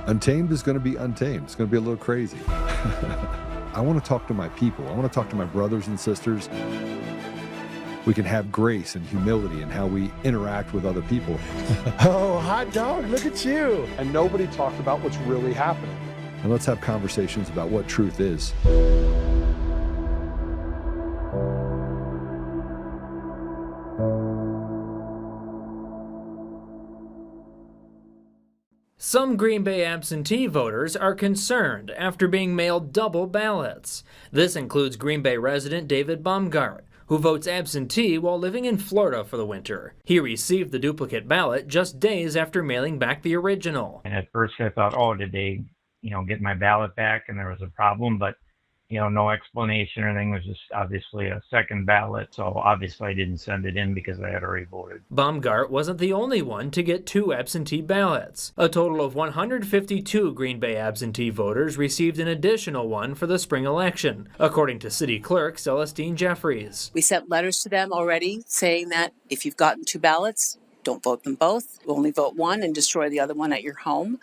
Untamed is going to be untamed. It's going to be a little crazy. I want to talk to my people. I want to talk to my brothers and sisters. We can have grace and humility in how we interact with other people. Oh, hot dog, look at you. And nobody talked about what's really happening. And let's have conversations about what truth is. Some Green Bay absentee voters are concerned after being mailed double ballots. This includes Green Bay resident David Baumgart, who votes absentee while living in Florida for the winter. He received the duplicate ballot just days after mailing back the original. And at first I thought, oh, did they, get my ballot back and there was a problem? But, no explanation or anything. It was just obviously a second ballot. So obviously I didn't send it in because I had already voted. Baumgart wasn't the only one to get 2 absentee ballots. A total of 152 Green Bay absentee voters received an additional one for the spring election, according to City Clerk Celestine Jeffries. We sent letters to them already saying that if you've gotten 2 ballots, don't vote them both. Only vote one and destroy the other one at your home.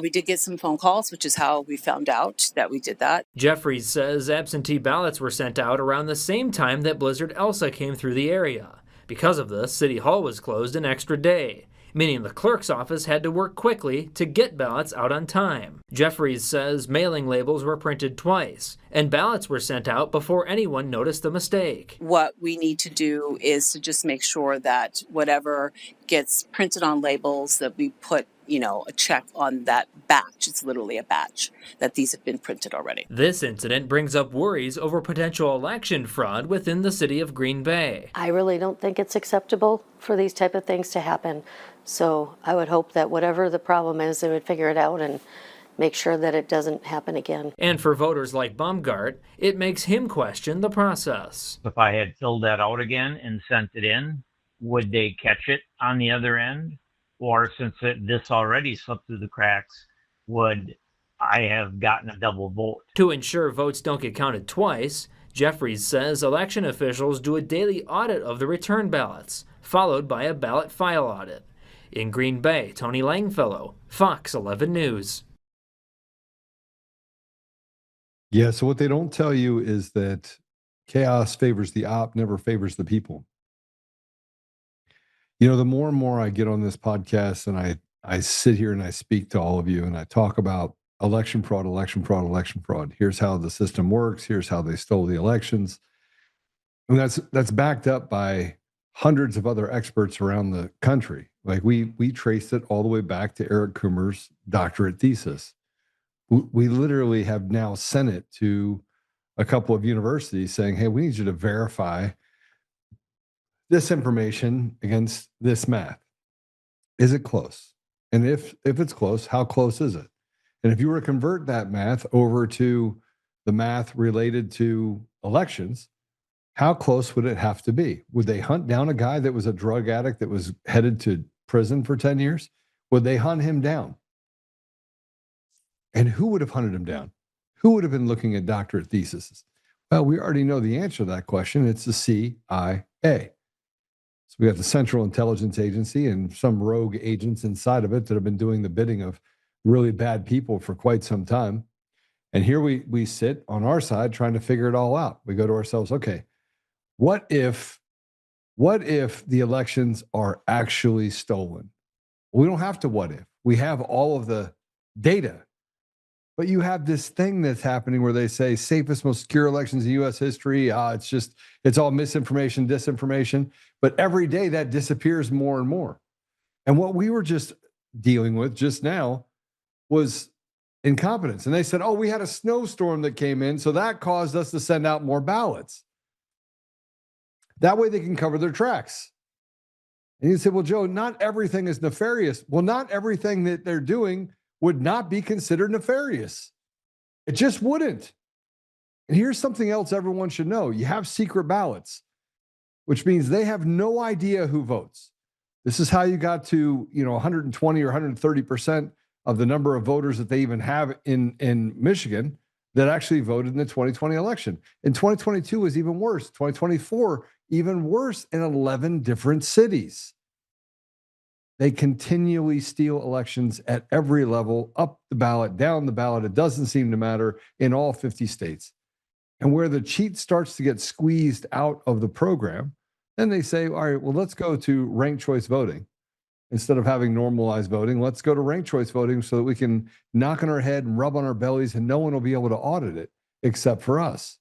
We did get some phone calls, which is how we found out that we did that. Jeffries says absentee ballots were sent out around the same time that Blizzard Elsa came through the area. Because of this, City Hall was closed an extra day, meaning the clerk's office had to work quickly to get ballots out on time. Jeffries says mailing labels were printed twice, and ballots were sent out before anyone noticed the mistake. What we need to do is to just make sure that whatever gets printed on labels, that we put a check on that batch. It's literally a batch that these have been printed already. This incident brings up worries over potential election fraud within the city of Green Bay. I really don't think it's acceptable for these type of things to happen. So I would hope that whatever the problem is, they would figure it out and make sure that it doesn't happen again. And for voters like Baumgart, it makes him question the process. If I had filled that out again and sent it in, would they catch it on the other end? Or since this already slipped through the cracks, would I have gotten a double vote? To ensure votes don't get counted twice, Jeffries says election officials do a daily audit of the return ballots, followed by a ballot file audit. In Green Bay, Tony Langfellow, Fox 11 News. Yeah, so what they don't tell you is that chaos favors the op, never favors the people. The more and more I get on this podcast and I sit here and I speak to all of you and I talk about election fraud. Here's how the system works. Here's how they stole the elections. And that's backed up by hundreds of other experts around the country. Like we traced it all the way back to Eric Coomer's doctorate thesis. We literally have now sent it to a couple of universities saying, hey, we need you to verify this information against this math. Is it close? And if it's close, how close is it? And if you were to convert that math over to the math related to elections, how close would it have to be? Would they hunt down a guy that was a drug addict that was headed to prison for 10 years? Would they hunt him down? And who would have hunted him down? Who would have been looking at doctorate theses? Well, we already know the answer to that question. It's the CIA. So we got the Central Intelligence Agency and some rogue agents inside of it that have been doing the bidding of really bad people for quite some time. And here we sit on our side trying to figure it all out. We go to ourselves, okay, what if the elections are actually stolen? We don't have to what if. We have all of the data. But you have this thing that's happening where they say safest, most secure elections in U.S. history. It's all misinformation, disinformation. But every day that disappears more and more. And what we were just dealing with just now was incompetence. And they said, oh, we had a snowstorm that came in, so that caused us to send out more ballots. That way they can cover their tracks. And you say, well, Joe, not everything is nefarious. Well, not everything that they're doing would not be considered nefarious. It just wouldn't. And here's something else everyone should know. You have secret ballots, which means they have no idea who votes. This is how you got to, 120 or 130% of the number of voters that they even have in Michigan that actually voted in the 2020 election. And 2022 was even worse. 2024, even worse in 11 different cities. They continually steal elections at every level, up the ballot, down the ballot. It doesn't seem to matter in all 50 states. And where the cheat starts to get squeezed out of the program, then they say, all right, well, let's go to ranked choice voting. Instead of having normalized voting, let's go to ranked choice voting so that we can knock on our head and rub on our bellies and no one will be able to audit it except for us.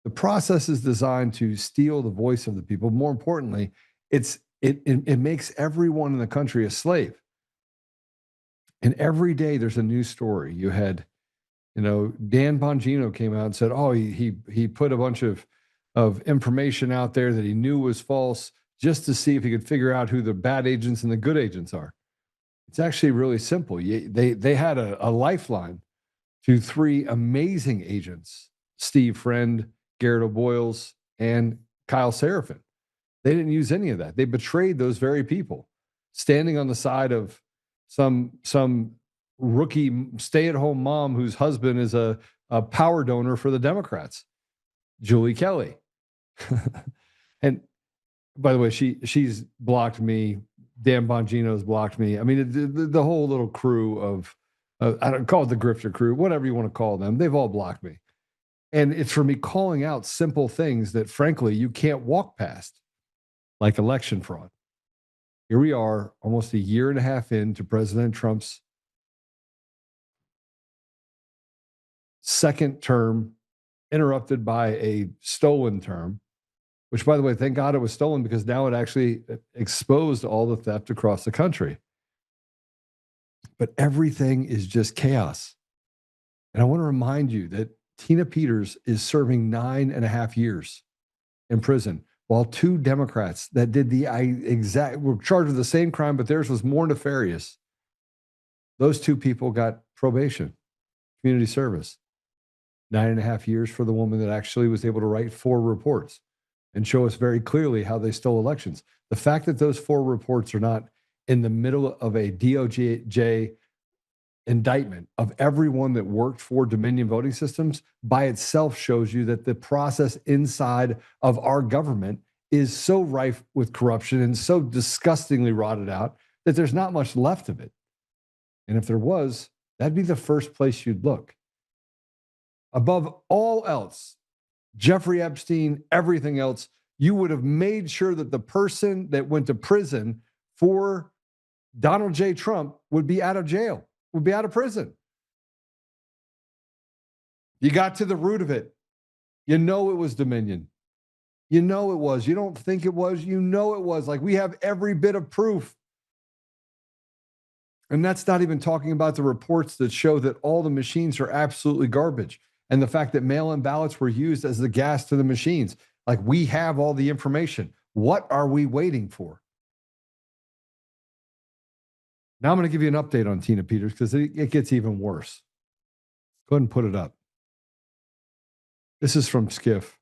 The process is designed to steal the voice of the people. More importantly, it makes everyone in the country a slave. And every day there's a new story. You had, Dan Bongino came out and said, oh, he put a bunch of information out there that he knew was false just to see if he could figure out who the bad agents and the good agents are. It's actually really simple. They had a lifeline to three amazing agents, Steve Friend, Garrett O'Boyles, and Kyle Seraphin. They didn't use any of that. They betrayed those very people, standing on the side of some rookie stay-at-home mom whose husband is a power donor for the Democrats, Julie Kelly. And by the way, she's blocked me. Dan Bongino's blocked me. I mean, the whole little crew of, I don't call it the grifter crew, whatever you want to call them. They've all blocked me. And it's for me calling out simple things that, frankly, you can't walk past, like election fraud. Here we are, almost a year and a half into President Trump's second term, interrupted by a stolen term, which, by the way, thank God it was stolen because now it actually exposed all the theft across the country. But everything is just chaos. And I want to remind you that Tina Peters is serving 9.5 years in prison, while two Democrats that did were charged with the same crime, but theirs was more nefarious. Those two people got probation, community service. 9.5 years for the woman that actually was able to write 4 reports and show us very clearly how they stole elections. The fact that those 4 reports are not in the middle of a DOJ indictment of everyone that worked for Dominion voting systems by itself shows you that the process inside of our government is so rife with corruption and so disgustingly rotted out that there's not much left of it. And if there was, that'd be the first place you'd look. Above all else, Jeffrey Epstein, everything else, you would have made sure that the person that went to prison for Donald J. Trump would be out of jail, would be out of prison. You got to the root of it. You know it was Dominion. You know it was. You don't think it was. You know it was. Like, we have every bit of proof. And that's not even talking about the reports that show that all the machines are absolutely garbage. And the fact that mail-in ballots were used as the gas to the machines. Like, we have all the information. What are we waiting for? Now I'm going to give you an update on Tina Peters because it gets even worse. Go ahead and put it up. This is from Skiff.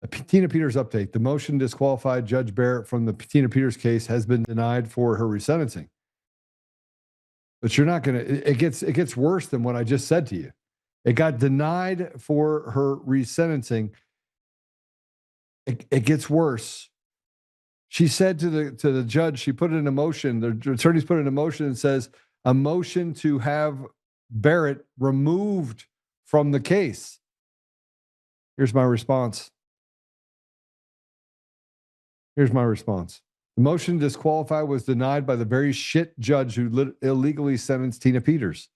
A Tina Peters update. The motion disqualified Judge Barrett from the Tina Peters case has been denied for her resentencing. But you're not going to, it gets worse than what I just said to you. It got denied for her resentencing. It gets worse. She said to the judge, she put it in a motion, the attorneys put it in a motion and says, a motion to have Barrett removed from the case. Here's my response. The motion to disqualify was denied by the very shit judge who illegally sentenced Tina Peters.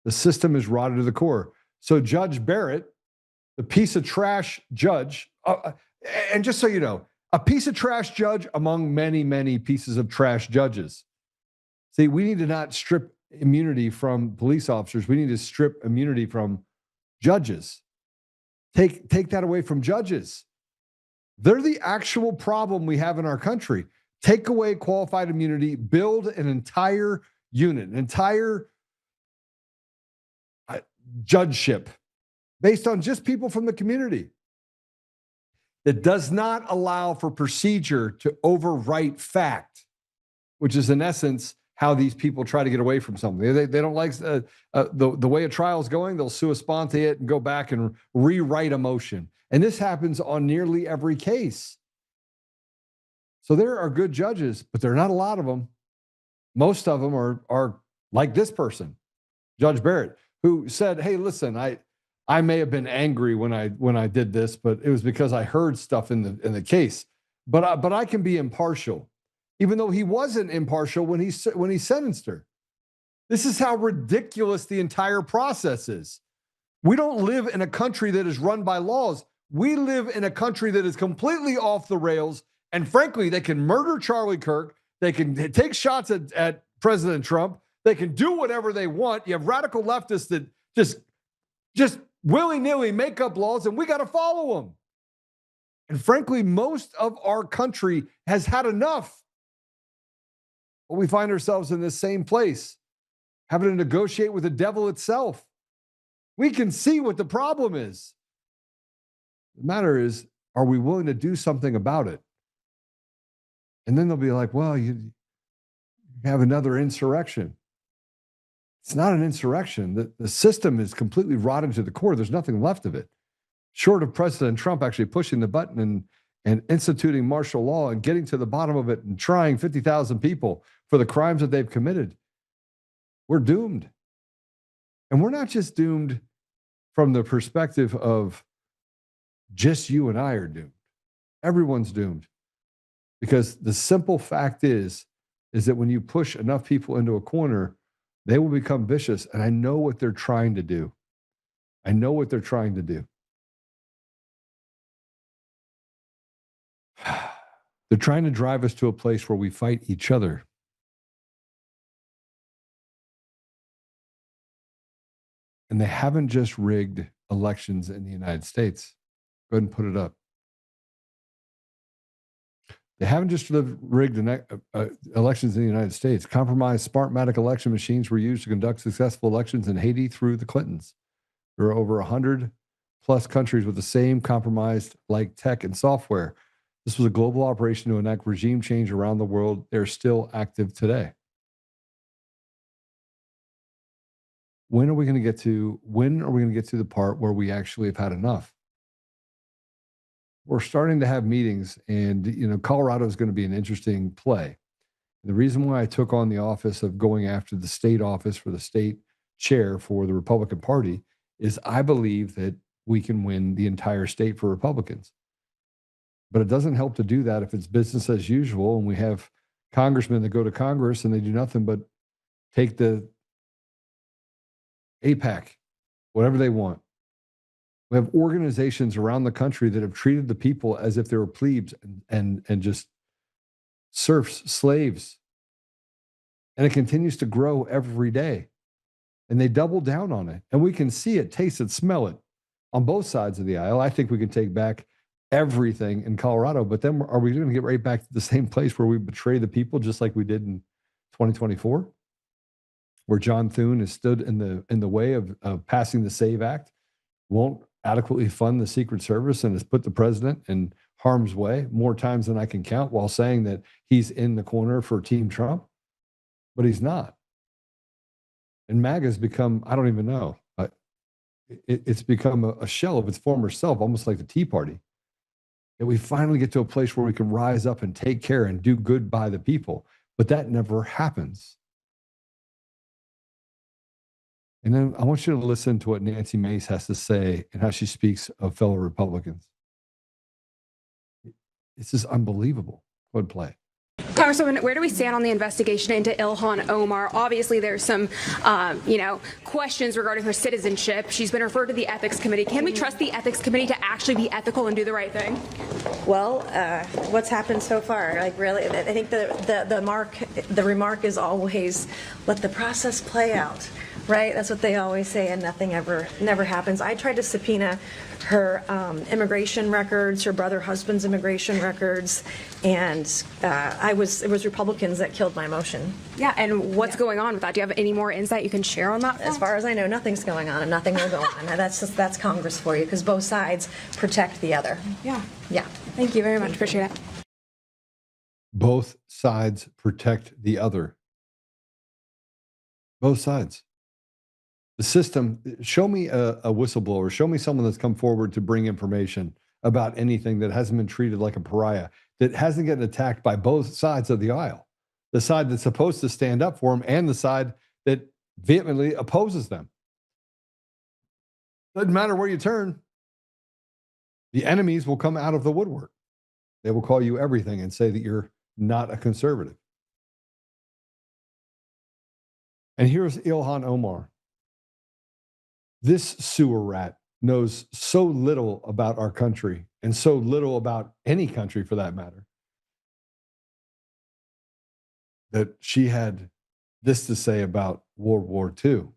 The system is rotted to the core. So Judge Barrett, the piece of trash judge, and just so you know, a piece of trash judge among many, many pieces of trash judges. See, we need to not strip immunity from police officers. We need to strip immunity from judges. Take that away from judges. They're the actual problem we have in our country. Take away qualified immunity, build an entire unit, an entire judgeship based on just people from the community that does not allow for procedure to overwrite fact, which is in essence how these people try to get away from something. They don't like the way a trial is going. They'll sua sponte it and go back and rewrite a motion. And this happens on nearly every case. So there are good judges, but there are not a lot of them. Most of them are like this person, Judge Barrett, who said, "Hey, listen, I may have been angry when I did this, but it was because I heard stuff in the case. But I can be impartial, even though he wasn't impartial when he sentenced her." This is how ridiculous the entire process is. We don't live in a country that is run by laws. We live in a country that is completely off the rails. And frankly, they can murder Charlie Kirk. They can take shots at President Trump. They can do whatever they want. You have radical leftists that just willy-nilly make up laws, and we got to follow them. And frankly, most of our country has had enough. But we find ourselves in this same place, having to negotiate with the devil itself. We can see what the problem is. The matter is, are we willing to do something about it? And then they'll be like, well, you have another insurrection. It's not an insurrection. The system is completely rotten to the core. There's nothing left of it. Short of President Trump actually pushing the button and instituting martial law and getting to the bottom of it and trying 50,000 people for the crimes that they've committed, we're doomed. And we're not just doomed from the perspective of just you and I are doomed. Everyone's doomed. Because the simple fact is that when you push enough people into a corner, they will become vicious. And I know what they're trying to do. I know what they're trying to do. They're trying to drive us to a place where we fight each other. And they haven't just rigged elections in the United States. Go ahead and put it up. They haven't just rigged elections in the United States. Compromised Smartmatic election machines were used to conduct successful elections in Haiti through the Clintons. There are over 100 plus countries with the same compromised like tech and software. This was a global operation to enact regime change around the world. They're still active today. When are we going to get to the part where we actually have had enough? We're starting to have meetings, and Colorado is going to be an interesting play. The reason why I took on the office of going after the state office for the state chair for the Republican Party is I believe that we can win the entire state for Republicans. But it doesn't help to do that if it's business as usual, and we have congressmen that go to Congress and they do nothing but take the APAC, whatever they want. We have organizations around the country that have treated the people as if they were plebes and just serfs, slaves. And it continues to grow every day. And they double down on it. And we can see it, taste it, smell it on both sides of the aisle. I think we can take back everything in Colorado, but then are we going to get right back to the same place where we betray the people just like we did in 2024? Where John Thune has stood in the way of passing the SAVE Act, won't adequately fund the Secret Service, and has put the president in harm's way more times than I can count while saying that he's in the corner for Team Trump, but he's not. And MAGA has become, I don't even know, it's become a shell of its former self, almost like the Tea Party. And we finally get to a place where we can rise up and take care and do good by the people, but that never happens. And then I want you to listen to what Nancy Mace has to say and how she speaks of fellow Republicans. It's just unbelievable. Go ahead, play. Congresswoman, where do we stand on the investigation into Ilhan Omar? Obviously, there's some, questions regarding her citizenship. She's been referred to the Ethics Committee. Can we trust the Ethics Committee to actually be ethical and do the right thing? Well, what's happened so far? Like, really, I think the remark is always let the process play out, right? That's what they always say, and nothing never happens. I tried to subpoena her immigration records, her husband's immigration records, and it was Republicans that killed my motion. Yeah, and what's going on with that? Do you have any more insight you can share on that? As far as I know, nothing's going on, and nothing will go on. And that's Congress for you, because both sides protect the other. Yeah. Yeah. Thank you very much. Appreciate it. Both sides protect the other. Both sides. The system, show me a whistleblower, show me someone that's come forward to bring information about anything that hasn't been treated like a pariah. that hasn't gotten attacked by both sides of the aisle, the side that's supposed to stand up for them and the side that vehemently opposes them. Doesn't matter where you turn, the enemies will come out of the woodwork. They will call you everything and say that you're not a conservative. And here's Ilhan Omar. This sewer rat knows so little about our country and so little about any country for that matter, that she had this to say about World War II.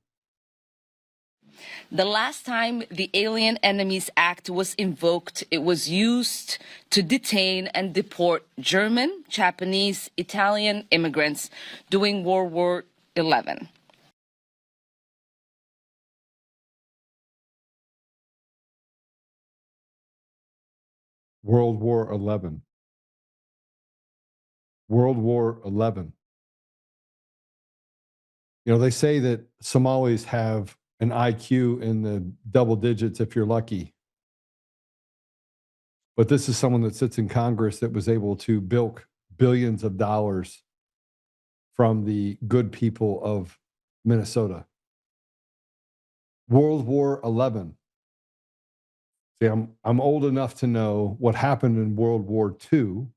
The last time the Alien Enemies Act was invoked, it was used to detain and deport German, Japanese, Italian immigrants during World War XI. World War XI. World War XI. You know, they say that Somalis have an IQ in the double digits if you're lucky. But this is someone that sits in Congress that was able to bilk billions of dollars from the good people of Minnesota. World War XI. See, I'm old enough to know what happened in World War II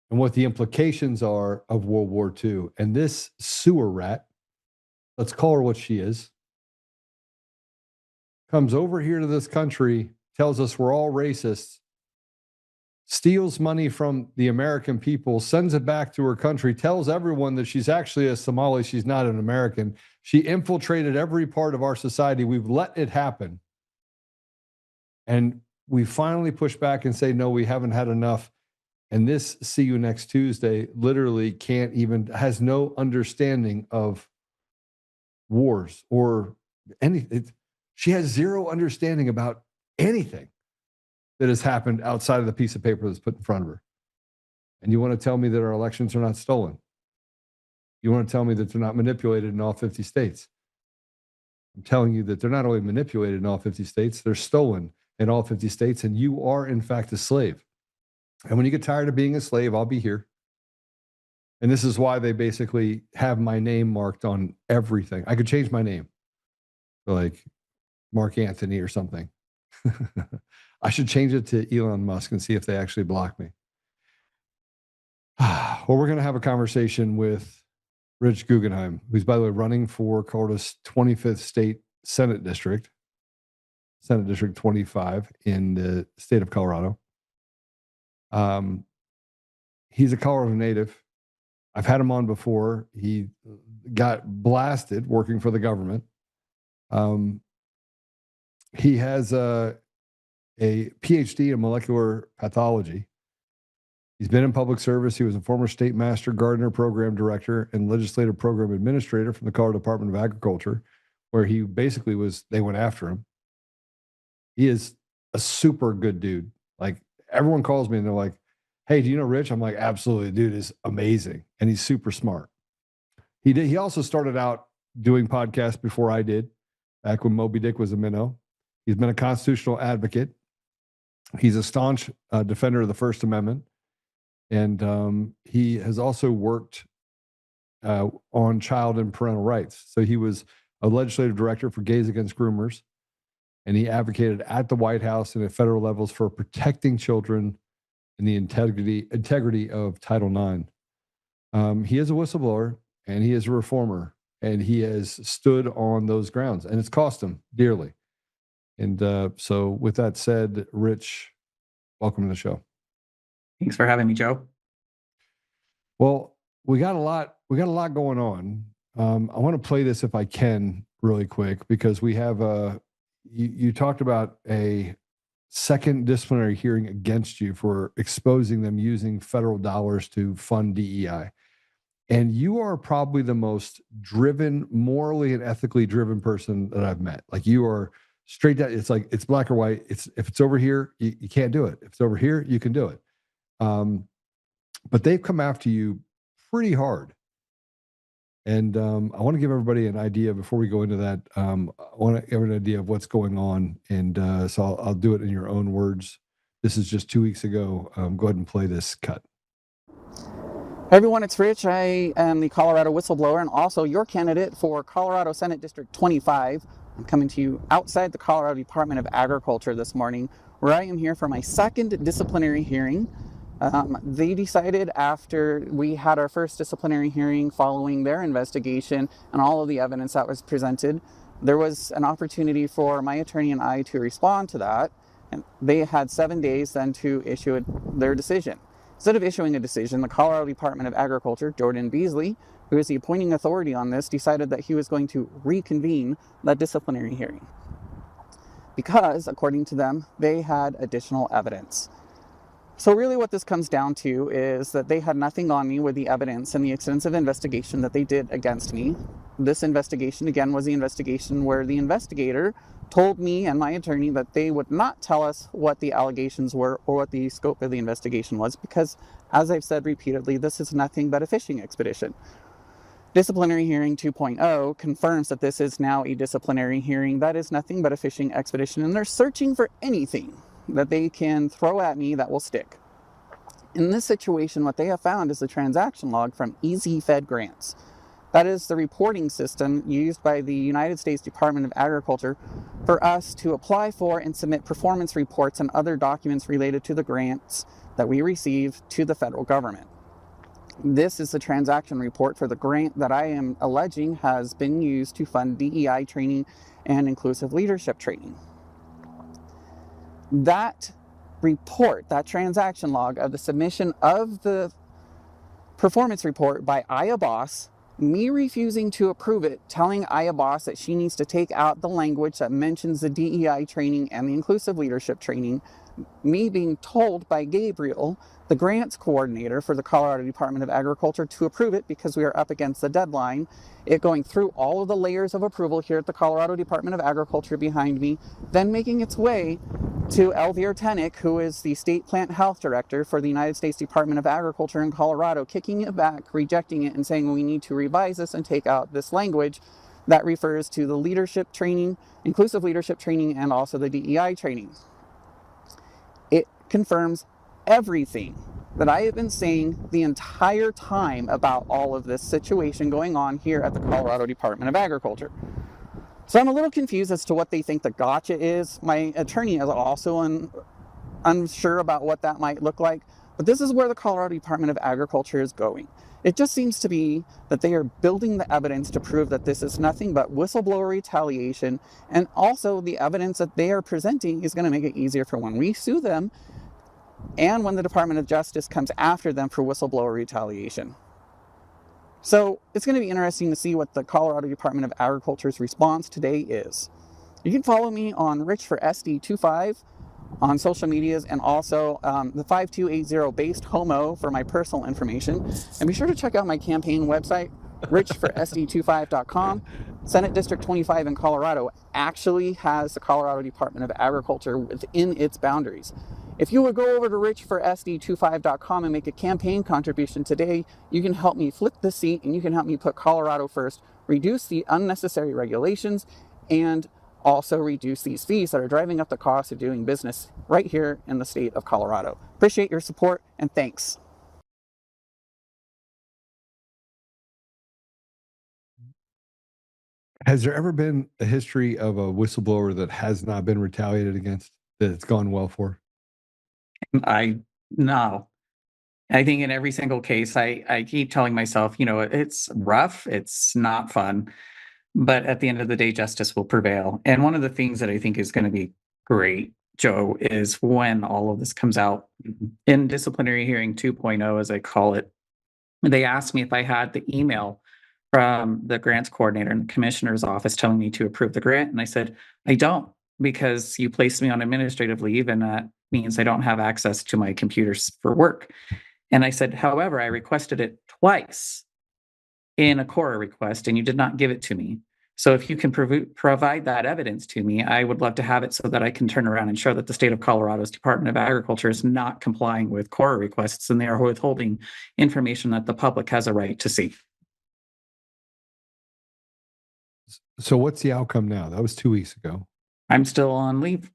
and what the implications are of World War II. And this sewer rat, let's call her what she is, comes over here to this country, tells us we're all racists, steals money from the American people, sends it back to her country, tells everyone that she's actually a Somali, she's not an American. She infiltrated every part of our society. We've let it happen. And we finally push back and say, no, we haven't had enough. And this see you next Tuesday literally has no understanding of wars or anything. She has zero understanding about anything that has happened outside of the piece of paper that's put in front of her. And you want to tell me that our elections are not stolen? You want to tell me that they're not manipulated in all 50 states? I'm telling you that they're not only manipulated in all 50 states, they're stolen in all 50 states, and you are, in fact, a slave. And when you get tired of being a slave, I'll be here. And this is why they basically have my name marked on everything. I could change my name, like Mark Anthony or something. I should change it to Elon Musk and see if they actually block me. Well, we're going to have a conversation with Rich Guggenheim, who's, by the way, running for Colorado's 25th state Senate District 25 in the state of Colorado. He's a Colorado native. I've had him on before. He got blasted working for the government. He has a PhD in molecular pathology. He's been in public service. He was a former state master gardener program director and legislative program administrator from the Colorado Department of Agriculture, where he basically they went after him. He is a super good dude. Like, everyone calls me and they're like, hey, do you know Rich? I'm like, absolutely. Dude is amazing. And he's super smart. He also started out doing podcasts before I did, back when Moby Dick was a minnow. He's been a constitutional advocate. He's a staunch defender of the First Amendment. And he has also worked on child and parental rights. So he was a legislative director for Gays Against Groomers. And he advocated at the White House and at federal levels for protecting children and the integrity of Title IX. He is a whistleblower and he is a reformer, and he has stood on those grounds, and it's cost him dearly. And so with that said, Rich, welcome to the show. Thanks for having me, Joe. Well, we got a lot going on. I want to play this if I can really quick, because we have you talked about a second disciplinary hearing against you for exposing them using federal dollars to fund DEI. And you are probably the most driven, morally and ethically driven person that I've met. Like, you are straight down. It's like, it's black or white. If it's over here, you can't do it. If it's over here, you can do it. But they've come after you pretty hard. And I want to give everybody an idea before we go into that. I want to give an idea of what's going on. And so I'll do it in your own words. This is just 2 weeks ago. Go ahead and play this cut. Hey everyone, it's Rich. I am the Colorado whistleblower and also your candidate for Colorado Senate District 25. I'm coming to you outside the Colorado Department of Agriculture this morning, where I am here for my second disciplinary hearing. They decided after we had our first disciplinary hearing following their investigation and all of the evidence that was presented, there was an opportunity for my attorney and I to respond to that. And they had 7 days then to issue their decision. Instead of issuing a decision, the Colorado Department of Agriculture, Jordan Beasley, who is the appointing authority on this, decided that he was going to reconvene that disciplinary hearing because, according to them, they had additional evidence. So really what this comes down to is that they had nothing on me with the evidence and the extensive investigation that they did against me. This investigation, again, was the investigation where the investigator told me and my attorney that they would not tell us what the allegations were or what the scope of the investigation was because, as I've said repeatedly, this is nothing but a fishing expedition. Disciplinary Hearing 2.0 confirms that this is now a disciplinary hearing that is nothing but a fishing expedition, and they're searching for anything that they can throw at me that will stick. In this situation, what they have found is a transaction log from Easy Fed Grants. That is the reporting system used by the United States Department of Agriculture for us to apply for and submit performance reports and other documents related to the grants that we receive to the federal government. This is the transaction report for the grant that I am alleging has been used to fund DEI training and inclusive leadership training. That report, that transaction log of the submission of the performance report by Aya Boss, me refusing to approve it, telling Aya Boss that she needs to take out the language that mentions the DEI training and the inclusive leadership training, me being told by Gabriel, the grants coordinator for the Colorado Department of Agriculture, to approve it because we are up against the deadline, it going through all of the layers of approval here at the Colorado Department of Agriculture behind me, then making its way to Elvira Tenick, who is the State Plant Health Director for the United States Department of Agriculture in Colorado, kicking it back, rejecting it, and saying we need to revise this and take out this language that refers to the leadership training, inclusive leadership training, and also the DEI training. It confirms everything that I have been saying the entire time about all of this situation going on here at the Colorado Department of Agriculture. So I'm a little confused as to what they think the gotcha is. My attorney is also unsure about what that might look like, but this is where the Colorado Department of Agriculture is going. It just seems to be that they are building the evidence to prove that this is nothing but whistleblower retaliation, and also the evidence that they are presenting is going to make it easier for when we sue them and when the Department of Justice comes after them for whistleblower retaliation. So it's going to be interesting to see what the Colorado Department of Agriculture's response today is. You can follow me on Rich for SD25 on social medias, and also the 5280 based homo for my personal information. And be sure to check out my campaign website, richforsd25.com. Senate District 25 in Colorado actually has the Colorado Department of Agriculture within its boundaries. If you would go over to richforsd25.com and make a campaign contribution today, you can help me flip the seat and you can help me put Colorado first, reduce the unnecessary regulations, and also reduce these fees that are driving up the cost of doing business right here in the state of Colorado. Appreciate your support and thanks. Has there ever been a history of a whistleblower that has not been retaliated against, that it's gone well for? No. I think in every single case, I keep telling myself, it's rough, it's not fun, but at the end of the day, justice will prevail. And one of the things that I think is going to be great, Joe, is when all of this comes out in disciplinary hearing 2.0, as I call it, they asked me if I had the email from the grants coordinator in the commissioner's office telling me to approve the grant. And I said, I don't, because you placed me on administrative leave, and that means I don't have access to my computers for work. And I said, however, I requested it twice in a Cora request, and you did not give it to me. So if you can provide that evidence to me, I would love to have it so that I can turn around and show that the state of Colorado's Department of Agriculture is not complying with Cora requests, and they are withholding information that the public has a right to see. So what's the outcome now? That was 2 weeks ago. I'm still on leave.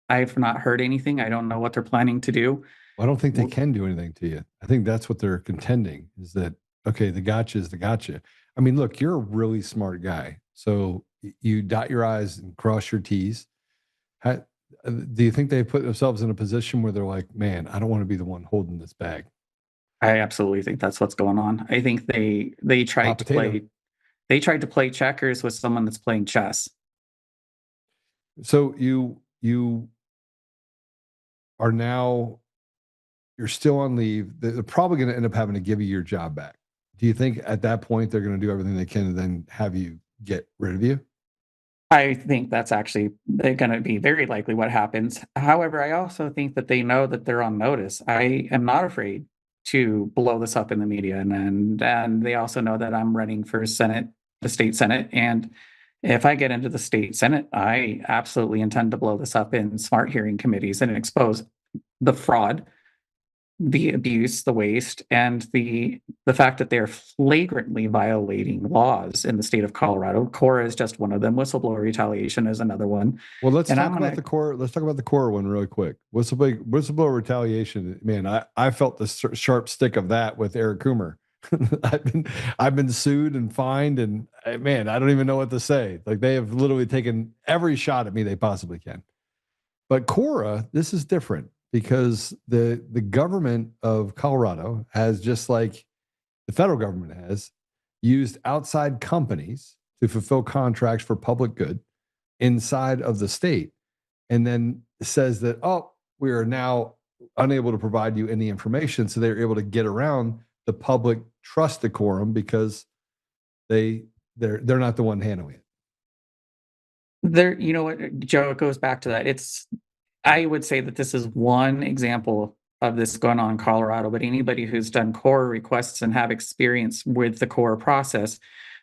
I've not heard anything. I don't know what they're planning to do. I don't think they can do anything to you. I think that's what they're contending is that, okay, the gotcha is the gotcha. I mean, look, you're a really smart guy. So you dot your I's and cross your T's. Do you think they put themselves in a position where they're like, man, I don't want to be the one holding this bag? I absolutely think that's what's going on. I think they tried to play checkers with someone that's playing chess. So you are now, you're still on leave. They're probably going to end up having to give you your job back. Do you think at that point they're going to do everything they can to then have you get rid of you? I think that's actually going to be very likely what happens. However, I also think that they know that they're on notice. I am not afraid to blow this up in the media, and they also know that I'm running for Senate, the state Senate, and if I get into the state Senate, I absolutely intend to blow this up in smart hearing committees and expose the fraud, the abuse, the waste, and the fact that they're flagrantly violating laws in the state of Colorado. Cora is just one of them. Whistleblower retaliation is another one. Well, let's talk about the Cora. Let's talk about the Cora one really quick. Whistleblower retaliation. Man, I felt the sharp stick of that with Eric Coomer. I've been sued and fined, and man, I don't even know what to say. Like, they have literally taken every shot at me they possibly can. But Cora, this is different because the government of Colorado has, just like the federal government has, used outside companies to fulfill contracts for public good inside of the state, and then says that, oh, we are now unable to provide you any information. So they're able to get around the public trust decorum because they're not the one handling it. You know what, Joe, it goes back to that. I would say that this is one example of this going on in Colorado, but anybody who's done Cora requests and have experience with the Cora process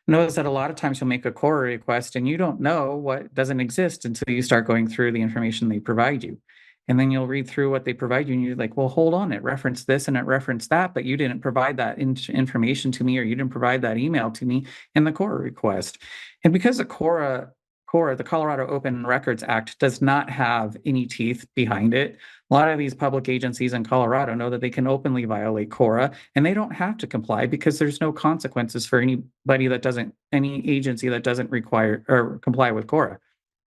knows that a lot of times you'll make a Cora request and you don't know what doesn't exist until you start going through the information they provide you. And then you'll read through what they provide you and you're like, well, hold on, it referenced this and it referenced that, but you didn't provide that information to me, or you didn't provide that email to me in the Cora request. And because the Cora, the Colorado Open Records Act, does not have any teeth behind it. A lot of these public agencies in Colorado know that they can openly violate Cora, and they don't have to comply because there's no consequences for any agency that doesn't require or comply with Cora.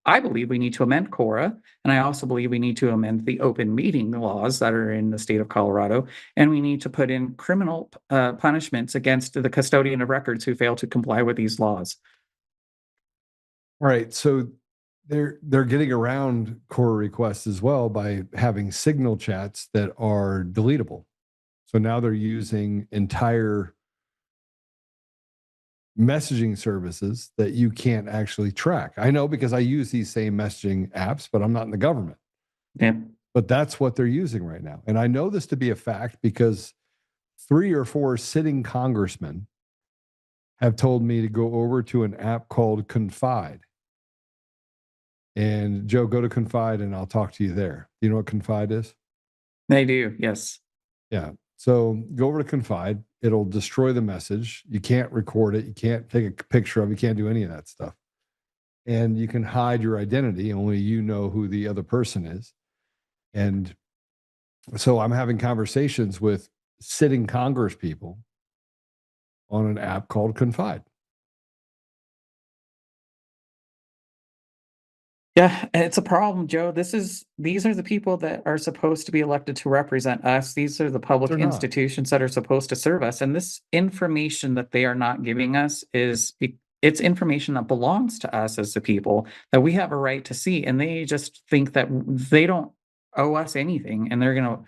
I believe we need to amend Cora, and I also believe we need to amend the open meeting laws that are in the state of Colorado, and we need to put in criminal punishments against the custodian of records who fail to comply with these laws. All right, so they're getting around Cora requests as well by having signal chats that are deletable. So now they're using entire messaging services that you can't actually track. I know because I use these same messaging apps, but I'm not in the government. Yeah. But that's what they're using right now. And I know this to be a fact because 3 or 4 sitting congressmen have told me to go over to an app called Confide. And Joe, go to Confide and I'll talk to you there. Do you know what Confide is? They do, yes. Yeah. So go over to Confide. It'll destroy the message. You can't record it. You can't take a picture of it. You can't do any of that stuff. And you can hide your identity. Only you know who the other person is. And so I'm having conversations with sitting Congress people on an app called Confide. Yeah, it's a problem, Joe. These are the people that are supposed to be elected to represent us. These are the public institutions that are supposed to serve us. And this information that they are not giving us it's information that belongs to us as the people that we have a right to see. And they just think that they don't owe us anything. And they're going to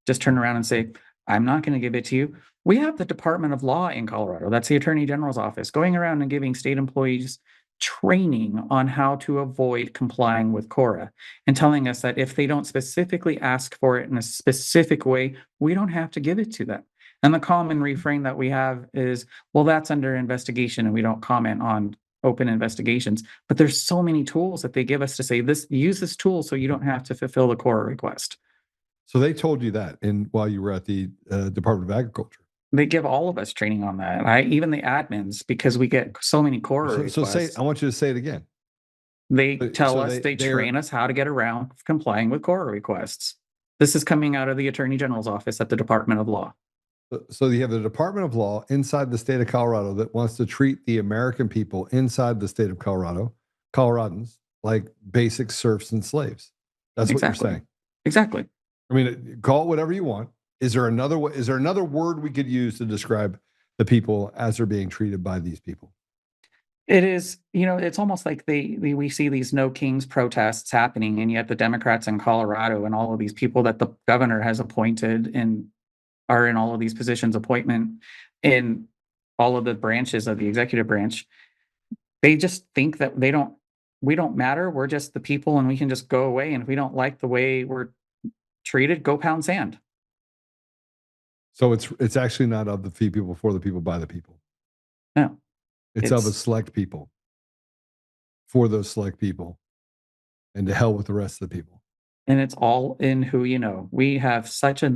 just turn around and say, I'm not going to give it to you. We have the Department of Law in Colorado. That's the Attorney General's office going around and giving state employees training on how to avoid complying with Cora and telling us that if they don't specifically ask for it in a specific way, we don't have to give it to them. And the common refrain that we have is, well, that's under investigation and we don't comment on open investigations. But there's so many tools that they give us to say, use this tool so you don't have to fulfill the Cora request. So they told you that while you were at the Department of Agriculture. They give all of us training on that. Even the admins, because we get so many Cora requests. So I want you to say it again. They But- tell so us, they they're- train us how to get around complying with CORA requests. This is coming out of the Attorney General's office at the Department of Law. So you have the Department of Law inside the state of Colorado that wants to treat the American people inside the state of Colorado, Coloradans, like basic serfs and slaves. That's what you're saying. Exactly. I mean, call it whatever you want. Is there another word we could use to describe the people as they're being treated by these people? It is, it's almost like we see these No Kings protests happening, and yet the Democrats in Colorado and all of these people that the governor has appointed and are in all of these positions appointment in all of the branches of the executive branch, they just think that we don't matter. We're just the people and we can just go away. And if we don't like the way we're treated, go pound sand. So it's actually not of the people, for the people, by the people. No. It's of a select people, for those select people, and to hell with the rest of the people. And it's all in who you know. We have such a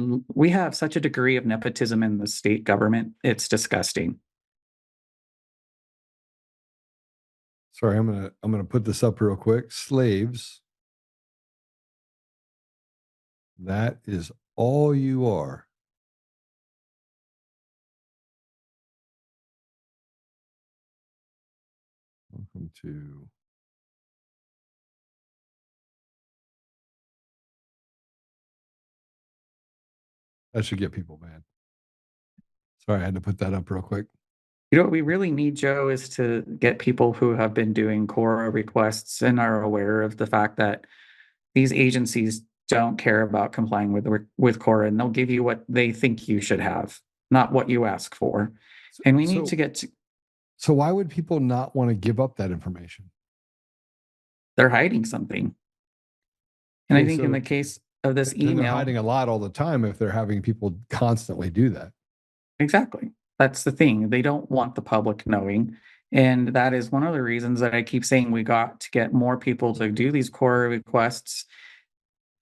degree of nepotism in the state government. It's disgusting. Sorry, I'm gonna put this up real quick. Slaves. That is all you are. Welcome to that should get people mad. Sorry, I had to put that up real quick. What we really need, Joe, is to get people who have been doing CORA requests and are aware of the fact that these agencies don't care about complying with CORA, and they'll give you what they think you should have, not what you ask for. And we need to get to. So why would people not want to give up that information? They're hiding something. And I think in the case of this email, they're hiding a lot all the time if they're having people constantly do that. Exactly. That's the thing. They don't want the public knowing. And that is one of the reasons that I keep saying we got to get more people to do these CORA requests,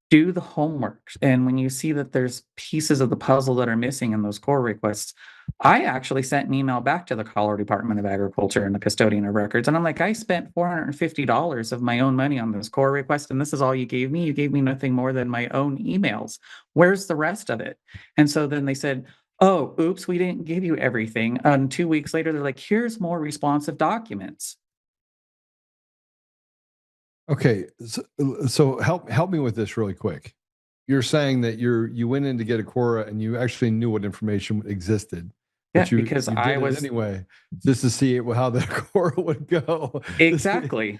do the homework. And when you see that there's pieces of the puzzle that are missing in those CORA requests, I actually sent an email back to the Colorado Department of Agriculture and the custodian of records. And I'm like, I spent $450 of my own money on this CORA request, and this is all you gave me. You gave me nothing more than my own emails. Where's the rest of it? And so then they said, oh, oops, we didn't give you everything. And 2 weeks later, they're like, here's more responsive documents. Okay, so help me with this really quick. You're saying that you went in to get a CORA and you actually knew what information existed. Yeah, because I was anyway, just to see how the CORA would go. Exactly.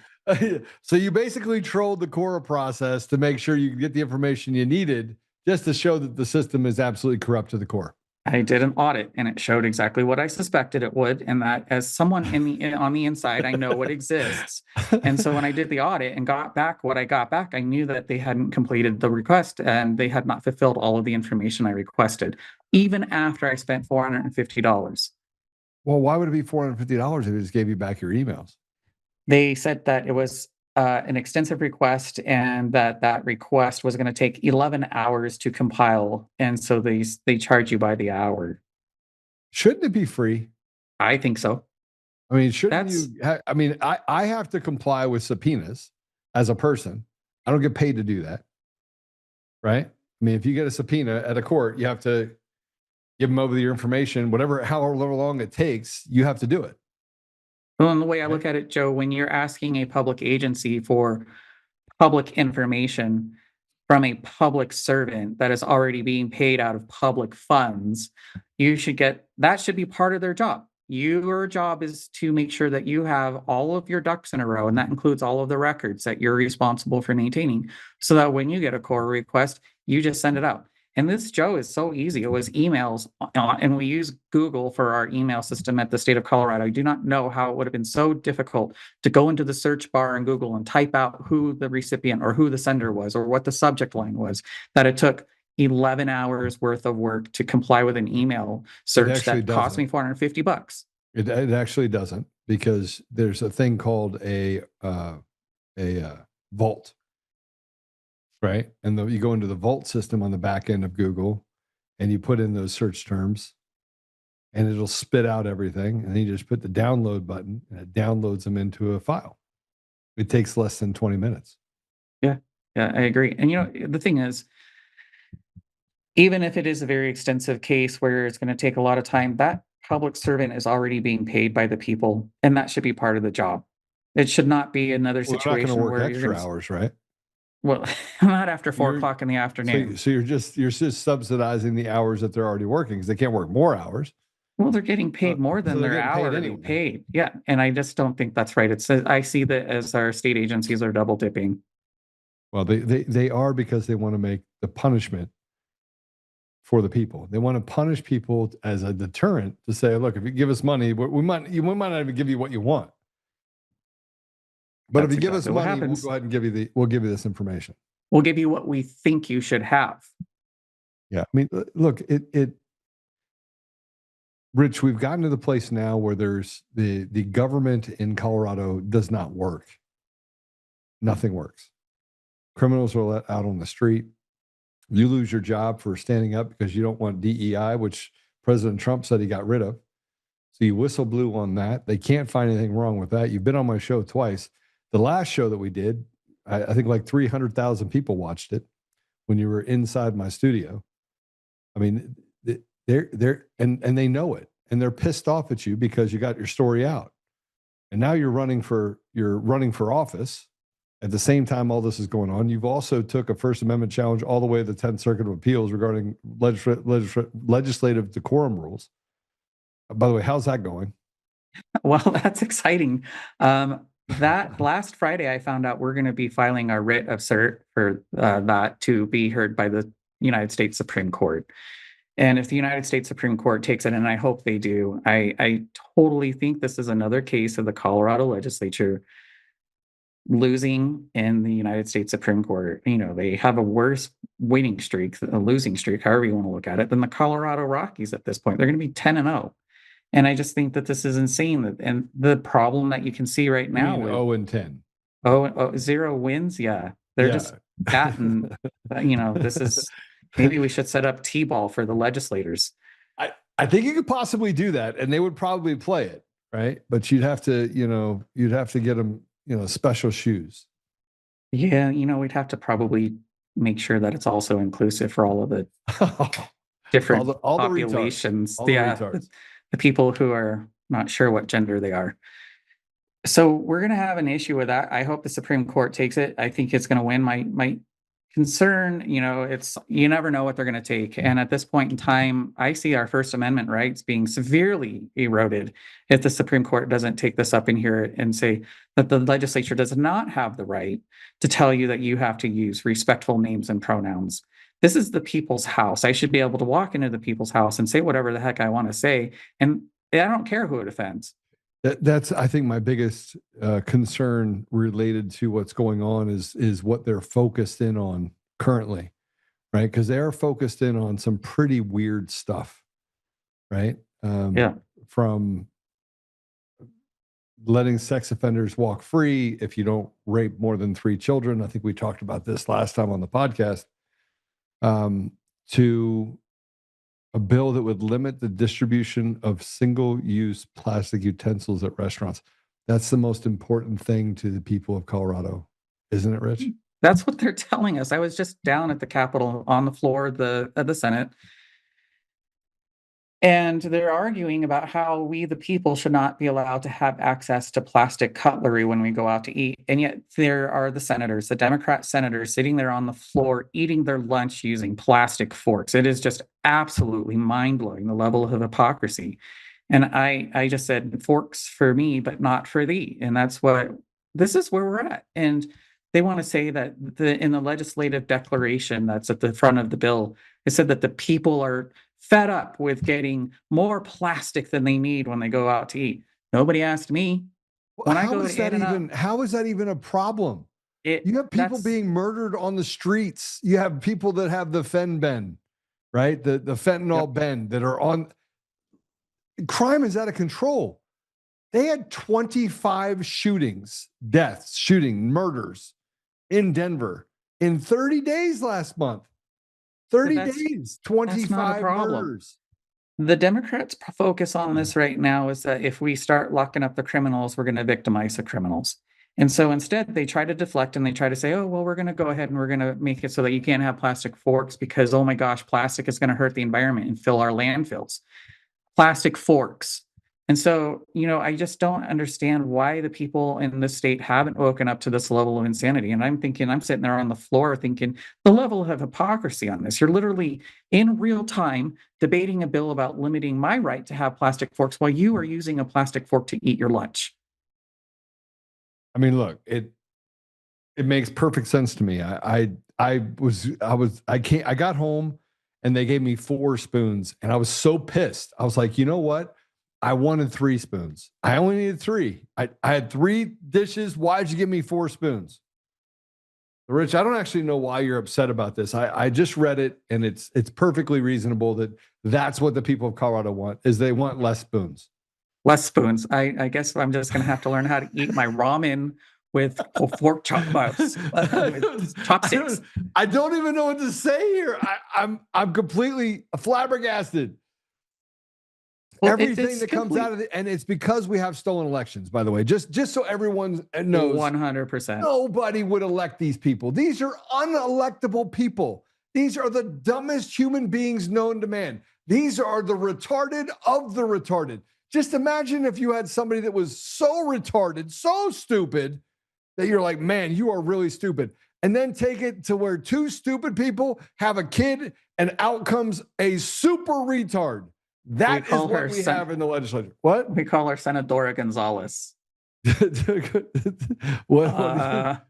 So you basically trolled the CORA process to make sure you could get the information you needed, just to show that the system is absolutely corrupt to the core. I did an audit and it showed exactly what I suspected it would, and that as someone on the inside, I know what exists. And so when I did the audit and got back what I got back, I knew that they hadn't completed the request and they had not fulfilled all of the information I requested, even after I spent $450. Well, why would it be $450 if it just gave you back your emails? They said that it was an extensive request and that request was going to take 11 hours to compile. And so they charge you by the hour. Shouldn't it be free? I think so. I mean, shouldn't you? I mean, I have to comply with subpoenas as a person. I don't get paid to do that. Right? I mean, if you get a subpoena at a court, you have to give them over your information, however long it takes, you have to do it. Well, and the way I look at it, Joe, when you're asking a public agency for public information from a public servant that is already being paid out of public funds, that should be part of their job. Your job is to make sure that you have all of your ducks in a row, and that includes all of the records that you're responsible for maintaining, so that when you get a CORA request, you just send it out. And this, Joe, is so easy. It was emails, and we use Google for our email system at the state of Colorado. I do not know how it would have been so difficult to go into the search bar in Google and type out who the recipient or who the sender was or what the subject line was, that it took 11 hours worth of work to comply with an email search that cost me $450. It actually doesn't, because there's a thing called a vault. Right. And you go into the vault system on the back end of Google and you put in those search terms and it'll spit out everything. And then you just put the download button and it downloads them into a file. It takes less than 20 minutes. Yeah, I agree. And the thing is, even if it is a very extensive case where it's going to take a lot of time, that public servant is already being paid by the people, and that should be part of the job. It should not be another Well, they're not going situation to work where extra hours, right? Well, not after 4 o'clock in the afternoon. So you're just subsidizing the hours that they're already working because they can't work more hours. Well, they're getting paid more than their hourly paid. Yeah, and I just don't think that's right. I see that as our state agencies are double dipping. Well, they are, because they want to make the punishment for the people. They want to punish people as a deterrent to say, look, if you give us money, we might not even give you what you want. But if you give us money, we'll go ahead and we'll give you this information. We'll give you what we think you should have. Yeah. I mean, look, Rich, we've gotten to the place now where there's the government in Colorado does not work. Nothing works. Criminals are let out on the street. You lose your job for standing up because you don't want DEI, which President Trump said he got rid of. So you whistle blew on that. They can't find anything wrong with that. You've been on my show twice. The last show that we did, I think like 300,000 people watched it when you were inside my studio. I mean, they're and they know it, and they're pissed off at you because you got your story out, and now you're running for office. At the same time all this is going on, you've also took a First Amendment challenge all the way to the 10th Circuit of Appeals regarding legislative decorum rules. By the way, how's that going? Well, that's exciting. That last Friday, I found out we're going to be filing our writ of cert for that to be heard by the United States Supreme Court. And if the United States Supreme Court takes it, and I hope they do, I totally think this is another case of the Colorado legislature losing in the United States Supreme Court. They have a worse winning streak, a losing streak, however you want to look at it, than the Colorado Rockies at this point. They're going to be 10-0. And I just think that this is insane. And the problem that you can see right now with 0-10. 0 wins. Yeah. They're just batting. This is, maybe we should set up T-ball for the legislators. I think you could possibly do that, and they would probably play it, right? But you'd have to get them, special shoes. Yeah, we'd have to probably make sure that it's also inclusive for all of the different all populations. The The people who are not sure what gender they are. So we're going to have an issue with that. I hope the Supreme Court takes it. I think it's going to win. My concern, it's, you never know what they're going to take. And at this point in time, I see our First Amendment rights being severely eroded if the Supreme Court doesn't take this up in here and say that the legislature does not have the right to tell you that you have to use respectful names and pronouns. This is the people's house. I should be able to walk into the people's house and say whatever the heck I want to say. And I don't care who it offends. That's, I think, my biggest concern related to what's going on is what they're focused in on currently, right? Because they are focused in on some pretty weird stuff, right? From letting sex offenders walk free if you don't rape more than 3 children. I think we talked about this last time on the podcast. To a bill that would limit the distribution of single-use plastic utensils at restaurants. That's the most important thing to the people of Colorado, isn't it, Rich? That's what they're telling us. I was just down at the Capitol on the floor of the Senate, and they're arguing about how we, the people, should not be allowed to have access to plastic cutlery when we go out to eat. And yet there are the senators, the Democrat senators, sitting there on the floor eating their lunch using plastic forks. It is just absolutely mind-blowing, the level of hypocrisy. And I just said, forks for me, but not for thee. And this is where we're at. And they want to say that in the legislative declaration that's at the front of the bill, it said that the people are fed up with getting more plastic than they need when they go out to eat. Nobody asked me. How is that even a problem? You have people being murdered on the streets. You have people that have the fen-ben, right? The fentanyl ben that are on. Crime is out of control. They had 25 murders in Denver in 30 days last month. 30 days, 25 murders. The Democrats' focus on this right now is that if we start locking up the criminals, we're going to victimize the criminals. And so instead, they try to deflect and they try to say, oh, well, we're going to go ahead and we're going to make it so that you can't have plastic forks because, oh my gosh, plastic is going to hurt the environment and fill our landfills. Plastic forks. And so, I just don't understand why the people in this state haven't woken up to this level of insanity. And I'm sitting there on the floor thinking the level of hypocrisy on this. You're literally in real time debating a bill about limiting my right to have plastic forks while you are using a plastic fork to eat your lunch. I mean, look, it makes perfect sense to me. I got home and they gave me 4 spoons and I was so pissed. I was like, you know what? I wanted 3 spoons. I only needed 3. I had 3 dishes. Why'd you give me 4 spoons? Rich, I don't actually know why you're upset about this. I just read it and it's perfectly reasonable that's what the people of Colorado want is they want less spoons. Less spoons. I guess I'm just going to have to learn how to eat my ramen with fork chopsticks. I don't even know what to say here. I'm completely flabbergasted. Well, everything that comes out of it, and it's because we have stolen elections, by the way, just so everyone knows. 100%. Nobody would elect these people. These are unelectable people. These are the dumbest human beings known to man. These are the retarded of the retarded. Just imagine if you had somebody that was so retarded, so stupid, that you're like, man, you are really stupid. And then take it to where 2 stupid people have a kid and out comes a super retard. That is what we have in the legislature. What? We call her Senadora Gonzalez. What?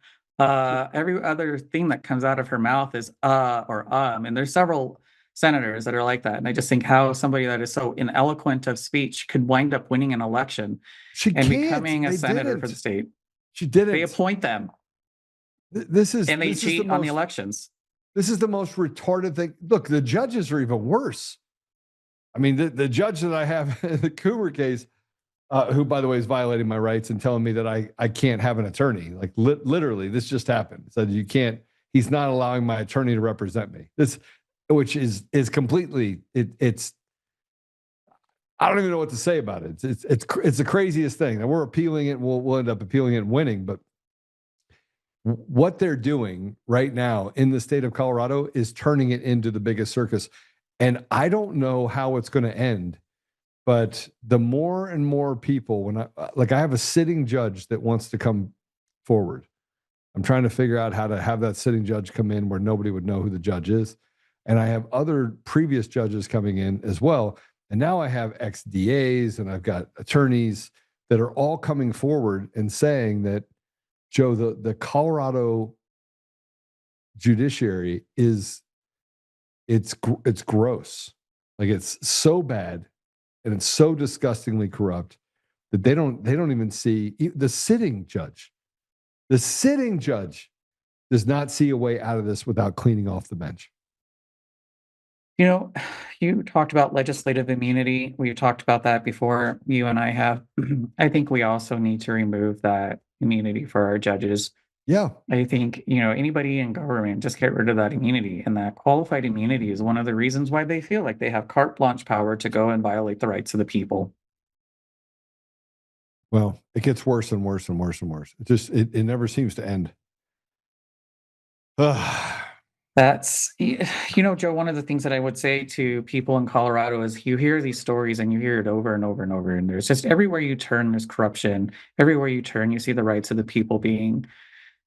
Every other thing that comes out of her mouth is or and there's several senators that are like that. And I just think how somebody that is so ineloquent of speech could wind up winning an election becoming a senator for the state. She didn't. They appoint them. They cheat on the elections. This is the most retarded thing. Look, the judges are even worse. I mean, the judge that I have in the Cooper case, who, by the way, is violating my rights and telling me that I can't have an attorney. Like literally, this just happened. Said you can't. He's not allowing my attorney to represent me. This, which is completely. It's. I don't even know what to say about it. It's the craziest thing. And we're appealing it. We'll end up appealing it and winning. But what they're doing right now in the state of Colorado is turning it into the biggest circus. And I don't know how it's going to end, but the more and more people, I have a sitting judge that wants to come forward. I'm trying to figure out how to have that sitting judge come in where nobody would know who the judge is. And I have other previous judges coming in as well. And now I have ex-DAs and I've got attorneys that are all coming forward and saying that, Joe, the Colorado judiciary it's gross. Like it's so bad and it's so disgustingly corrupt that they don't even see the sitting judge. The sitting judge does not see a way out of this without cleaning off the bench. You talked about legislative immunity. We talked about that before, you and I have. I think we also need to remove that immunity for our judges. Yeah. I think, anybody in government, just get rid of that immunity. And that qualified immunity is one of the reasons why they feel like they have carte blanche power to go and violate the rights of the people. Well, it gets worse and worse and worse and worse. It never seems to end. That's, Joe, one of the things that I would say to people in Colorado is you hear these stories and you hear it over and over and over. And there's just everywhere you turn, there's corruption. Everywhere you turn, you see the rights of the people being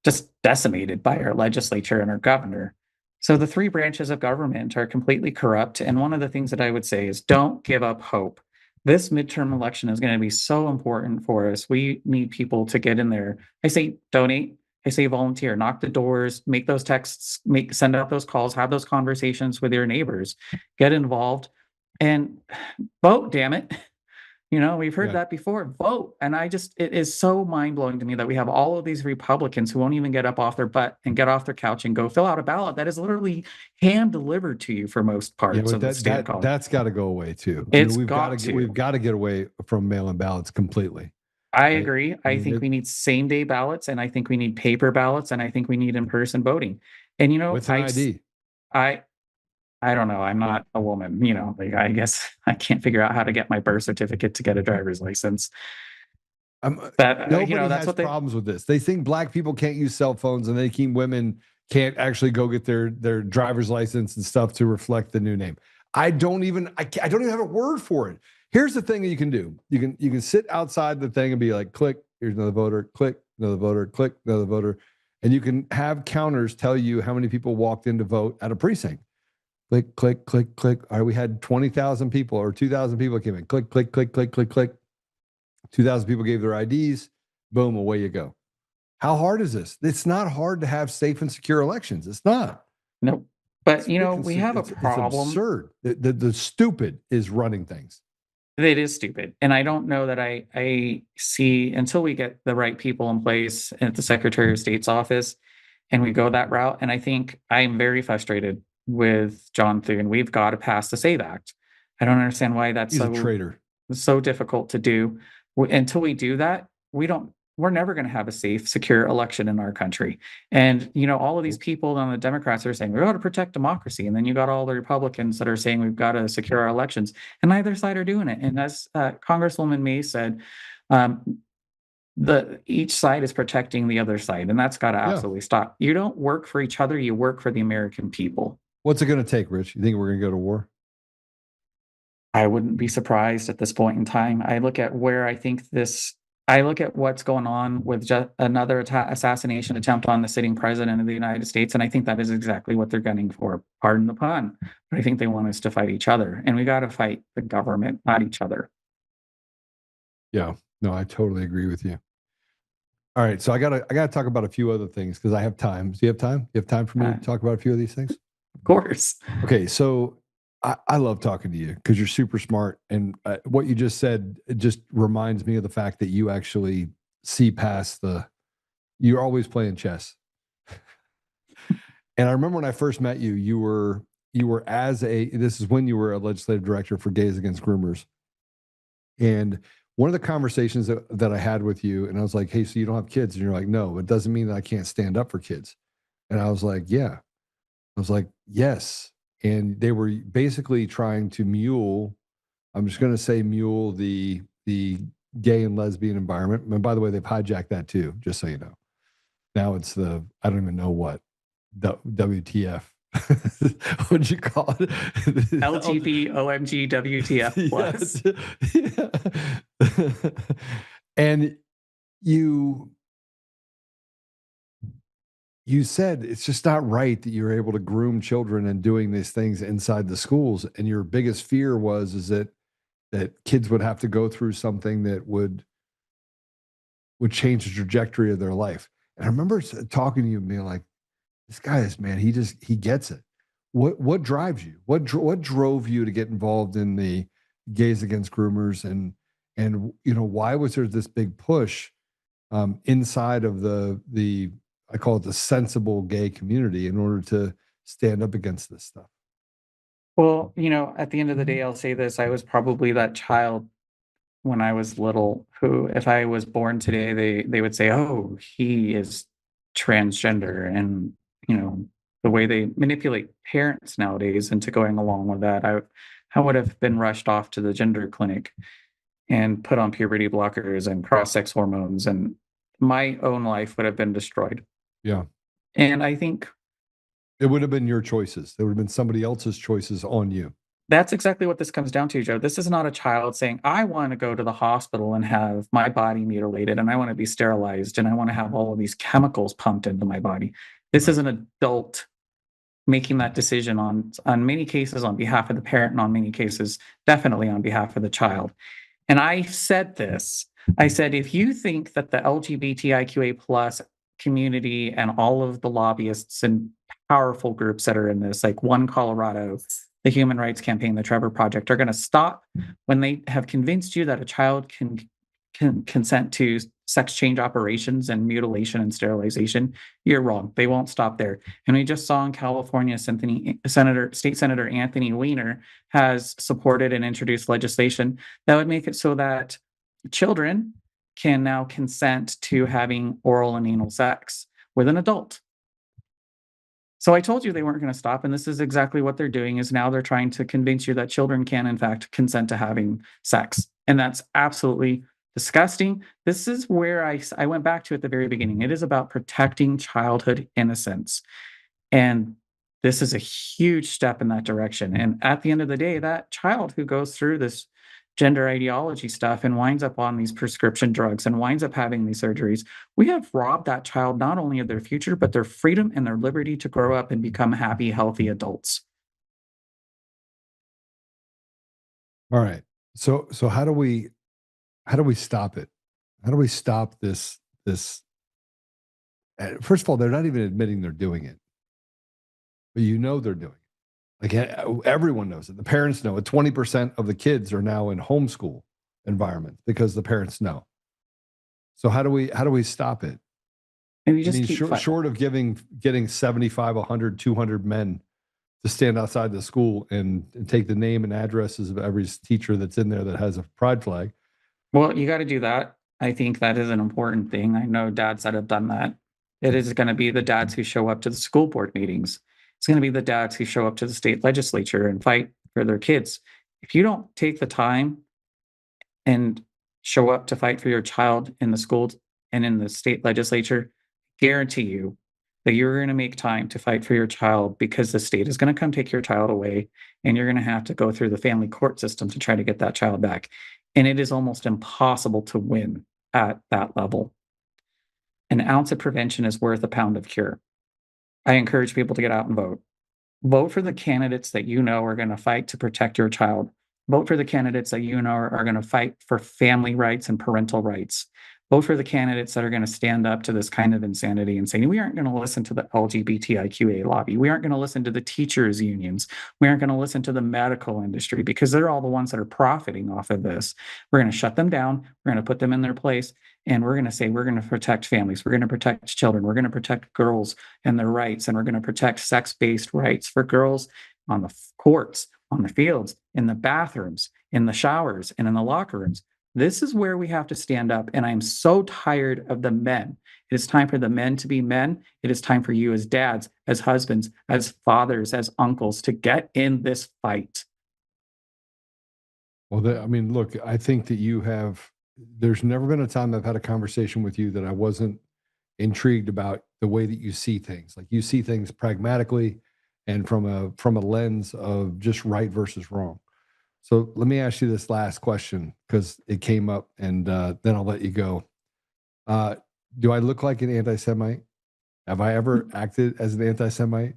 just decimated by our legislature and our governor. So the 3 branches of government are completely corrupt. And one of the things that I would say is don't give up hope. This midterm election is going to be so important for us. We need people to get in there. I say donate. I say volunteer, knock the doors, make those texts, send out those calls, have those conversations with your neighbors, get involved and vote, damn it. We've heard that before, vote. And it is so mind blowing to me that we have all of these Republicans who won't even get up off their butt and get off their couch and go fill out a ballot that is literally hand delivered to you for most parts of the state. That's got to go away too. We've got to get away from mail-in ballots completely. I agree. I think we need same day ballots and I think we need paper ballots and I think we need in-person voting. And with an ID. I don't know. I'm not a woman, I guess I can't figure out how to get my birth certificate to get a driver's license. Nobody that's has what they. problems with this. They think black people can't use cell phones, and they think women can't actually go get their driver's license and stuff to reflect the new name. I don't even have a word for it. Here's the thing that you can do. You can sit outside the thing and be like, click, here's another voter, click, another voter, click, another voter. And you can have counters tell you how many people walked in to vote at a precinct. Click, click, click, click. All right, we had 20,000 people or 2,000 people came in. Click, click, click, click, click, click. 2,000 people gave their IDs. Boom, away you go. How hard is this? It's not hard to have safe and secure elections. It's not. No, but we have a problem. It's absurd. The stupid is running things. It is stupid. And I don't know that I see, until we get the right people in place at the Secretary of State's office and we go that route. And I think I'm very frustrated with John Thune. We've got to pass the SAVE Act. I don't understand why that's He's a traitor. So difficult to do. Until we do that, we're never going to have a safe, secure election in our country. And, all of these people on the Democrats are saying, we've got to protect democracy. And then you got all the Republicans that are saying we've got to secure our elections. And neither side are doing it. And as Congresswoman May said, each side is protecting the other side. And that's got to absolutely stop. You don't work for each other. You work for the American people. What's it going to take, Rich? You think we're going to go to war? I wouldn't be surprised at this point in time. I look at what's going on with just another assassination attempt on the sitting president of the United States. And I think that is exactly what they're gunning for. Pardon the pun. But I think they want us to fight each other. And we got to fight the government, not each other. Yeah, no, I totally agree with you. All right. So I gotta talk about a few other things because I have time. Do you have time? You have time for me to talk about a few of these things? Of course. Okay. So I love talking to you because you're super smart. And what you just said, it just reminds me of the fact that you actually see past you're always playing chess. And I remember when I first met you, you were this is when you were a legislative director for Gays Against Groomers. And one of the conversations that I had with you, and I was like, hey, so you don't have kids? And you're like, no, it doesn't mean that I can't stand up for kids. And I was like, yeah. I was like, yes. And they were basically trying to mule the gay and lesbian environment. And by the way, they've hijacked that too, just so you know. Now it's I don't even know what, WTF. What'd you call it? LGB OMG WTF plus. Yes. Yeah. And you said it's just not right that you're able to groom children and doing these things inside the schools. And your biggest fear is that kids would have to go through something that would change the trajectory of their life. And I remember talking to you and being like, this guy is, man, he gets it. What drives you? What drove you to get involved in the Gays Against Groomers? And why was there this big push inside of the I call it the sensible gay community in order to stand up against this stuff? Well, at the end of the day, I'll say this. I was probably that child when I was little who, if I was born today, they would say, oh, he is transgender. And, the way they manipulate parents nowadays into going along with that, I would have been rushed off to the gender clinic and put on puberty blockers and cross-sex hormones, and my own life would have been destroyed. Yeah. And I think it would have been your choices. There would have been somebody else's choices on you. That's exactly what this comes down to, Joe. This is not a child saying, I want to go to the hospital and have my body mutilated, and I want to be sterilized, and I want to have all of these chemicals pumped into my body. This is an adult making that decision on many cases on behalf of the parent, and on many cases, definitely on behalf of the child. And I said this. I said, if you think that the LGBTIQA plus community and all of the lobbyists and powerful groups that are in this, like One Colorado, the Human Rights Campaign, the Trevor Project, are going to stop when they have convinced you that a child can consent to sex change operations and mutilation and sterilization, you're wrong. They won't stop there. And we just saw in California, State Senator Anthony Weiner has supported and introduced legislation that would make it so that children can now consent to having oral and anal sex with an adult. So I told you they weren't going to stop, and this is exactly what they're doing. Is now they're trying to convince you that children can, in fact, consent to having sex. And that's absolutely disgusting. This is where I went back to at the very beginning. It is about protecting childhood innocence. And this is a huge step in that direction. And at the end of the day, that child who goes through this gender ideology stuff and winds up on these prescription drugs and winds up having these surgeries, we have robbed that child not only of their future, but their freedom and their liberty to grow up and become happy, healthy adults. All right. So how do we stop it? How do we stop this? First of all, they're not even admitting they're doing it, but they're doing it. Like everyone knows it. The parents know it. 20% of the kids are now in homeschool environments because the parents know. So how do we stop it? And we just short of getting 75, 100, 200 men to stand outside the school and take the name and addresses of every teacher that's in there that has a pride flag. Well, you got to do that. I think that is an important thing. I know dads that have done that. It is going to be the dads who show up to the school board meetings. It's going to be the dads who show up to the state legislature and fight for their kids. If you don't take the time and show up to fight for your child in the schools and in the state legislature, guarantee you that you're going to make time to fight for your child, because the state is going to come take your child away and you're going to have to go through the family court system to try to get that child back. And it is almost impossible to win at that level. An ounce of prevention is worth a pound of cure. I encourage people to get out and vote. Vote for the candidates that you know are going to fight to protect your child. Vote for the candidates that you know are going to fight for family rights and parental rights. Vote for the candidates that are going to stand up to this kind of insanity and say, we aren't going to listen to the LGBTIQA lobby. We aren't going to listen to the teachers' unions. We aren't going to listen to the medical industry, because they're all the ones that are profiting off of this. We're going to shut them down. We're going to put them in their place. And we're going to say, we're going to protect families. We're going to protect children. We're going to protect girls and their rights. And we're going to protect sex-based rights for girls on the courts, on the fields, in the bathrooms, in the showers, and in the locker rooms. This is where we have to stand up. And I'm so tired of the men. It is time for the men to be men. It is time for you as dads, as husbands, as fathers, as uncles to get in this fight. Well, look, I think that there's never been a time I've had a conversation with you that I wasn't intrigued about the way that you see things. Like, you see things pragmatically and from a lens of just right versus wrong. So let me ask you this last question, because it came up, and then I'll let you go. Do I look like an anti-Semite? Have I ever acted as an anti-Semite?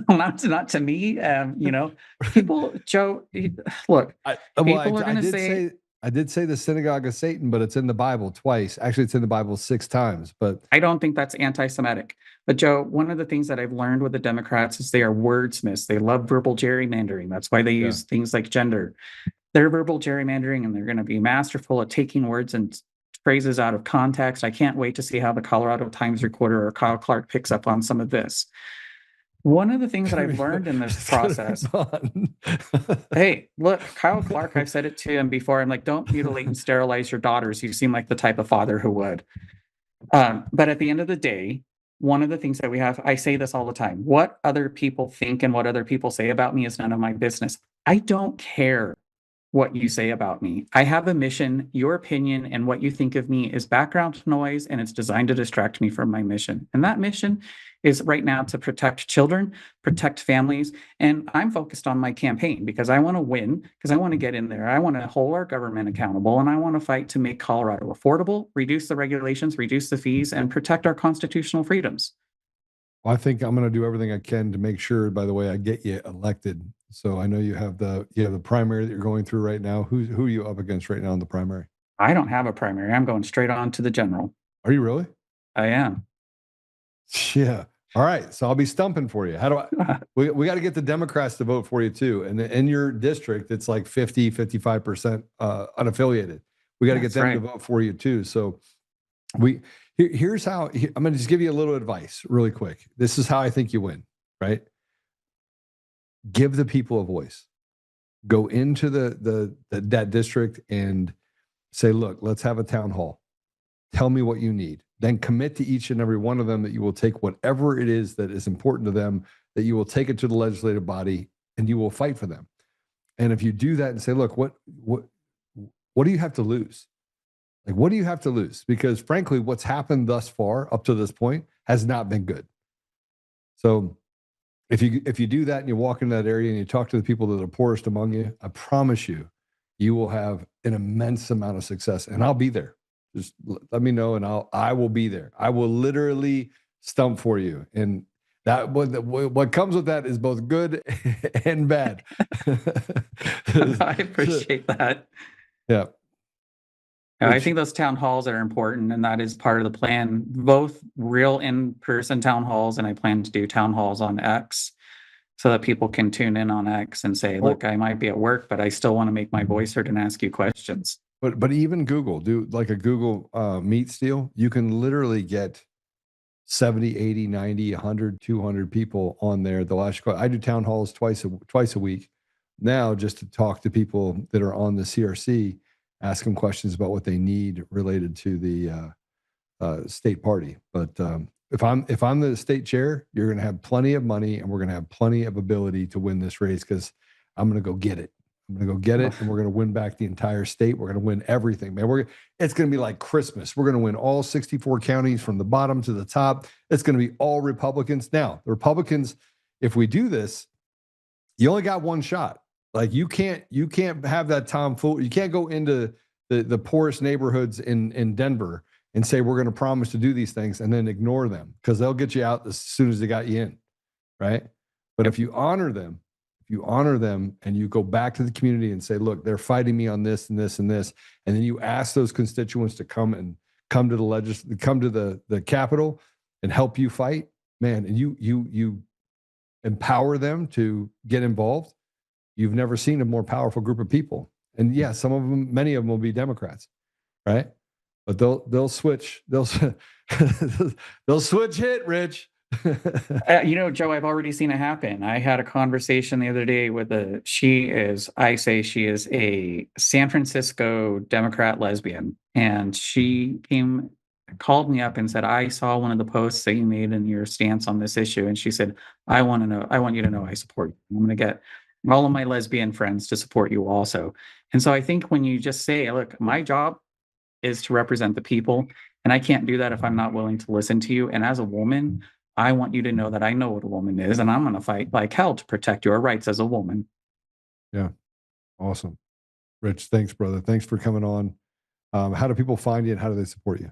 Not to me. People, Joe, look, people are going to say... I did say the synagogue of Satan, but it's in the Bible twice. Actually, it's in the Bible 6 times. But I don't think that's anti-Semitic. But Joe, one of the things that I've learned with the Democrats is they are wordsmiths. They love verbal gerrymandering. That's why they use things like gender. They're verbal gerrymandering, and they're going to be masterful at taking words and phrases out of context. I can't wait to see how the Colorado Times Recorder or Kyle Clark picks up on some of this. One of the things that I've learned in this process, hey, look, Kyle Clark, I've said it to him before. I'm like, don't mutilate and sterilize your daughters. You seem like the type of father who would. But at the end of the day, one of the things that we have, I say this all the time, what other people think and what other people say about me is none of my business. I don't care what you say about me. I have a mission. Your opinion and what you think of me is background noise, and it's designed to distract me from my mission. And that mission is right now to protect children, protect families. And I'm focused on my campaign because I want to win, because I want to get in there. I want to hold our government accountable, and I want to fight to make Colorado affordable, reduce the regulations, reduce the fees, and protect our constitutional freedoms. Well, I think I'm going to do everything I can to make sure, by the way, I get you elected. So I know you have the primary that you're going through right now. Who are you up against right now in the primary? I don't have a primary. I'm going straight on to the general. Are you really? I am. Yeah. All right. So I'll be stumping for you. How do I, we got to get the Democrats to vote for you too. And in your district, it's like 55% unaffiliated. We got to get them to vote for you too. So here's how, I'm going to just give you a little advice really quick. This is how I think you win, right? Give the people a voice. Go into that district and say, look, let's have a town hall. Tell me what you need. Then commit to each and every one of them that you will take whatever it is that is important to them, that you will take it to the legislative body and you will fight for them. And if you do that and say, look, what do you have to lose? Like, what do you have to lose? Because frankly, what's happened thus far up to this point has not been good. So if you do that and you walk into that area and you talk to the people that are poorest among you, I promise you, you will have an immense amount of success. And I'll be there. Just let me know, and I will be there. I will literally stump for you. And that what comes with that is both good and bad. I appreciate that. Yeah. I think those town halls are important, and that is part of the plan. Both real in-person town halls, and I plan to do town halls on X so that people can tune in on X and say, look, I might be at work, but I still want to make my voice heard and ask you questions. But even Google, do like a Google Meet deal. You can literally get 70, 80, 90, 100, 200 people on there. I do town halls twice a week now, just to talk to people that are on the CRC, ask them questions about what they need related to the state party. But if I'm the state chair, you're going to have plenty of money, and we're going to have plenty of ability to win this race, because I'm going to go get it. I'm going to go get it, and we're going to win back the entire state. We're going to win everything, man. It's going to be like Christmas. We're going to win all 64 counties from the bottom to the top. It's going to be all Republicans. Now, the Republicans, if we do this, you only got one shot. Like, you can't have that tomfool. You can't go into the poorest neighborhoods in Denver and say, we're going to promise to do these things, and then ignore them, because they'll get you out as soon as they got you in, right? But if you honor them, and you go back to the community and say, look, they're fighting me on this and this and this, and then you ask those constituents to come to the Capitol and help you fight, man, and you empower them to get involved. You've never seen a more powerful group of people. And yeah, many of them will be Democrats, right? But they'll switch. They'll switch hit, Rich. Joe, I've already seen it happen. I had a conversation the other day with she is a San Francisco Democrat lesbian, and she called me up and said, I saw one of the posts that you made in your stance on this issue. And she said, I want you to know I support you. I'm going to get all of my lesbian friends to support you also. And so I think when you just say, look, my job is to represent the people, and I can't do that if I'm not willing to listen to you. And as a woman, I want you to know that I know what a woman is, and I'm going to fight like hell to protect your rights as a woman. Yeah. Awesome. Rich, thanks, brother. Thanks for coming on. How do people find you, and how do they support you?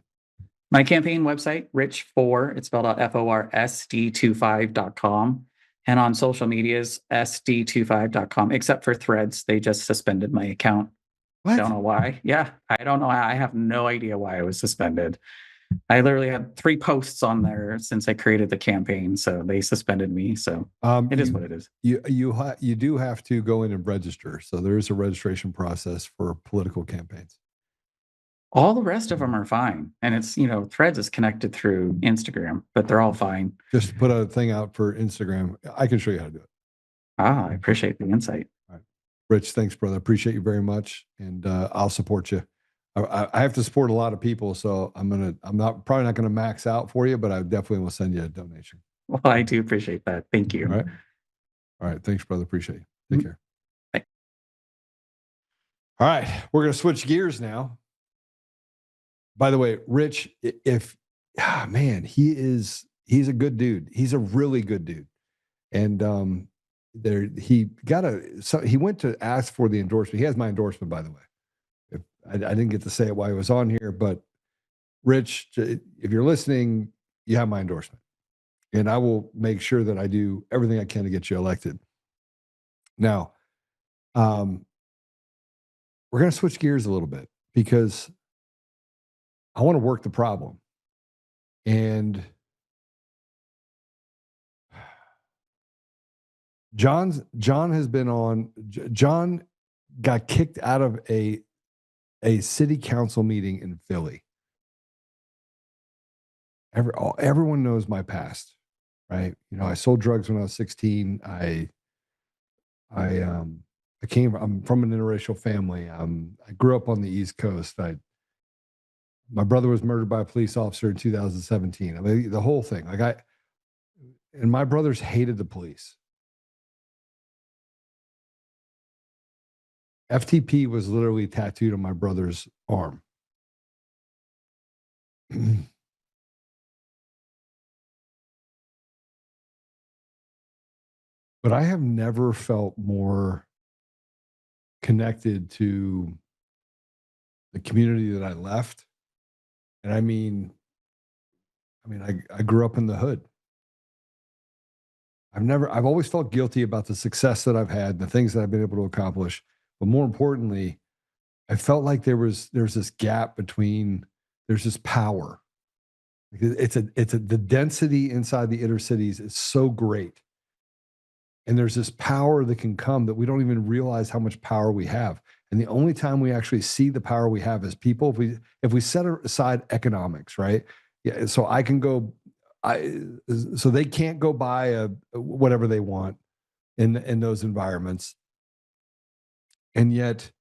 My campaign website, Rich4, it's spelled out FORSD25.com. And on social medias, SD25.com, except for Threads. They just suspended my account. What? Don't know why. Yeah, I don't know. I have no idea why it was suspended. I literally had 3 posts on there since I created the campaign, so they suspended me. So it is what it is. You do have to go in and register. So there is a registration process for political campaigns. All the rest of them are fine, and it's Threads is connected through Instagram, but they're all fine. Just put a thing out for Instagram. I can show you how to do it. I appreciate the insight. All right. Rich, thanks, brother. Appreciate you very much, and I'll support you. I have to support a lot of people, so I'm probably not gonna max out for you, but I definitely will send you a donation. Well, I do appreciate that. Thank you. All right. Thanks, brother. Appreciate you. Take care. Bye. All right, we're gonna switch gears now. By the way, Rich, man, he's a good dude. He's a really good dude, and he went to ask for the endorsement. He has my endorsement, by the way. I didn't get to say it while he was on here, but Rich, if you're listening, you have my endorsement, and I will make sure that I do everything I can to get you elected. Now, we're going to switch gears a little bit, because I want to work the problem. And John got kicked out of a city council meeting in Philly. Everyone knows my past, right? I sold drugs when I was 16. I'm from an interracial family. I grew up on the East Coast. My brother was murdered by a police officer in 2017. I mean, the whole thing. And my brothers hated the police. FTP was literally tattooed on my brother's arm. But I have never felt more connected to the community that I left. And I mean, I grew up in the hood. I've always felt guilty about the success that I've had, the things that I've been able to accomplish. But more importantly, I felt like there's this gap between, there's this power. The density inside the inner cities is so great. And there's this power that can come that we don't even realize how much power we have. And the only time we actually see the power we have as people, if we set aside economics, right? Yeah. So I can go, so they can't go buy whatever they want in those environments. And yet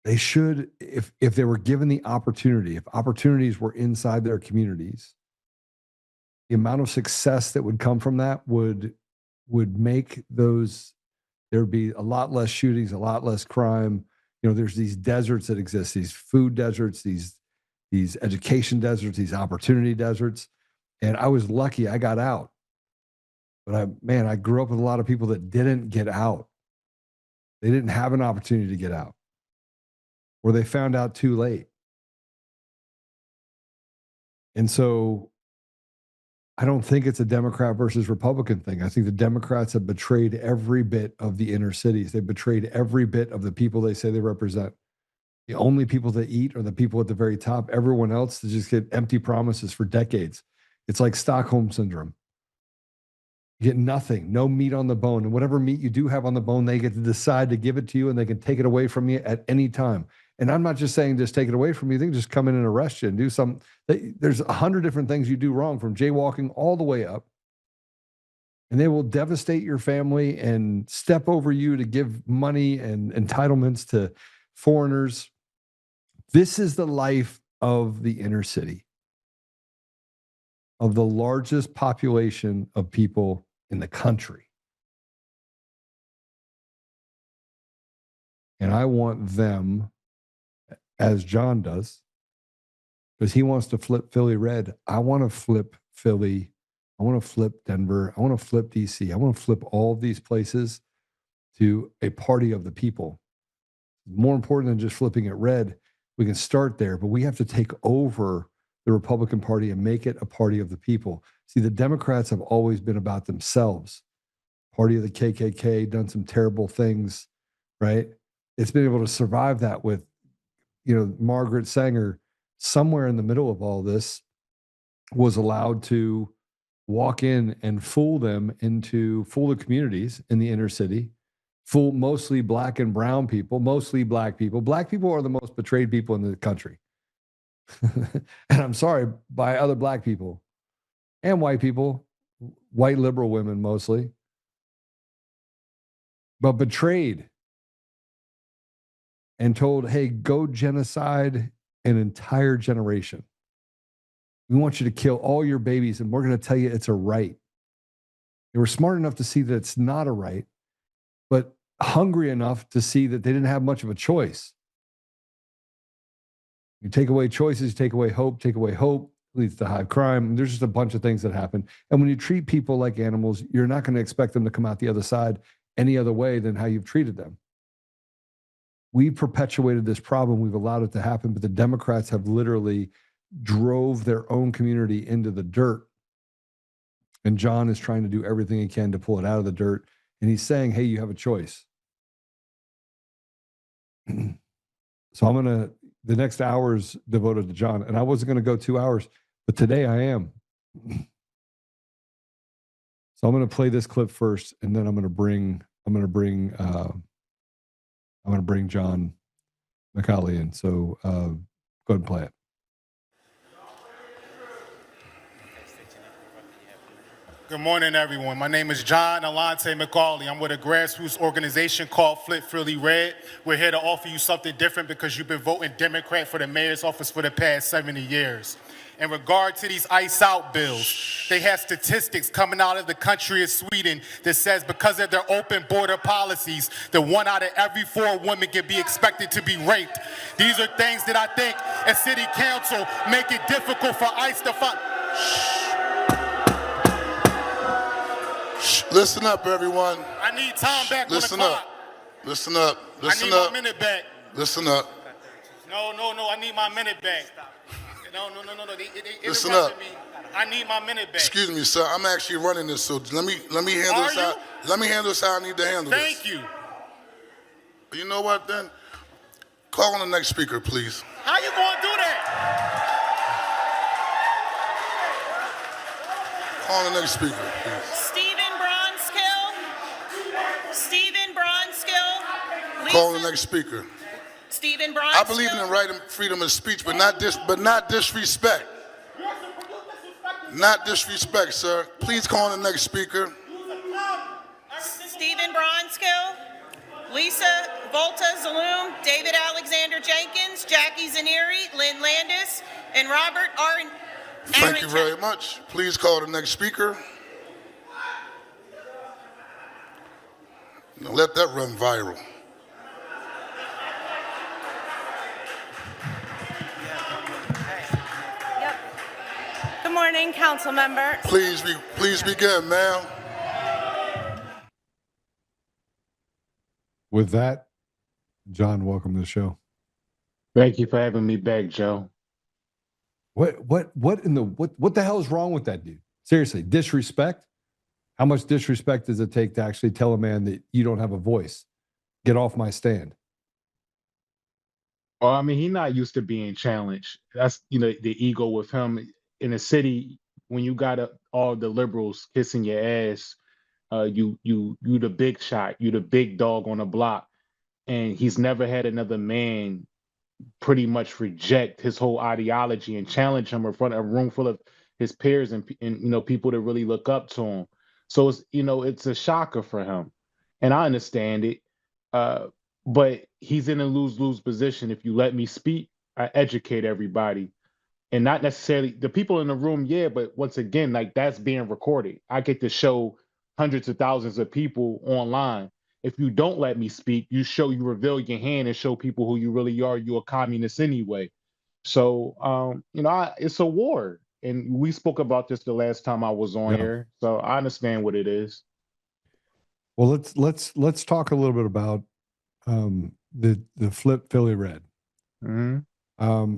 they should, if they were given the opportunity, if opportunities were inside their communities, the amount of success that would come from that would make those, there'd be a lot less shootings, a lot less crime. You know, there's these deserts that exist, these food deserts, these education deserts, these opportunity deserts. And I was lucky I got out. But I grew up with a lot of people that didn't get out. They didn't have an opportunity to get out, or they found out too late. And so I don't think it's a Democrat versus Republican thing. I think the Democrats have betrayed every bit of the inner cities. They've betrayed every bit of the people they say they represent. The only people that eat are the people at the very top. Everyone else, they just get empty promises for decades. It's like Stockholm syndrome. You get nothing, no meat on the bone. And whatever meat you do have on the bone, they get to decide to give it to you, and they can take it away from you at any time. And I'm not just saying just take it away from you. They can just come in and arrest you and do something. There's 100 different things you do wrong, from jaywalking all the way up. And they will devastate your family and step over you to give money and entitlements to foreigners. This is the life of the inner city, of the largest population of people in the country. And I want them, as John does, because he wants to flip Philly red. I want to flip Philly. I want to flip Denver. I want to flip DC. I want to flip all of these places to a party of the people. More important than just flipping it red, we can start there, but we have to take over the Republican Party and make it a party of the people. See, the Democrats have always been about themselves. Party of the KKK, done some terrible things, right? It's been able to survive that with, Margaret Sanger, somewhere in the middle of all this, was allowed to walk in and fool the communities in the inner city, fool mostly black and brown people, mostly black people. Black people are the most betrayed people in the country. And I'm sorry, by other black people and white people, white liberal women mostly, but betrayed and told, hey, go genocide an entire generation. We want you to kill all your babies, and we're going to tell you it's a right. They were smart enough to see that it's not a right, but hungry enough to see that they didn't have much of a choice. You take away choices, take away hope leads to high crime. There's just a bunch of things that happen. And when you treat people like animals, you're not going to expect them to come out the other side any other way than how you've treated them. We perpetuated this problem. We've allowed it to happen, but the Democrats have literally drove their own community into the dirt. And John is trying to do everything he can to pull it out of the dirt. And he's saying, hey, you have a choice. So the next hour is devoted to John. And I wasn't going to go 2 hours, but today I am. So I'm going to play this clip first, and then I'm going to bring John McAuley in. So go ahead and play it. Good morning, everyone. My name is John Allante McAuley. I'm with a grassroots organization called Flip Philly Red. We're here to offer you something different because you've been voting Democrat for the mayor's office for the past 70 years. In regard to these ICE out bills, they have statistics coming out of the country of Sweden that says because of their open border policies, that 1 out of every 4 women can be expected to be raped. These are things that I think as city council make it difficult for ICE to find. Listen up, everyone. I need time back Listen on the clock. up. Listen up. Listen I need up. my minute back. Listen up. No, I need my minute back. No. They Listen interrupted up. me. I need my minute back. Excuse me, sir. I'm actually running this, so let me handle this how I need to handle this. Thank you. You know what then? Call on the next speaker, please. How you gonna do that? Call on the next speaker, please. Stephen Bronskill. Call on the next speaker. Stephen Bronskill. I believe in the right of freedom of speech, but not disrespect. Not disrespect, sir. Please call on the next speaker. Stephen Bronskill. Lisa Volta Zaloom, David Alexander Jenkins, Jackie Zaneri, Lynn Landis, and Robert R. Thank you very much. Please call the next speaker. Now let that run viral. Good morning, council member. Please begin, ma'am. With that, John, welcome to the show. Thank you for having me back, Joe. What the hell is wrong with that dude? Seriously, disrespect? How much disrespect does it take to actually tell a man that you don't have a voice? Get off my stand. Well, I mean, he's not used to being challenged. That's, the ego with him in a city when you got all the liberals kissing your ass. You the big shot. You the big dog on the block, and he's never had another man pretty much reject his whole ideology and challenge him in front of a room full of his peers and people that really look up to him. So it's a shocker for him, and I understand it. But he's in a lose-lose position. If you let me speak, I educate everybody, and not necessarily the people in the room. Yeah, but once again, like that's being recorded. I get to show hundreds of thousands of people online. If you don't let me speak, you reveal your hand and show people who you really are. You're a communist anyway. So, it's a war. And we spoke about this the last time I was on here. So I understand what it is. Well, let's talk a little bit about the Flip Philly Red. Mm-hmm.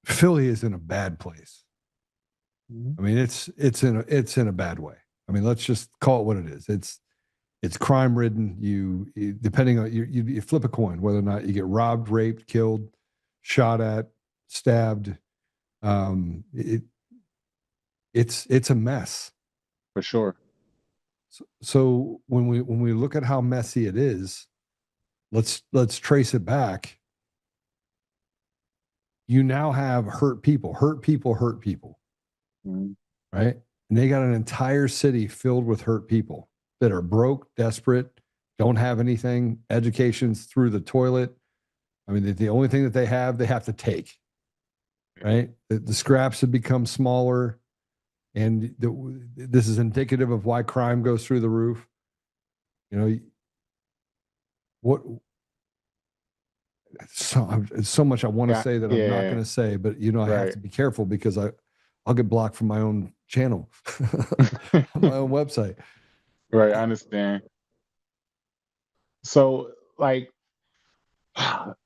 Philly is in a bad place. I mean, it's in a bad way. I mean, let's just call it what it is. It's crime ridden. You depending on you flip a coin whether or not you get robbed, raped, killed, shot at, stabbed. It's a mess for sure. So when we look at how messy it is, let's trace it back. You now have hurt people, mm-hmm. right? And they got an entire city filled with hurt people that are broke, desperate, don't have anything, education's through the toilet. I mean, the only thing that they have to take, right? The scraps have become smaller, and this is indicative of why crime goes through the roof. So much I want to say that I'm not going to say, but I have to be careful because I'll get blocked from my own channel, on my own website. Right, I understand. So,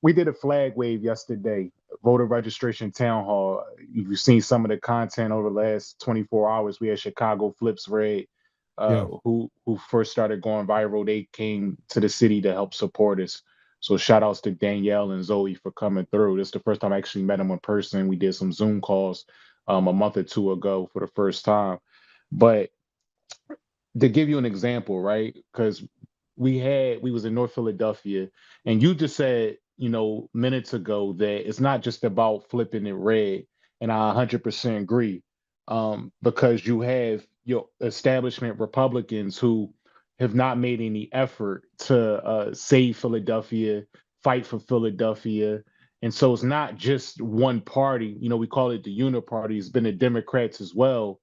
we did a flag wave yesterday, voter registration town hall. You've seen some of the content over the last 24 hours. We had Chicago Flips Red, who first started going viral. They came to the city to help support us. So shout outs to Danielle and Zoe for coming through. This is the first time I actually met them in person. We did some Zoom calls a month or two ago for the first time. But to give you an example, right? Because we was in North Philadelphia, and you just said, minutes ago, that it's not just about flipping it red, and I 100% agree, because you have your establishment Republicans who have not made any effort to save Philadelphia, fight for Philadelphia. And so it's not just one party. We call it the uniparty. It's been the Democrats as well.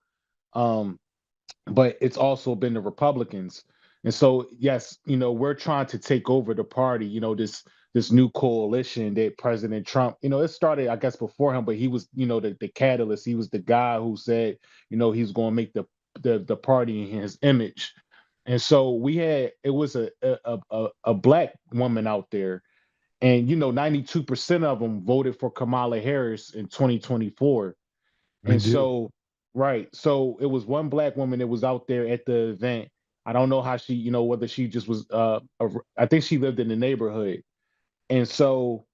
But it's also been the Republicans. And so, yes, we're trying to take over the party, this new coalition that President Trump, it started, I guess, before him, but he was, the catalyst. He was the guy who said, he's going to make the party in his image. And so it was a black woman out there, and 92% of them voted for Kamala Harris in 2024. And so, right, so it was one black woman that was out there at the event. I don't know how she, whether she just was, I think she lived in the neighborhood. And so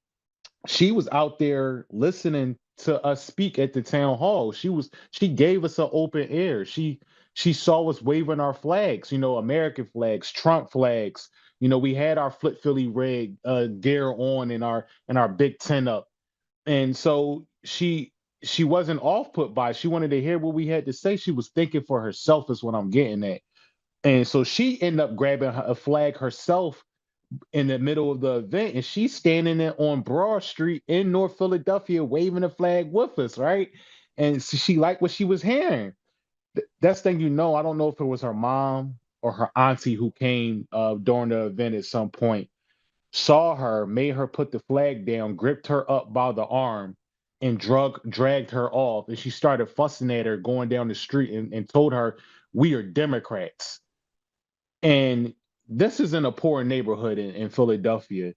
she was out there listening to us speak at the town hall. She gave us an open air. She saw us waving our flags, American flags, Trump flags. We had our Flip Philly red gear on and our Big Ten up. And so she wasn't off put by it. She wanted to hear what we had to say. She was thinking for herself is what I'm getting at. And so she ended up grabbing a flag herself in the middle of the event, and she's standing there on Broad Street in North Philadelphia waving a flag with us, right? And so she liked what she was hearing. That's thing, I don't know if it was her mom or her auntie who came during the event at some point, saw her, made her put the flag down, gripped her up by the arm, and dragged her off. And she started fussing at her going down the street and told her, "We are Democrats." And this is in a poor neighborhood in Philadelphia.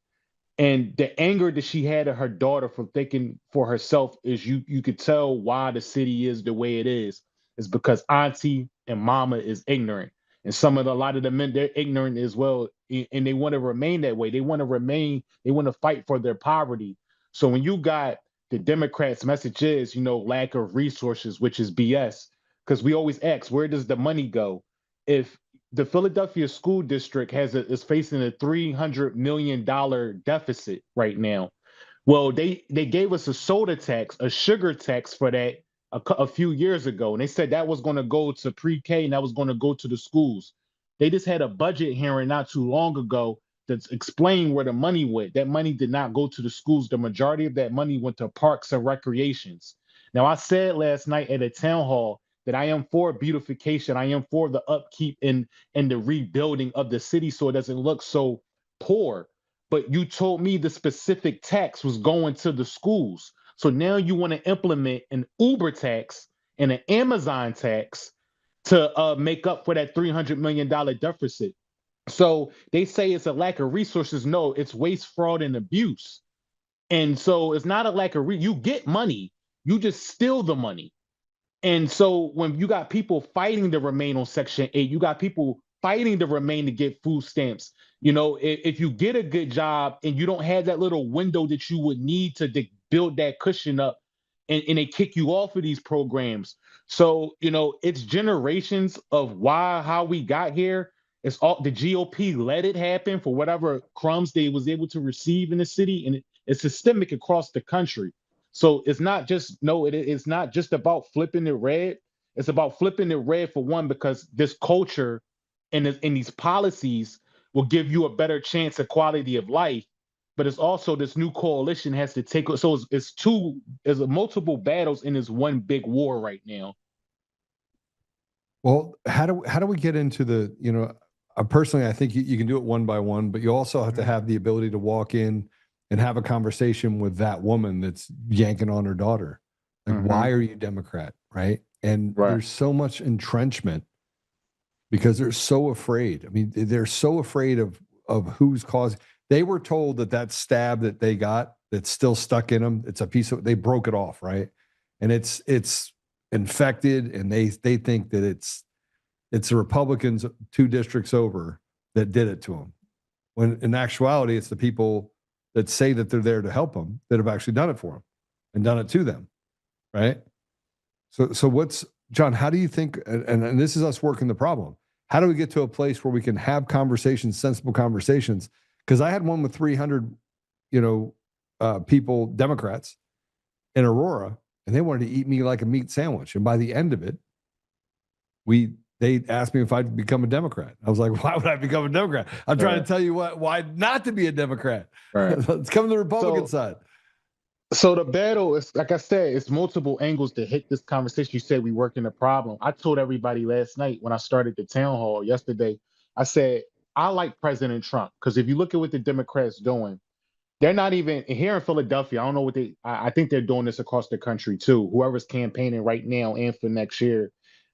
And the anger that she had at her daughter for thinking for herself is you could tell why the city is the way it is because auntie and mama is ignorant. And a lot of the men, they're ignorant as well. And they want to remain that way. They want to fight for their poverty. So when you got the Democrats' message is, lack of resources, which is BS, because we always ask, where does the money go? If the Philadelphia school district is facing a $300 million deficit right now. Well, they gave us a soda tax, a sugar tax for that a few years ago. And they said that was going to go to pre-K and that was going to go to the schools. They just had a budget hearing not too long ago that's explained where the money went. That money did not go to the schools. The majority of that money went to parks and recreations. Now, I said last night at a town hall that I am for beautification. I am for the upkeep and the rebuilding of the city so it doesn't look so poor. But you told me the specific tax was going to the schools. So now you want to implement an Uber tax and an Amazon tax to make up for that $300 million deficit. So they say it's a lack of resources. No, it's waste, fraud, and abuse. And so it's not a lack of you get money, you just steal the money. And so when you got people fighting to remain on Section 8, you got people fighting to remain to get food stamps. If you get a good job and you don't have that little window that you would need to build that cushion up, and they kick you off of these programs. So, it's generations of how we got here. It's all the GOP let it happen for whatever crumbs they was able to receive in the city. And it's systemic across the country. So it's not just it's not just about flipping it red. It's about flipping it red for one, because this culture and these policies will give you a better chance of quality of life. But it's also this new coalition has to take. So there's multiple battles in this one big war right now. Well, how do we get into the, personally, I think you can do it one by one, but you also have to have the ability to walk in and have a conversation with that woman that's yanking on her daughter. Like, why are you Democrat? Right. And there's so much entrenchment because they're so afraid. I mean, they're so afraid of who's causing. They were told that stab that they got that's still stuck in them, it's a piece of, they broke it off. Right. And it's infected, and they think that it's the Republicans 2 districts over that did it to them. When in actuality, it's the people that say that they're there to help them that have actually done it for them and done it to them, right? So what's, John, how do you think, and this is us working the problem, how do we get to a place where we can have conversations, sensible conversations? Because I had one with 300 people, Democrats in Aurora, and they wanted to eat me like a meat sandwich. And by the end of it, they asked me if I'd become a Democrat. I was like, why would I become a Democrat? I'm trying to tell you why not to be a Democrat. Right. Let's come to the Republican side. So the battle is, like I said, it's multiple angles to hit this conversation. You said we work in a problem. I told everybody last night when I started the town hall yesterday, I said, I like President Trump because if you look at what the Democrats doing, they're not even here in Philadelphia. I don't know what I think they're doing this across the country too. Whoever's campaigning right now and for next year,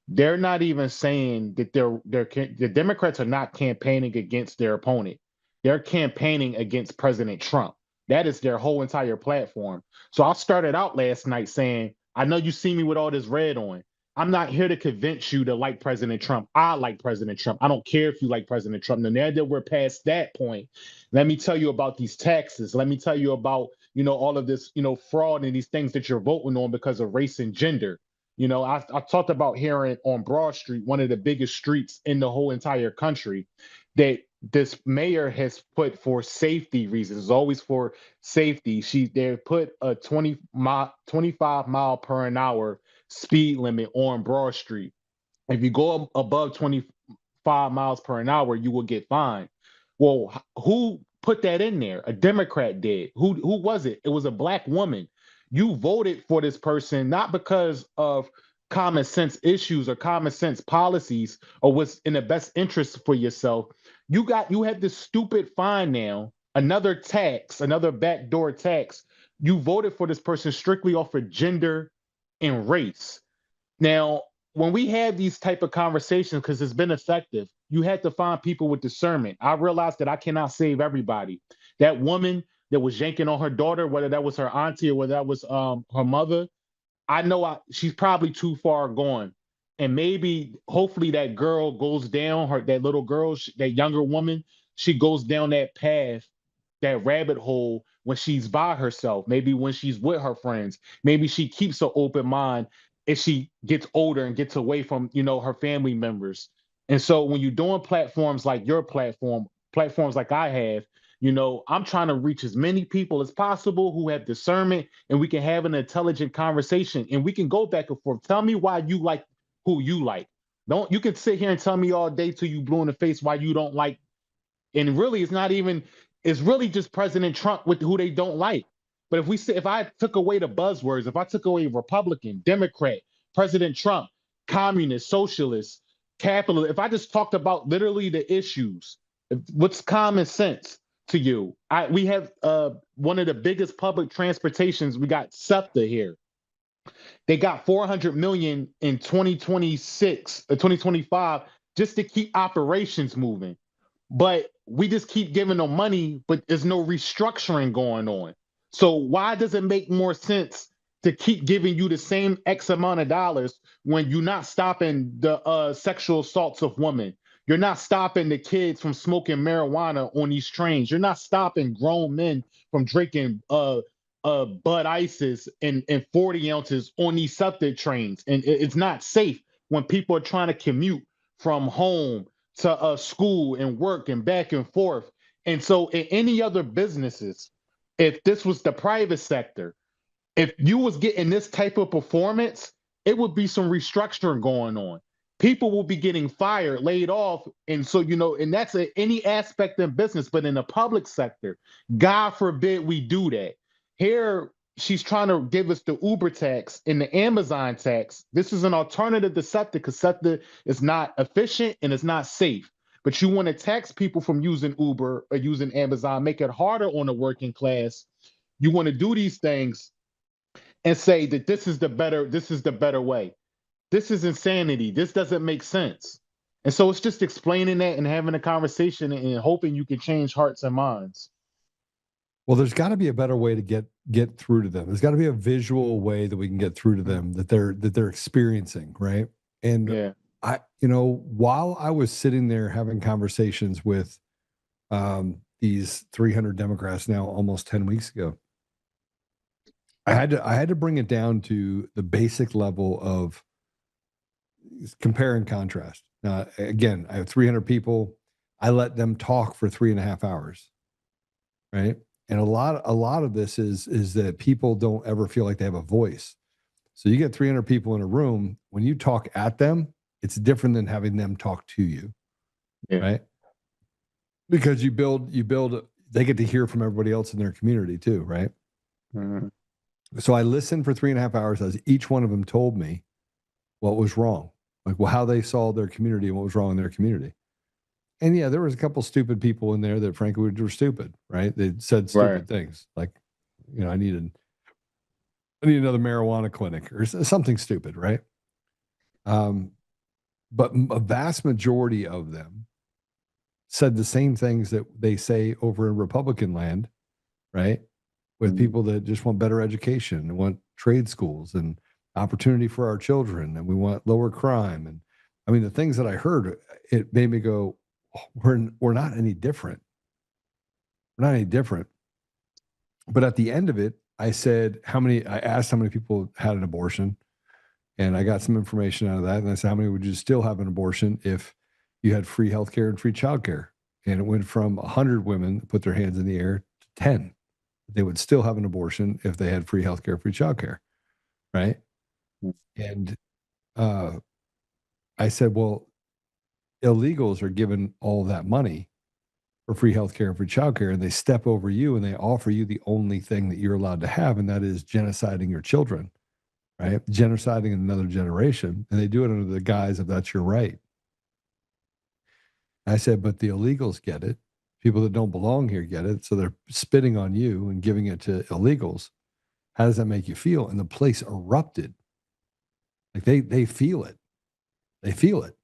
they're not even saying that the Democrats are not campaigning against their opponent. They're campaigning against President Trump. That is their whole entire platform. So I started out last night saying, I know you see me with all this red on. I'm not here to convince you to like President Trump. I like President Trump. I don't care if you like President Trump. Now that we're past that point, let me tell you about these taxes. Let me tell you about, all of this, fraud and these things that you're voting on because of race and gender. I talked about here on Broad Street, one of the biggest streets in the whole entire country, that this mayor has put for safety reasons. It's always for safety. They put a 25 mile per an hour speed limit on Broad Street. If you go above 25 miles per an hour, you will get fined. Well, who put that in there? A Democrat did. Who was it? It was a black woman. You voted for this person not because of common sense issues or common sense policies or what's in the best interest for yourself. You have this stupid fine now, another tax, another backdoor tax. You voted for this person strictly off of gender and race. Now, when we have these type of conversations, because it's been effective, you had to find people with discernment. I realized that I cannot save everybody. That woman that was yanking on her daughter, whether that was her auntie or whether that was her mother, I know she's probably too far gone. And maybe, hopefully that girl goes down, that little girl, that younger woman, she goes down that path, that rabbit hole when she's by herself, maybe when she's with her friends. Maybe she keeps an open mind as she gets older and gets away from, her family members. And so when you're doing platforms like your platform, platforms like I have, I'm trying to reach as many people as possible who have discernment, and we can have an intelligent conversation and we can go back and forth. Tell me why you like who you like. You can sit here and tell me all day till you blue in the face why you don't like. And really, it's really just President Trump with who they don't like. But if I took away the buzzwords, if I took away Republican, Democrat, President Trump, communist, socialist, capitalist, if I just talked about literally the issues, what's common sense to you? We have one of the biggest public transportations. We got SEPTA here. They got $400 million in 2026 or 2025 just to keep operations moving. But we just keep giving them money, but there's no restructuring going on. So why does it make more sense to keep giving you the same X amount of dollars when you're not stopping the sexual assaults of women? You're not stopping the kids from smoking marijuana on these trains. You're not stopping grown men from drinking Bud Ices and 40 ounces on these SEPTA trains. And it's not safe when people are trying to commute from home to school and work and back and forth. And so in any other businesses, if this was the private sector, if you was getting this type of performance, it would be some restructuring going on. People will be getting fired, laid off. And so, and that's any aspect in business, but in the public sector, God forbid we do that. Here, she's trying to give us the Uber tax and the Amazon tax. This is an alternative to SEPTA because SEPTA is not efficient and it's not safe. But you want to tax people from using Uber or using Amazon, make it harder on the working class. You want to do these things and say that this is the better way. This is insanity. This doesn't make sense. And so it's just explaining that and having a conversation and hoping you can change hearts and minds. Well, there's got to be a better way to get through to them. There's got to be a visual way that we can get through to them that they're experiencing, right? And yeah. While I was sitting there having conversations with these 300 Democrats now almost 10 weeks ago, I had to bring it down to the basic level of compare and contrast. Now, again, I have 300 people. I let them talk for 3.5 hours, right? And a lot of this is that people don't ever feel like they have a voice. So you get 300 people in a room. When you talk at them, it's different than having them talk to you, right? Because you build. They get to hear from everybody else in their community too, right? Mm-hmm. So I listened for 3.5 hours as each one of them told me what was wrong, like how they saw their community and what was wrong in their community. And yeah, there was a couple stupid people in there that frankly were stupid, right? They said stupid things like, I need another marijuana clinic or something stupid, right? But a vast majority of them said the same things that they say over in Republican land, right? With people that just want better education and want trade schools and opportunity for our children, and we want lower crime. And I mean, the things that I heard, it made me go, we're not any different. We're not any different. But at the end of it, I asked how many people had an abortion, and I got some information out of that. And I said, how many would you still have an abortion if you had free healthcare and free childcare? And it went from 100 women that put their hands in the air to 10. They would still have an abortion if they had free healthcare, free childcare, right? And I said, well, illegals are given all that money for free healthcare and free childcare, and they step over you and they offer you the only thing that you're allowed to have, and that is genociding your children, right? Genociding another generation, and they do it under the guise of that's your right. I said, but the illegals get it. People that don't belong here get it. So they're spitting on you and giving it to illegals. How does that make you feel? And the place erupted. Like they feel it. They feel it.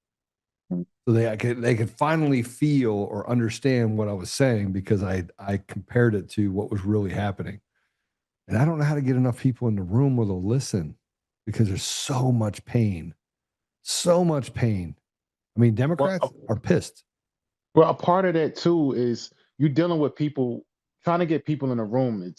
So they could finally feel or understand what I was saying because I compared it to what was really happening. And I don't know how to get enough people in the room where they'll listen because there's so much pain. So much pain. I mean, Democrats are pissed. Well, a part of that too is you dealing with people, trying to get people in a room.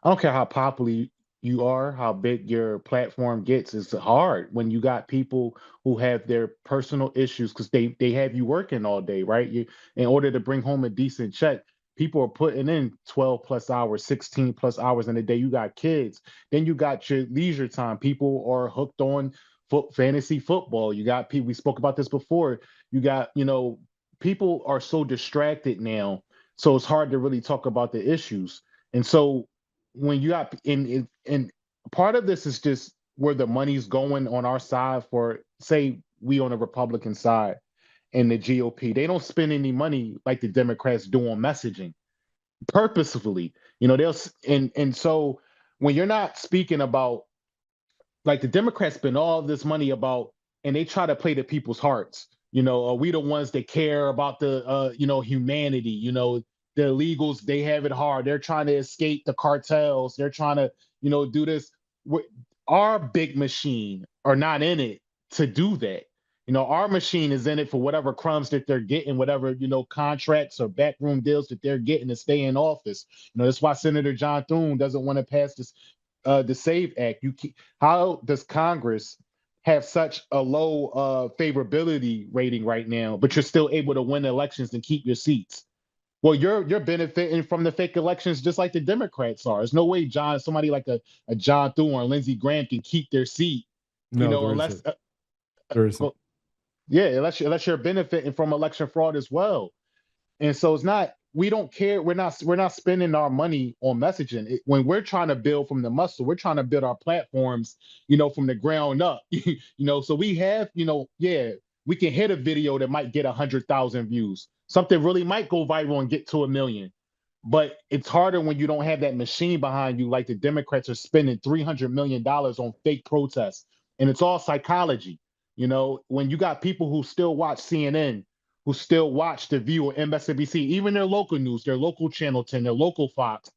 I don't care how popular you are, how big your platform gets. It's hard when you got people who have their personal issues because they have you working all day, right? In order to bring home a decent check, people are putting in 12 plus hours, 16 plus hours in a day. You got kids, then you got your leisure time. People are hooked on fantasy football. You got people, we spoke about this before. You got, people are so distracted now, so it's hard to really talk about the issues. And so when you got and part of this is just where the money's going on our side for, say, we on the Republican side and the GOP, they don't spend any money like the Democrats do on messaging purposefully. And so when you're not speaking about, like, the Democrats spend all this money about, and they try to play to people's hearts. Are we the ones that care about the, humanity? The illegals, they have it hard. They're trying to escape the cartels. They're trying to, do this. Our big machine are not in it to do that. Our machine is in it for whatever crumbs that they're getting, whatever, contracts or backroom deals that they're getting to stay in office. That's why Senator John Thune doesn't want to pass this, the SAVE Act. How does Congress have such a low favorability rating right now, but you're still able to win elections and keep your seats? Well, you're benefiting from the fake elections just like the Democrats are. There's no way somebody like a John Thune or Lindsey Graham can keep their seat. No, unless there isn't. Unless you're benefiting from election fraud as well. And so it's not, we don't care. We're not spending our money on messaging. When we're trying to build from the muscle, we're trying to build our platforms, from the ground up. So we have, we can hit a video that might get 100,000 views. Something really might go viral and get to 1 million. But it's harder when you don't have that machine behind you, like the Democrats are spending $300 million on fake protests. And it's all psychology. When you got people who still watch CNN, who still watch The View or MSNBC, even their local news, their local Channel 10, their local Fox,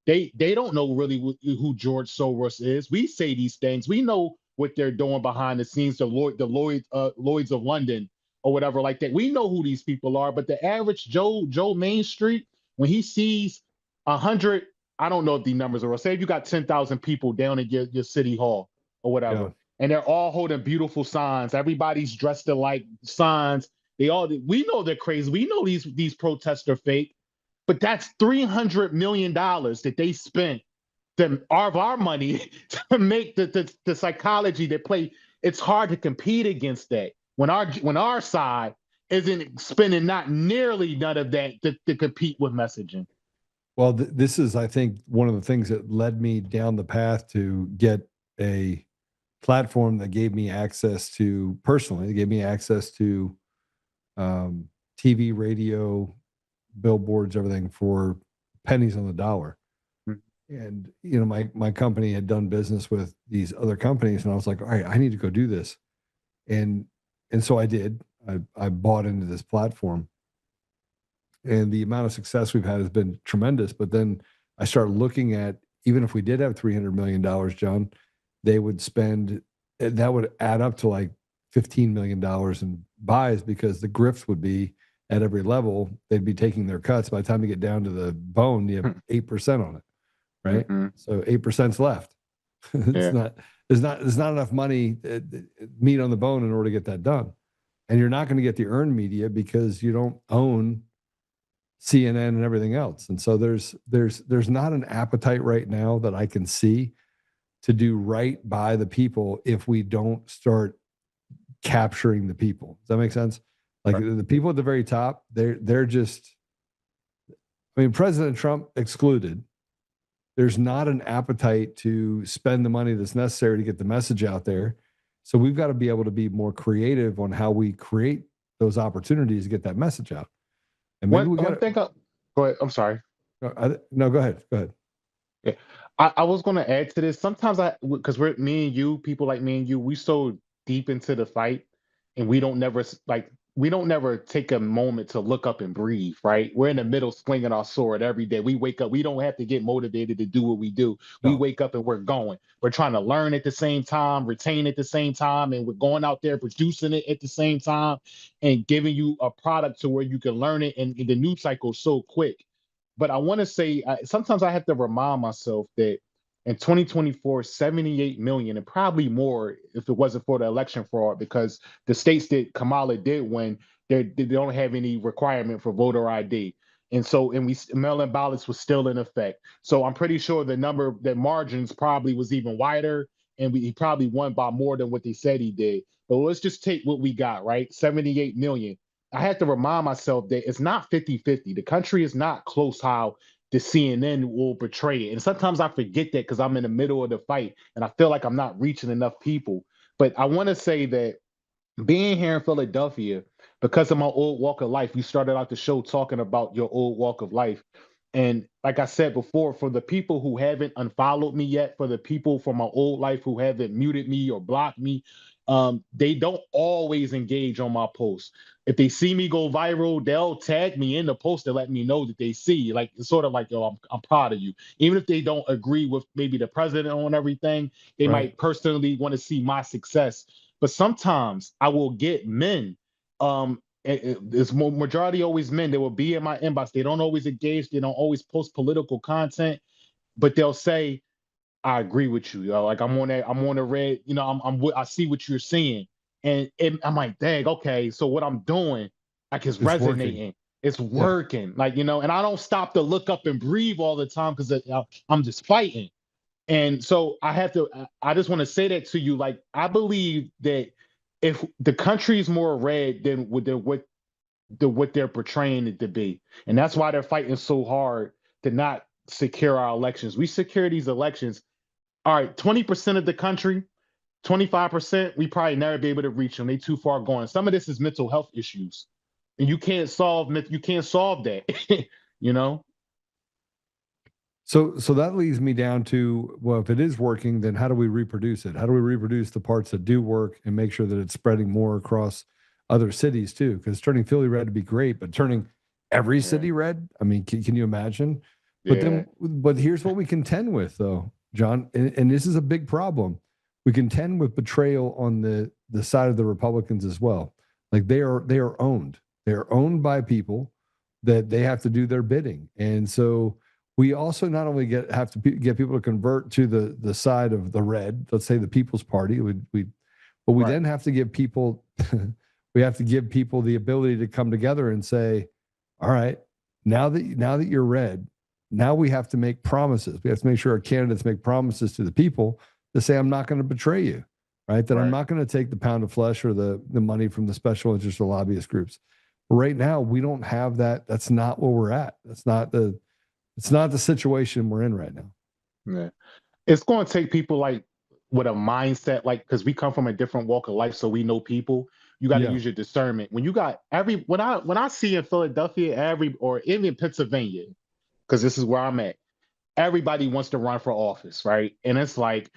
they don't know really who George Soros is. We say these things. We know what they're doing behind the scenes, the Lloyds of London or whatever like that. We know who these people are, but the average Joe Main Street, when he sees 100, I don't know if the numbers are, say if you got 10,000 people down in your city hall or whatever, and they're all holding beautiful signs. Everybody's dressed in like signs. We know they're crazy. We know these protests are fake. but that's $300 million that they spent of our money to make the psychology that play. It's hard to compete against that when our side isn't spending not nearly none of that to compete with messaging. Well, this is, I think, one of the things that led me down the path to get a platform that gave me access to, personally, it gave me access to TV, radio, billboards, everything for pennies on the dollar. And, you know, my company had done business with these other companies, and I was like, all right, I need to go do this. And so I did. I bought into this platform. And the amount of success we've had has been tremendous. But then I started looking at, even if we did have $300 million, John, they would spend, that would add up to like $15 million in buys, because the grifts would be at every level. They'd be taking their cuts. By the time you get down to the bone, you have 8% on it, right? Mm-hmm. So 8%'s left. There's not enough money, meat on the bone in order to get that done. And you're not going to get the earned media because you don't own CNN and everything else. And so there's not an appetite right now that I can see to do right by the people if we don't start capturing the people. Does that make sense? Like the people at the very top, they're just, I mean, President Trump excluded, there's not an appetite to spend the money that's necessary to get the message out there. So we've got to be able to be more creative on how we create those opportunities to get that message out. And maybe we got to go ahead. I'm sorry. No, go ahead. Go ahead. Yeah. I was going to add to this. Sometimes because me and you, people like me and you, we so deep into the fight, and we don't never take a moment to look up and breathe, right? We're in the middle swinging our sword every day. We wake up. We don't have to get motivated to do what we do. No. We wake up and we're going. We're trying to learn at the same time, retain at the same time, and we're going out there producing it at the same time and giving you a product to where you can learn it. And the news cycle is so quick. But I want to say, sometimes I have to remind myself that in 2024, 78 million, and probably more if it wasn't for the election fraud, because the states that Kamala did win, they don't have any requirement for voter ID. And mail-in ballots was still in effect. So I'm pretty sure the margins probably was even wider, and he probably won by more than what they said he did. But let's just take what we got, right? 78 million. I have to remind myself that it's not 50-50. The country is not close how the CNN will portray it. And sometimes I forget that because I'm in the middle of the fight and I feel like I'm not reaching enough people. But I want to say that being here in Philadelphia, because of my old walk of life, we started out the show talking about your old walk of life. And like I said before, for the people who haven't unfollowed me yet, for the people from my old life who haven't muted me or blocked me, they don't always engage on my posts. If they see me go viral, they'll tag me in the post to let me know that they see. Like, it's sort of like, yo, I'm proud of you. Even if they don't agree with maybe the president on everything, they might personally want to see my success. But sometimes I will get men. It's majority always men. They will be in my inbox. They don't always engage. They don't always post political content, but they'll say, I agree with you, yo. Like I'm on the red, you know, I see what you're saying. And I'm like, dang, okay. So what I'm doing, like, it's resonating. Working. It's working. Yeah. Like, you know, and I don't stop to look up and breathe all the time because I'm just fighting. And so I just want to say that to you. Like, I believe that if the country is more red than what they're portraying it to be. And that's why they're fighting so hard to not secure our elections. We secure these elections. All right, 20% of the country, 25%, we probably never be able to reach them. They too far gone. Some of this is mental health issues, and you can't solve that, you know? So that leads me down to, well, if it is working, then how do we reproduce it? How do we reproduce the parts that do work and make sure that it's spreading more across other cities too? Because turning Philly red would be great, but turning every city red, I mean, can you imagine? But here's what we contend with, though, John, and this is a big problem. We contend with betrayal on the side of the Republicans as well. Like they are owned. They are owned by people that they have to do their bidding. And so we also not only have to get people to convert to the side of the red, let's say the People's Party, but we then have to give people we have to give people the ability to come together and say, all right, Now that you're red, now we have to make promises. We have to make sure our candidates make promises to the people to say, I'm not going to betray you, right? That I'm not going to take the pound of flesh or the money from the special interest or lobbyist groups. Right now, we don't have that. That's not where we're at. It's not the situation we're in right now. Yeah. It's going to take people like with a mindset, like, because we come from a different walk of life, so we know people. You got to use your discernment. When you got when I see in Philadelphia, or even Pennsylvania, because this is where I'm at, everybody wants to run for office, right? And it's like,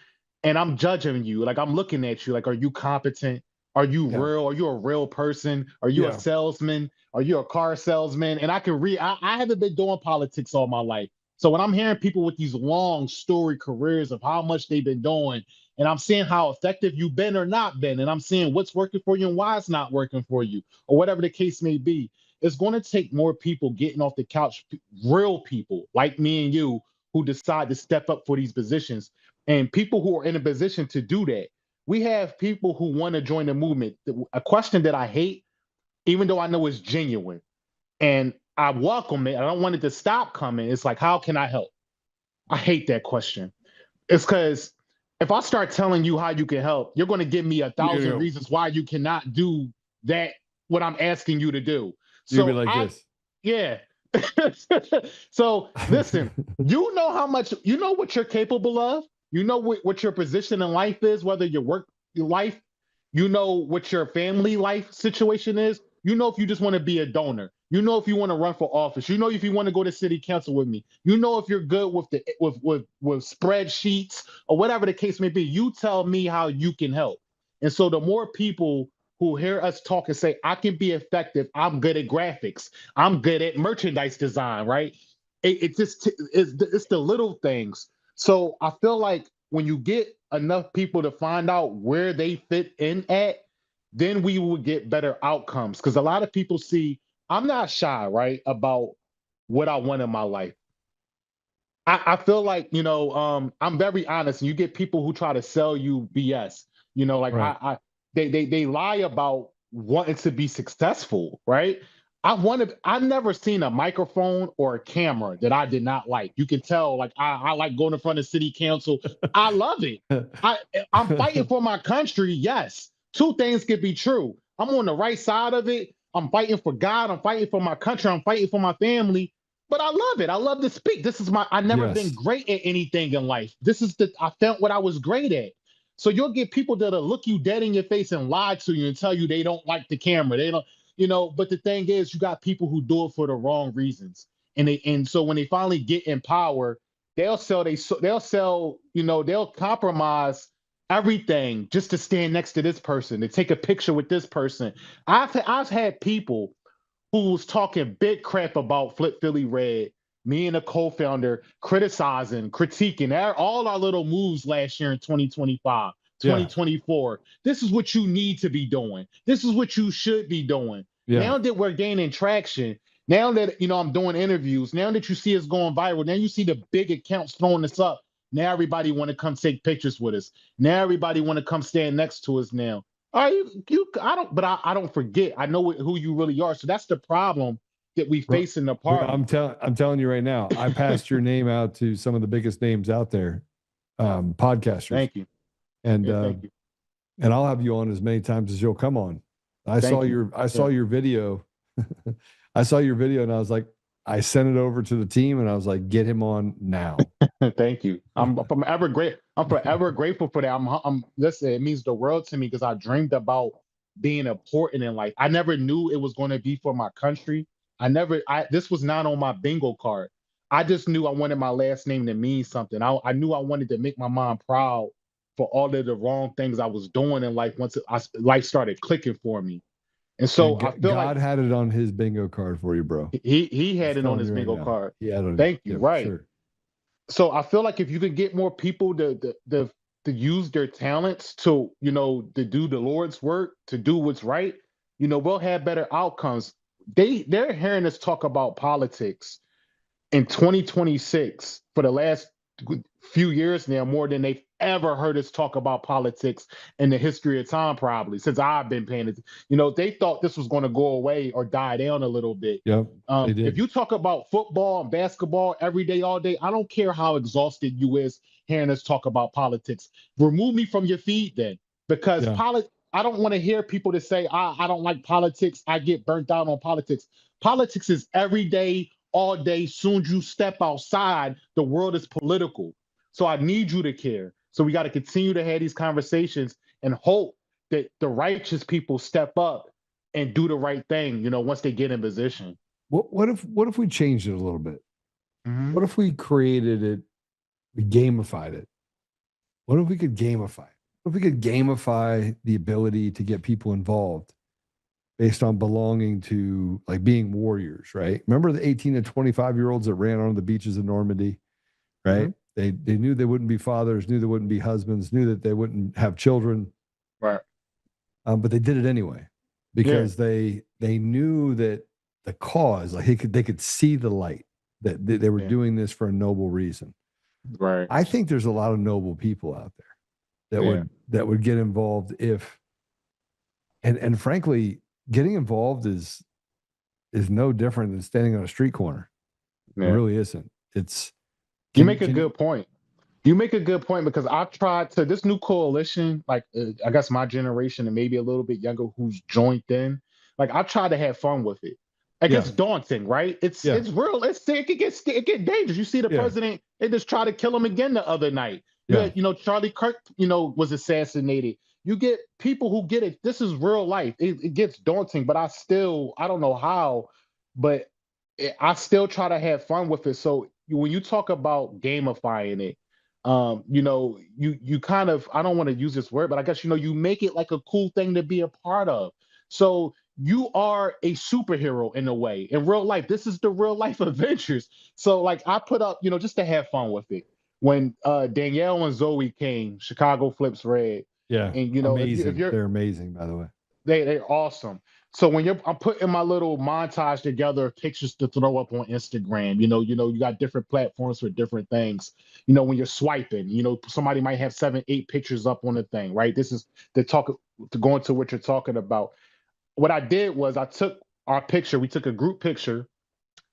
and I'm judging you, like I'm looking at you, like, are you competent? Are you real? Are you a real person? Are you a salesman? Are you a car salesman? And I can I haven't been doing politics all my life. So when I'm hearing people with these long story careers of how much they've been doing, and I'm seeing how effective you've been or not been, and I'm seeing what's working for you and why it's not working for you, or whatever the case may be, it's going to take more people getting off the couch, real people like me and you, who decide to step up for these positions, and people who are in a position to do that. We have people who want to join the movement. A question that I hate, even though I know it's genuine, and I welcome it, I don't want it to stop coming. It's like, how can I help? I hate that question. It's because if I start telling you how you can help, you're going to give me 1,000 reasons why you cannot do that, what I'm asking you to do. So you'll be like this. Yeah. So listen, you know how much, you know what you're capable of. You know what your position in life is, whether your work life, you know what your family life situation is. You know if you just want to be a donor. You know if you want to run for office. You know if you want to go to city council with me. You know if you're good with the with spreadsheets or whatever the case may be. You tell me how you can help. And so the more people who hear us talk and say, I can be effective, I'm good at graphics, I'm good at merchandise design, right? It's the little things. So I feel like when you get enough people to find out where they fit in at, then we will get better outcomes. Because a lot of people see, I'm not shy, right, about what I want in my life. I feel like, I'm very honest, and you get people who try to sell you BS. Like they lie about wanting to be successful, right? I've never seen a microphone or a camera that I did not like. You can tell, like, I like going in front of city council. I love it. I'm fighting for my country. Yes. Two things can be true. I'm on the right side of it. I'm fighting for God. I'm fighting for my country. I'm fighting for my family. But I love it. I love to speak. I've never been great at anything in life. I felt what I was great at. So you'll get people that'll look you dead in your face and lie to you and tell you they don't like the camera. They don't, but the thing is, you got people who do it for the wrong reasons. And so when they finally get in power, they'll compromise everything just to stand next to this person, to take a picture with this person. I've had people who was talking big crap about Flip Philly Red, me and a co-founder critiquing all our little moves last year in 2025, 2024. This is what you need to be doing. This is what you should be doing. Yeah. Now that we're gaining traction, now that I'm doing interviews, now that you see us going viral, now you see the big accounts throwing us up. Now everybody want to come take pictures with us. Now everybody want to come stand next to us now. I don't forget. I know who you really are. So that's the problem that we face in the party. I'm telling you right now, I passed your name out to some of the biggest names out there, podcasters. Thank you. And thank you. And I'll have you on as many times as you'll come on. I saw your video. I saw your video and I was like, I sent it over to the team and I was like, get him on now. Thank you. I'm forever grateful for that. Listen, it means the world to me because I dreamed about being important in life. I never knew it was going to be for my country. This was not on my bingo card. I just knew I wanted my last name to mean something. I knew I wanted to make my mom proud for all of the wrong things I was doing in life once life started clicking for me. And so I feel God had it on his bingo card for you, bro. He had it on his bingo card. Thank you. Right. Sure. So I feel like if you could get more people to use their talents to do the Lord's work, to do what's right, we'll have better outcomes. They're hearing us talk about politics in 2026 for the last few years now, more than they've ever heard us talk about politics in the history of time, probably since I've been paying attention. They thought this was going to go away or die down a little bit. Yep, they did. If you talk about football and basketball every day, all day, I don't care how exhausted you is hearing us talk about politics. Remove me from your feed then, because I don't want to hear people that say, I don't like politics. I get burnt out on politics. Politics is every day, all day. Soon as you step outside, the world is political. So I need you to care. So we got to continue to have these conversations and hope that the righteous people step up and do the right thing, once they get in position. What if we changed it a little bit? Mm-hmm. What if we created it, we gamified it? What if we could gamify it? What if we could gamify the ability to get people involved based on belonging to, like, being warriors, right? Remember the 18 to 25-year-olds that ran on the beaches of Normandy, right? Mm-hmm. They knew they wouldn't be fathers, knew they wouldn't be husbands, knew that they wouldn't have children. Right. But they did it anyway because they knew that the cause, like they could see the light, that they were doing this for a noble reason. Right. I think there's a lot of noble people out there that would get involved if, and frankly, getting involved is no different than standing on a street corner. It really isn't. You make a good point. You make a good point, because I tried to, this new coalition, like I guess my generation and maybe a little bit younger who's joined in, like I try to have fun with it. Like it's daunting, right? It's real. It get dangerous. You see the president, they just try to kill him again the other night. Yeah. Charlie Kirk, was assassinated. You get people who get it. This is real life. It gets daunting, but I don't know how, but I still try to have fun with it. So when you talk about gamifying it, you kind of, I don't want to use this word, but I guess, you make it like a cool thing to be a part of. So you are a superhero in a way. In real life, this is the real life adventures. So like I put up, just to have fun with it. When Danielle and Zoe came, Chicago Flips Red. Yeah. And amazing. if you're, they're amazing, by the way. They're awesome. So when I'm putting my little montage together, pictures to throw up on Instagram, you got different platforms for different things. When you're swiping, somebody might have 7, 8 pictures up on the thing, right? This is to go into what you're talking about. What I did was I took our picture, we took a group picture.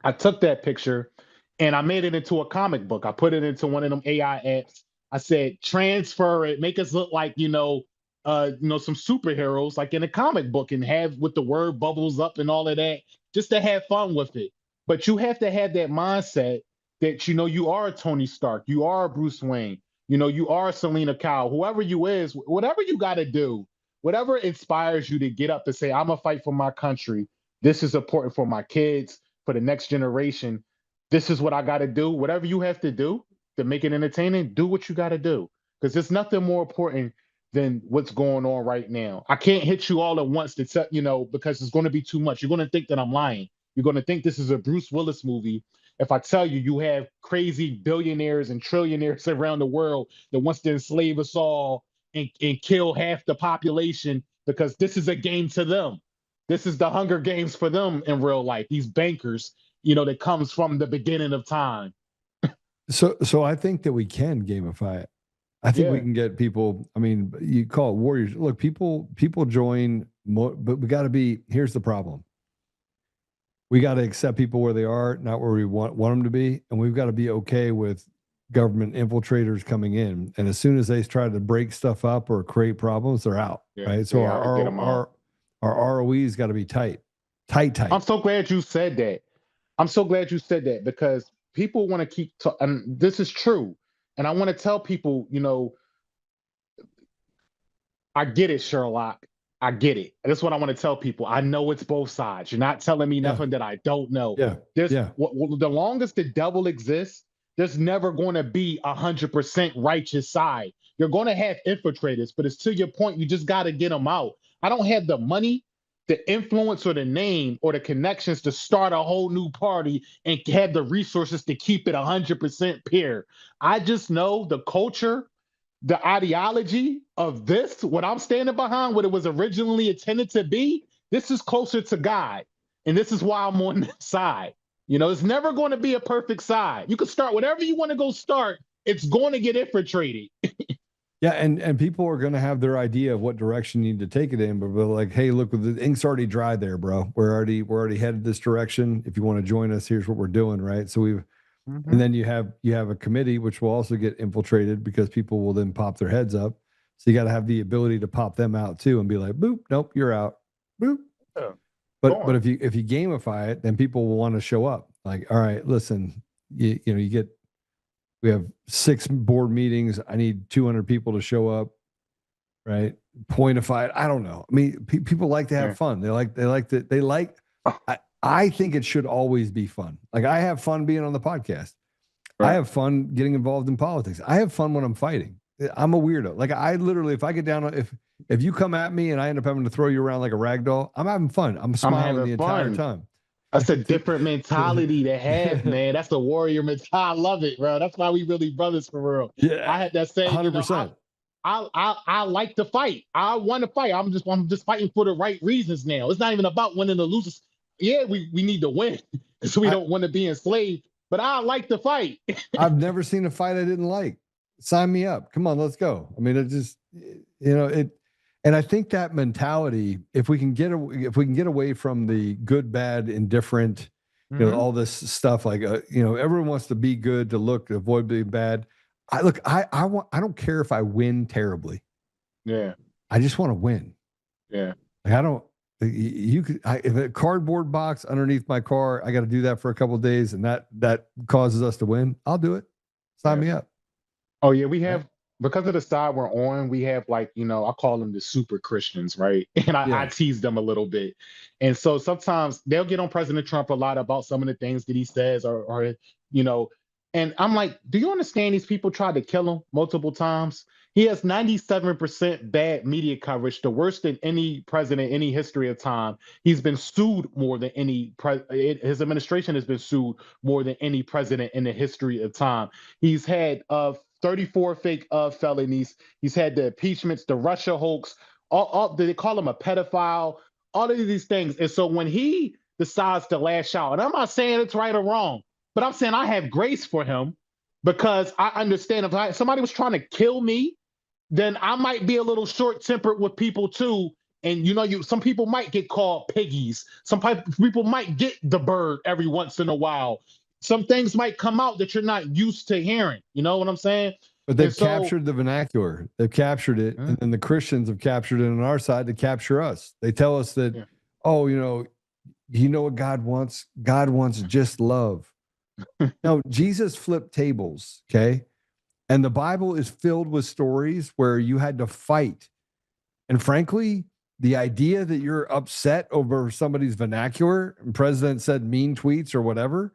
I took that picture and I made it into a comic book. I put it into one of them AI apps. I said, transfer it, make us look like, some superheroes like in a comic book, and have with the word bubbles up and all of that, just to have fun with it. But you have to have that mindset that, you are a Tony Stark, you are a Bruce Wayne, you are Selena Kyle, whoever you is, whatever you got to do, whatever inspires you to get up and say, I'm gonna fight for my country. This is important for my kids, for the next generation. This is what I got to do. Whatever you have to do to make it entertaining, do what you got to do. Because there's nothing more important than what's going on right now. I can't hit you all at once to tell, because it's going to be too much. You're going to think that I'm lying. You're going to think this is a Bruce Willis movie if I tell you have crazy billionaires and trillionaires around the world that wants to enslave us all and kill half the population, because this is a game to them. This is the Hunger Games for them in real life. These bankers, that comes from the beginning of time. So I think that we can gamify it. I think we can get people. I mean, you call it warriors. Look, people join, but we got to be. Here's the problem. We got to accept people where they are, not where we want them to be, and we've got to be okay with government infiltrators coming in. And as soon as they try to break stuff up or create problems, they're out. Right. So our ROE's got to be tight. I'm so glad you said that. Because people want to keep, and this is true. And I want to tell people, I get it, Sherlock. I get it. That's what I want to tell people. I know it's both sides. You're not telling me nothing that I don't know. The longest the devil exists, there's never going to be 100% righteous side. You're going to have infiltrators, but it's to your point, you just got to get them out. I don't have the money, the influence, or the name, or the connections to start a whole new party and have the resources to keep it 100% pure. I just know the culture, the ideology of this, what I'm standing behind, what it was originally intended to be, this is closer to God. And this is why I'm on this side. It's never going to be a perfect side. You can start whatever you want to go start, it's going to get infiltrated. Yeah, and people are going to have their idea of what direction you need to take it in, but they're like, hey, look, the ink's already dry there, bro. We're already headed this direction. If you want to join us, here's what we're doing, right? So and then you have a committee which will also get infiltrated because people will then pop their heads up. So you got to have the ability to pop them out too and be like, boop, nope, you're out, boop. Yeah. But if you gamify it, then people will want to show up. Like, all right, listen, we have 6 board meetings. I need 200 people to show up, right? Pointify it. I don't know. I mean, people like to have fun. I think it should always be fun. Like, I have fun being on the podcast. Right. I have fun getting involved in politics. I have fun when I'm fighting. I'm a weirdo. Like, I literally, if I get down, if you come at me and I end up having to throw you around like a rag doll, I'm having fun. I'm smiling the entire time. That's a different mentality to have, man. That's a warrior mentality. I love it, bro. That's why we really brothers for real. Yeah, I had that same 100%. I like to fight. I want to fight. I'm just fighting for the right reasons now. It's not even about winning or losing. Yeah, we need to win because we don't want to be enslaved. But I like to fight. I've never seen a fight I didn't like. Sign me up. Come on, let's go. I mean, it just, and I think that mentality, if we can get away from the good, bad, indifferent, all this stuff, like everyone wants to be good, to avoid being bad. I don't care if I win terribly. Yeah. I just want to win. Yeah. Like, I don't. If a cardboard box underneath my car, I got to do that for a couple of days, and that causes us to win. I'll do it. Sign me up. Oh yeah, we have. Because of the side we're on, we have I call them the super Christians, right? And I tease them a little bit. And so sometimes they'll get on President Trump a lot about some of the things that he says or and I'm like, do you understand these people tried to kill him multiple times? He has 97% bad media coverage, the worst than any president, any history of time. He's been sued more than his administration has been sued more than any president in the history of time. He's had 34 fake felonies. He's had the impeachments, the Russia hoax, all they call him a pedophile, all of these things. And so when he decides to lash out, and I'm not saying it's right or wrong, but I'm saying I have grace for him because I understand if somebody was trying to kill me, then I might be a little short-tempered with people too. And some people might get called piggies. Some people might get the bird every once in a while. Some things might come out that you're not used to hearing. You know what I'm saying? But they've captured the vernacular. They've captured it. And then the Christians have captured it on our side to capture us. They tell us that, you know what God wants? God wants just love. No, Jesus flipped tables, okay? And the Bible is filled with stories where you had to fight. And frankly, the idea that you're upset over somebody's vernacular and president said mean tweets or whatever,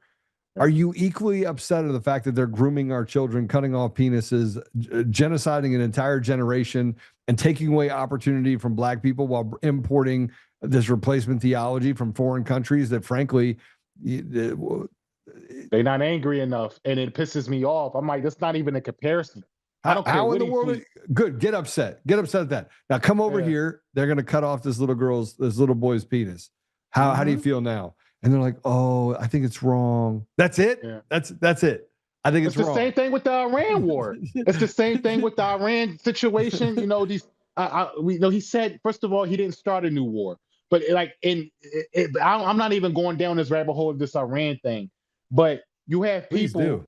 are you equally upset at the fact that they're grooming our children, cutting off penises, genociding an entire generation, and taking away opportunity from Black people while importing this replacement theology from foreign countries that, frankly, they're not angry enough, and it pisses me off. I'm like, that's not even a comparison. I don't care. How in the world? Good. Get upset. Get upset at that. Now come over here. They're going to cut off this little boy's penis. How do you feel now? And they're like, oh, I think it's wrong. That's it. Yeah. That's it. I think it's wrong. It's the same thing with the Iran war. It's the same thing with the Iran situation. He said, first of all, he didn't start a new war, but I'm not even going down this rabbit hole of this Iran thing. But you have people.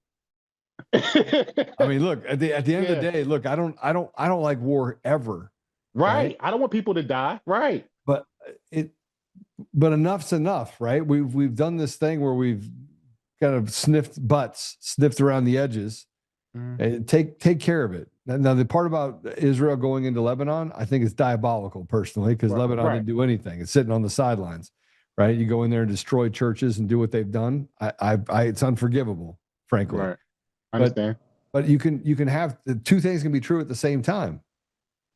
I mean, look, at the end of the day, look, I don't like war ever. Right. I don't want people to die. Right. But enough's enough, right? We've done this thing where we've kind of sniffed around the edges, and take care of it. Now, the part about Israel going into Lebanon, I think is diabolical personally, because Lebanon didn't do anything. It's sitting on the sidelines. Right, you go in there and destroy churches and do what they've done. It's unforgivable, frankly. Right, I understand. But you can have the two things can be true at the same time,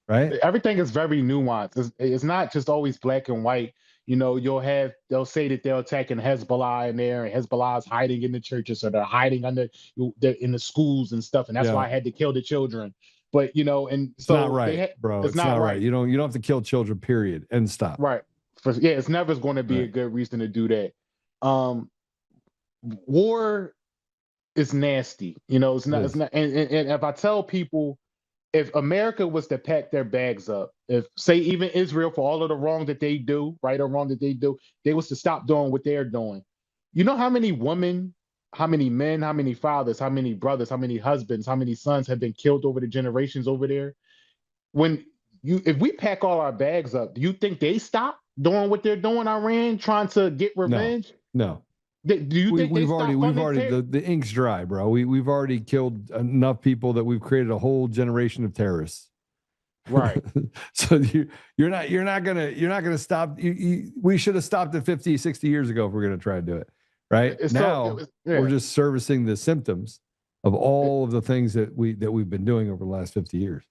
right? Everything is very nuanced. It's not just always black and white. They'll say that they're attacking Hezbollah in there, and Hezbollah is hiding in the churches, or they're hiding in the schools and stuff, and that's why I had to kill the children. But and it's not right, bro. It's not right. You don't have to kill children. Period. End stop. Right. It's never going to be a good reason to do that. War is nasty. You know, it's not. It It's is. not. And if I tell people, if America was to pack their bags up, if say even Israel, for all of the wrong that they do, right or wrong that they do, they was to stop doing what they're doing. You know how many women, how many men, how many fathers, how many brothers, how many husbands, how many sons have been killed over the generations over there? When if we pack all our bags up, do you think they stop doing what they're doing, Iran, trying to get No, revenge? no. Do you think they stop We've funding already the ink's dry, bro. We've already killed enough people that we've created a whole generation of terrorists. Right. So you're not gonna stop. We should have stopped it 50, 60 years ago if we're gonna try to do it. Right now, we're just servicing the symptoms of all of the things that we've been doing over the last 50 years.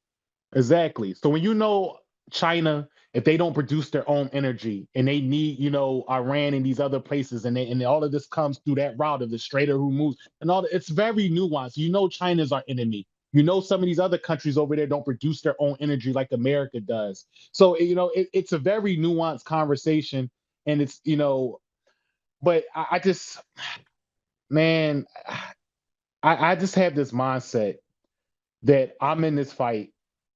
Exactly. So when you know China, if they don't produce their own energy and they need, you know, Iran and these other places, and all of this comes through that route of the Strait of Hormuz and all that, it's very nuanced. You know, China's our enemy. You know, some of these other countries over there don't produce their own energy like America does. So, you know, it's a very nuanced conversation, and it's, you know, but I just, man, I just have this mindset that I'm in this fight.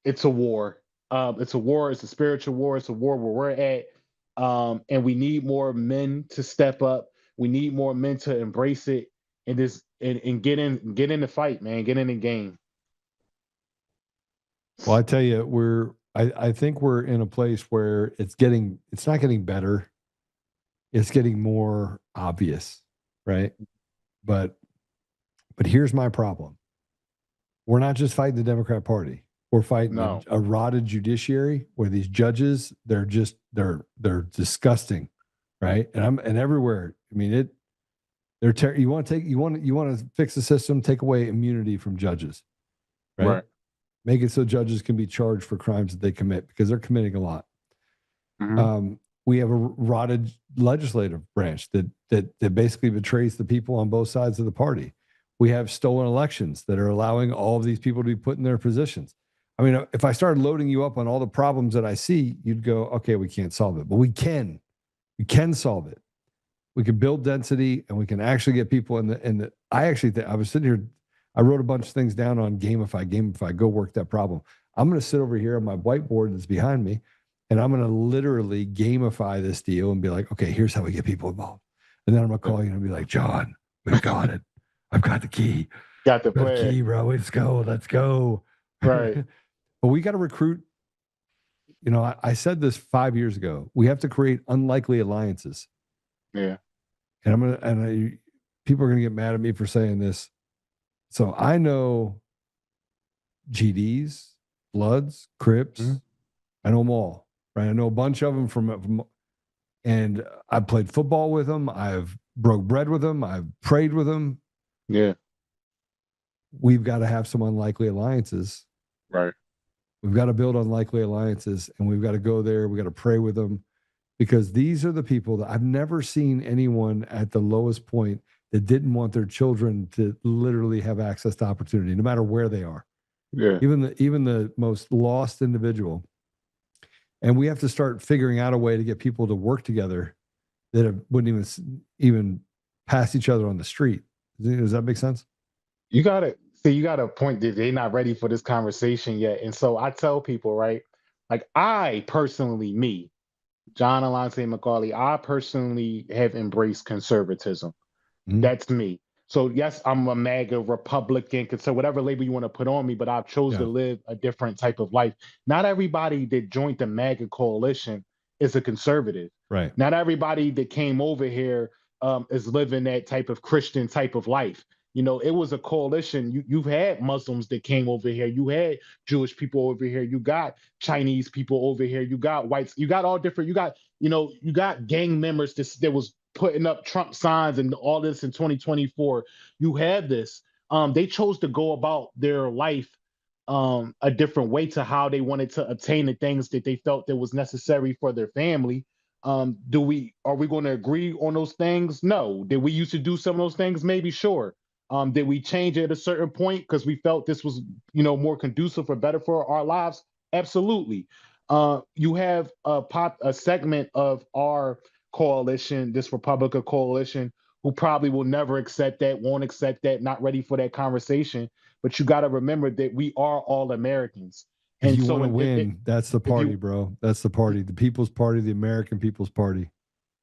It's a war. It's a war. It's a spiritual war. It's a war where we're at. And we need more men to step up. We need more men to embrace it and get in the fight, man. Get in the game. Well, I tell you, I think we're in a place where it's not getting better. It's getting more obvious, right? But here's my problem. We're not just fighting the Democrat Party. We're fighting a rotted judiciary where these judges, they're disgusting, right? And everywhere. I mean, you want to fix the system, take away immunity from judges, right? Make it so judges can be charged for crimes that they commit because they're committing a lot. Mm-hmm. We have a rotted legislative branch that basically betrays the people on both sides of the party. We have stolen elections that are allowing all of these people to be put in their positions. I mean, if I started loading you up on all the problems that I see, you'd go, okay, we can't solve it. But we can solve it. We can build density and we can actually get people in the I actually think I was sitting here, I wrote a bunch of things down on gamify, go work that problem. I'm going to sit over here on my whiteboard that's behind me, and I'm going to literally gamify this deal and be like, okay, here's how we get people involved. And then I'm going to call you and be like, John, we've got it. I've got the key. Got the plan. Key, bro. Let's go. Right. But we got to recruit. You know, I said this 5 years ago. We have to create unlikely alliances. Yeah. And people are gonna get mad at me for saying this. So I know GDs, Bloods, Crips. Mm-hmm. I know them all. Right. I know a bunch of them from and I've played football with them. I've broke bread with them. I've prayed with them. Yeah. We've got to have some unlikely alliances. Right. We've got to build unlikely alliances, and we've got to go there. We've got to pray with them, because these are the people that I've never seen anyone at the lowest point that didn't want their children to literally have access to opportunity, no matter where they are. Yeah. Even the most lost individual. And we have to start figuring out a way to get people to work together that wouldn't even pass each other on the street. Does that make sense? You got a point that they're not ready for this conversation yet. And so I tell people, right, like I personally, John Allante McAuley, I personally have embraced conservatism. Mm-hmm. That's me. So yes, I'm a MAGA Republican, so whatever label you want to put on me, but I've chosen to live a different type of life. Not everybody that joined the MAGA coalition is a conservative. Right. Not everybody that came over here is living that type of Christian type of life. You know, it was a coalition. You've had Muslims that came over here. You had Jewish people over here. You got Chinese people over here. You got whites. You got all different. You got gang members that was putting up Trump signs and all this in 2024. You had this. They chose to go about their life a different way to how they wanted to obtain the things that they felt that was necessary for their family. Are we going to agree on those things? No. Did we used to do some of those things? Maybe, sure. Did we change it at a certain point because we felt this was, more conducive or better for our lives? Absolutely. You have a segment of our coalition, this Republican coalition, who probably will never accept that, won't accept that, not ready for that conversation. But you got to remember that we are all Americans. If you want to win, that's the party, bro. That's the party. The People's Party, the American People's Party.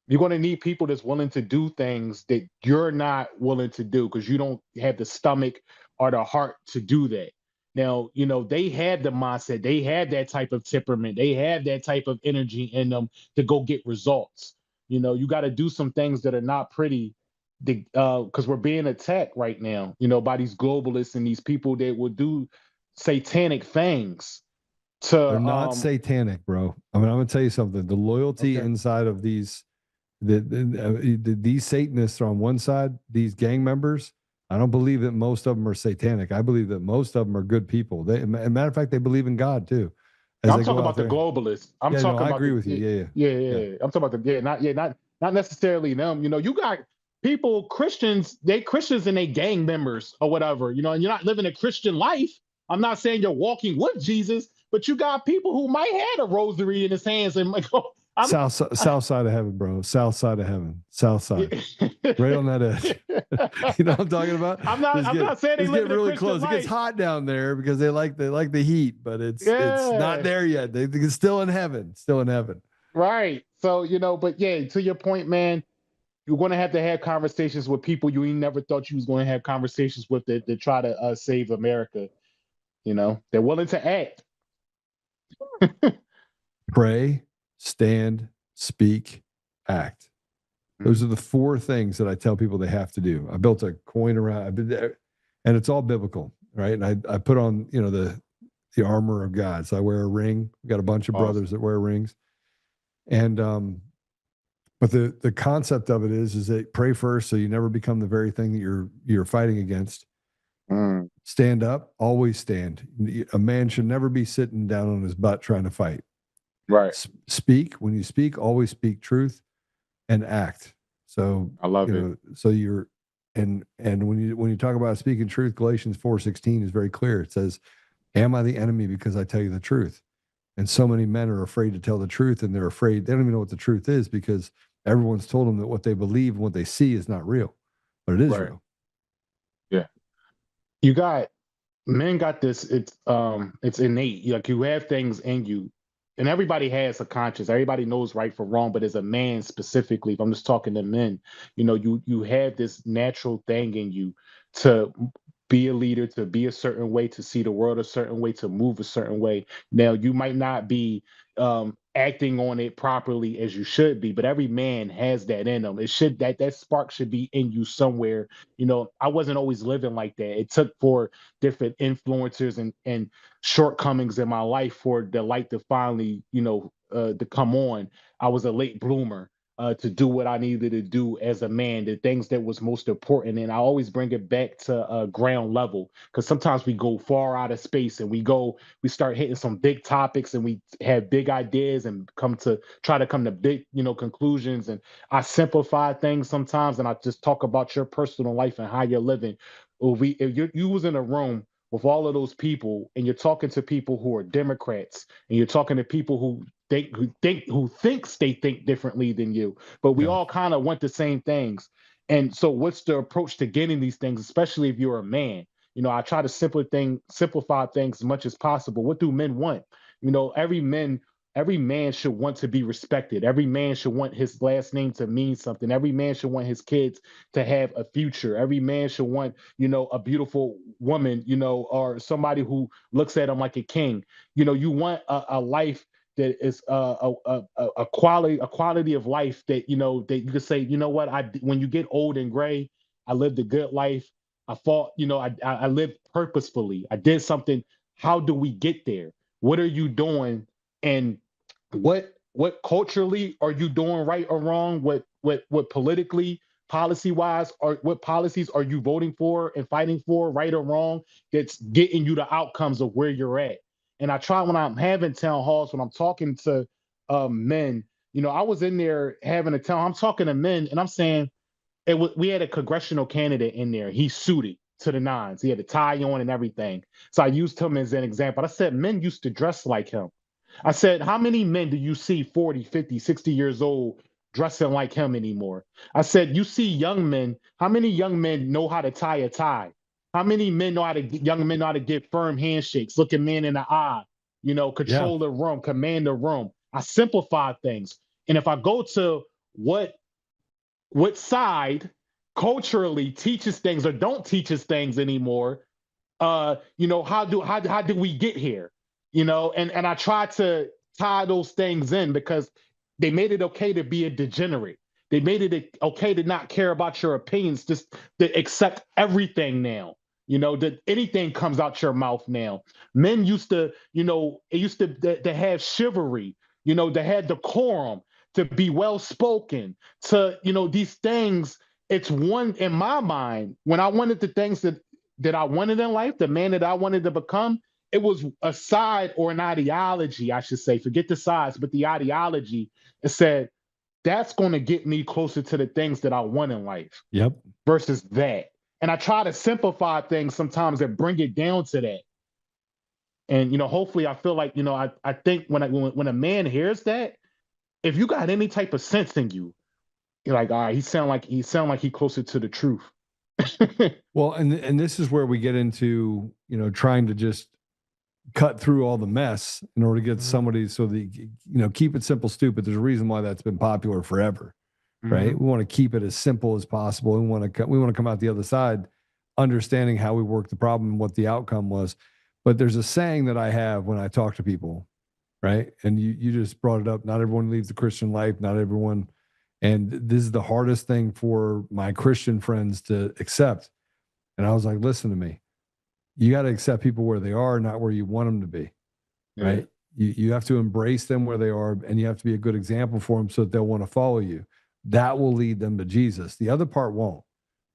You're going to need people that's willing to do things that you're not willing to do because you don't have the stomach or the heart to do that. Now, you know, they had the mindset, they had that type of temperament, they had that type of energy in them to go get results. You know, you got to do some things that are not pretty because we're being attacked right now, you know, by these globalists and these people that will do satanic things. They're not satanic, bro. I mean, I'm gonna tell you something. The loyalty inside of these, these Satanists are on one side. These gang members, I don't believe that most of them are satanic. I believe that most of them are good people. They, as a matter of fact, they believe in God too. I'm talking about the globalists. I'm talking about. I agree with you. Yeah. I'm talking about not necessarily them. You know, you got people, Christians, they Christians and they gang members or whatever. You know, and you're not living a Christian life. I'm not saying you're walking with Jesus. But you got people who might have a rosary in his hands and like, south side of heaven, bro. South side of heaven. South side. Right on that edge. You know what I'm talking about? I'm not saying they live really close. Life. It gets hot down there because they like the heat, but it's not there yet. They're still in heaven. Still in heaven. Right. So, you know, but yeah, to your point, man, you're going to have conversations with people you ain't never thought you was going to have conversations with that try to save America. You know, they're willing to act. Pray, stand, speak, act. Those are the four things that I tell people they have to do. I built a coin around, and it's all biblical, right? And I put on, you know, the armor of God. So I wear a ring. We've got a bunch of brothers that wear rings. And but the concept of it is that pray first so you never become the very thing that you're fighting against. Stand up, always stand. A man should never be sitting down on his butt trying to fight. Right. Speak. When you speak, always speak truth and act. So I love it. So you're and when you talk about speaking truth, Galatians 4:16 is very clear. It says, "Am I the enemy because I tell you the truth?" And so many men are afraid to tell the truth, and they're afraid. They don't even know what the truth is because everyone's told them that what they believe and what they see is not real, but it is real. Yeah. Men got this, it's innate. Like you have things in you, and everybody has a conscience. Everybody knows right from wrong, but as a man specifically, if I'm just talking to men, you know, you have this natural thing in you to be a leader, to be a certain way, to see the world a certain way, to move a certain way. Now, you might not be acting on it properly as you should be, but every man has that in them. It should that spark should be in you somewhere. You know, I wasn't always living like that. It took for different influencers and shortcomings in my life for the light to finally, you know, to come on. I was a late bloomer. To do what I needed to do as a man, the things that was most important. And I always bring it back to ground level, because sometimes we go far out of space and we start hitting some big topics and we have big ideas and try to come to big, you know, conclusions. And I simplify things sometimes and I just talk about your personal life and how you're living. If you was in a room with all of those people and you're talking to people who are Democrats and you're talking to people who thinks they think differently than you, but we all kind of want the same things. And so what's the approach to getting these things, especially if you're a man? You know, I try to simplify things as much as possible. What do men want? You know, every man should want to be respected. Every man should want his last name to mean something. Every man should want his kids to have a future. Every man should want, you know, a beautiful woman, you know, or somebody who looks at him like a king. You know, you want a life that is a quality of life that, you know, that you can say, you know what, when you get old and gray, I lived a good life. I fought, you know, I lived purposefully. I did something. How do we get there? What are you doing? And what culturally are you doing right or wrong? What politically, policy wise, or what policies are you voting for and fighting for, right or wrong, that's getting you the outcomes of where you're at? And I try when I'm having town halls, when I'm talking to men, you know, I was in there having a town, I'm talking to men and I'm saying, we had a congressional candidate in there. He's suited to the nines. He had a tie on and everything. So I used him as an example. I said, men used to dress like him. I said, how many men do you see 40, 50, 60 years old dressing like him anymore. I said, you see young men, how many young men know how to tie a tie? How many young men know how to get firm handshakes, look a man in the eye, control the room, command the room. I simplify things. And if I go to what side culturally teaches things or don't teach us things anymore, how do we get here? And I try to tie those things in because they made it okay to be a degenerate. They made it okay to not care about your opinions, just to accept everything now. That anything comes out your mouth now. Men used to, it used to have chivalry, to have decorum, to be well spoken, to, these things. It's one in my mind when I wanted the things that I wanted in life, the man that I wanted to become. It was a side or an ideology, I should say. Forget the sides, but the ideology. It said that's going to get me closer to the things that I want in life. Yep. Versus that. And I try to simplify things sometimes and bring it down to that. And hopefully, I feel like I think when a man hears that, if you got any type of sense in you, you're like, all right, he sound like he closer to the truth. Well, and this is where we get into trying to just cut through all the mess in order to get somebody so that keep it simple, stupid. There's a reason why that's been popular forever. Right? We want to keep it as simple as possible. We want to come out the other side understanding how we worked the problem and what the outcome was. But there's a saying that I have when I talk to people, right? And you just brought it up. Not everyone leads the Christian life. Not everyone. And this is the hardest thing for my Christian friends to accept. And I was like, listen to me. You got to accept people where they are, not where you want them to be, right? You have to embrace them where they are, and you have to be a good example for them so that they'll want to follow you. That will lead them to Jesus. The other part won't,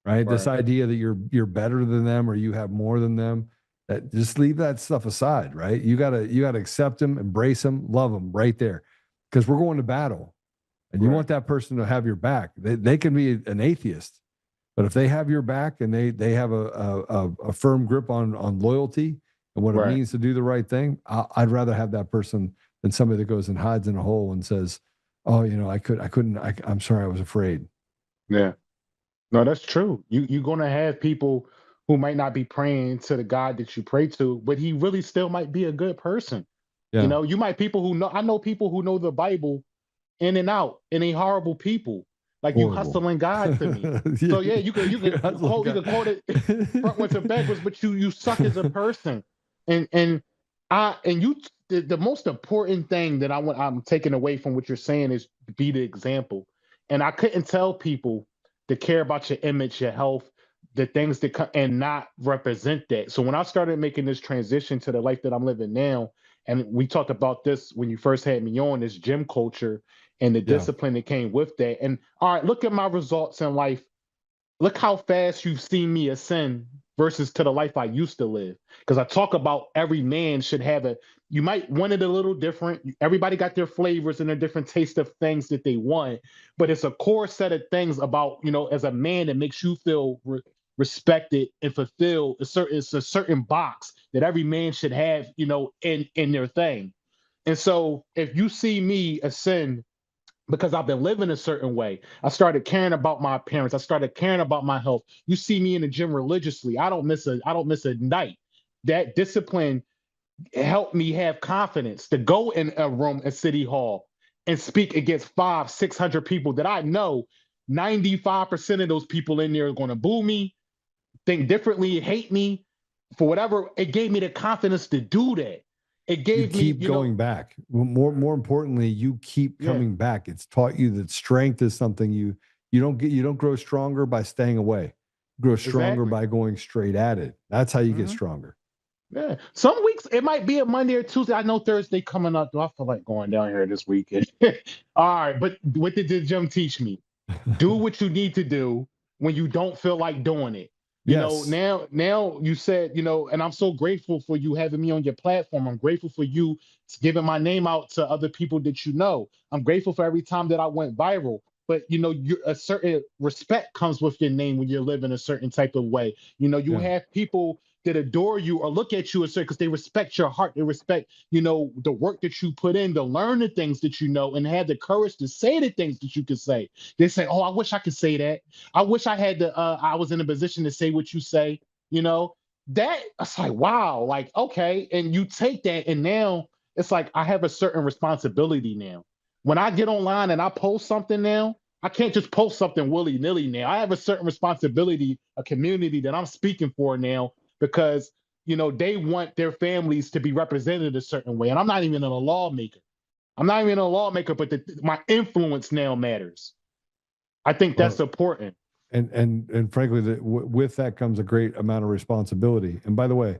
right? This idea that you're better than them or you have more than them, that just leave that stuff aside, right? You gotta accept them, embrace them, love them right there, because we're going to battle, and you want that person to have your back. They can be an atheist, but if they have your back and they have a firm grip on loyalty and what it means to do the right thing, I'd rather have that person than somebody that goes and hides in a hole and says, oh, I'm sorry, I was afraid. Yeah. No, that's true. You're going to have people who might not be praying to the God that you pray to, but he really still might be a good person. Yeah. You might I know people who know the Bible in and out, and they horrible people. Like horrible. You hustling God to me. So yeah, you can quote it frontwards and backwards, but you suck as a person. The most important thing that I'm taking away from what you're saying is to be the example. And I couldn't tell people to care about your image, your health, the things that come and not represent that. So when I started making this transition to the life that I'm living now, and we talked about this when you first had me on, this gym culture and the discipline that came with that. And all right, look at my results in life. Look how fast you've seen me ascend versus to the life I used to live. Because I talk about every man should have you might want it a little different. Everybody got their flavors and their different taste of things that they want, but it's a core set of things about, as a man that makes you feel respected and fulfilled. It's a certain box that every man should have, in their thing. And so if you see me ascend because I've been living a certain way, I started caring about my appearance. I started caring about my health. You see me in the gym religiously. I don't miss a night. That discipline helped me have confidence to go in a room at City Hall and speak against 500-600 people that I know 95% of those people in there are going to boo me, think differently, hate me, for whatever. It gave me the confidence to do that. It gave me going back. More importantly, you keep coming back. It's taught you that strength is something you don't grow stronger by staying away. You grow stronger by going straight at it. That's how you get stronger. Yeah. Some weeks it might be a Monday or Tuesday. I know Thursday coming up. Do I feel like going down here this weekend? All right, but what did the gym teach me? Do what you need to do when you don't feel like doing it. Now you said, and I'm so grateful for you having me on your platform. I'm grateful for you giving my name out to other people that you know. I'm grateful for every time that I went viral. But, a certain respect comes with your name when you're living a certain type of way. You have people that adore you or look at you because they respect your heart. They respect, the work that you put in to learn the things that you know and have the courage to say the things that you can say. They say, oh, I wish I could say that. I wish I had I was in a position to say what you say, that it's like, wow, like, okay. And you take that and now it's like, I have a certain responsibility now. When I get online and I post something now, I can't just post something willy-nilly now. I have a certain responsibility, a community that I'm speaking for now because, they want their families to be represented a certain way. And I'm not even a lawmaker. But my influence now matters. I think that's important. And frankly, with that comes a great amount of responsibility. And by the way,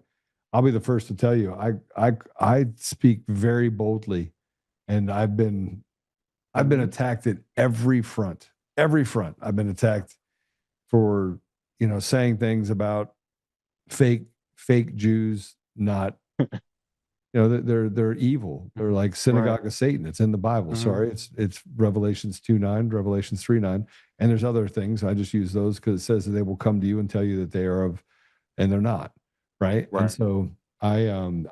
I'll be the first to tell you, I speak very boldly, and I've been attacked at every front. Every front. I've been attacked for, saying things about fake Jews, not, they're evil. They're like synagogue of Satan. It's in the Bible. Sorry. It's Revelations 2:9, Revelations 3:9. And there's other things. I just use those because it says that they will come to you and tell you that they are of, and they're not. Right. And so I'm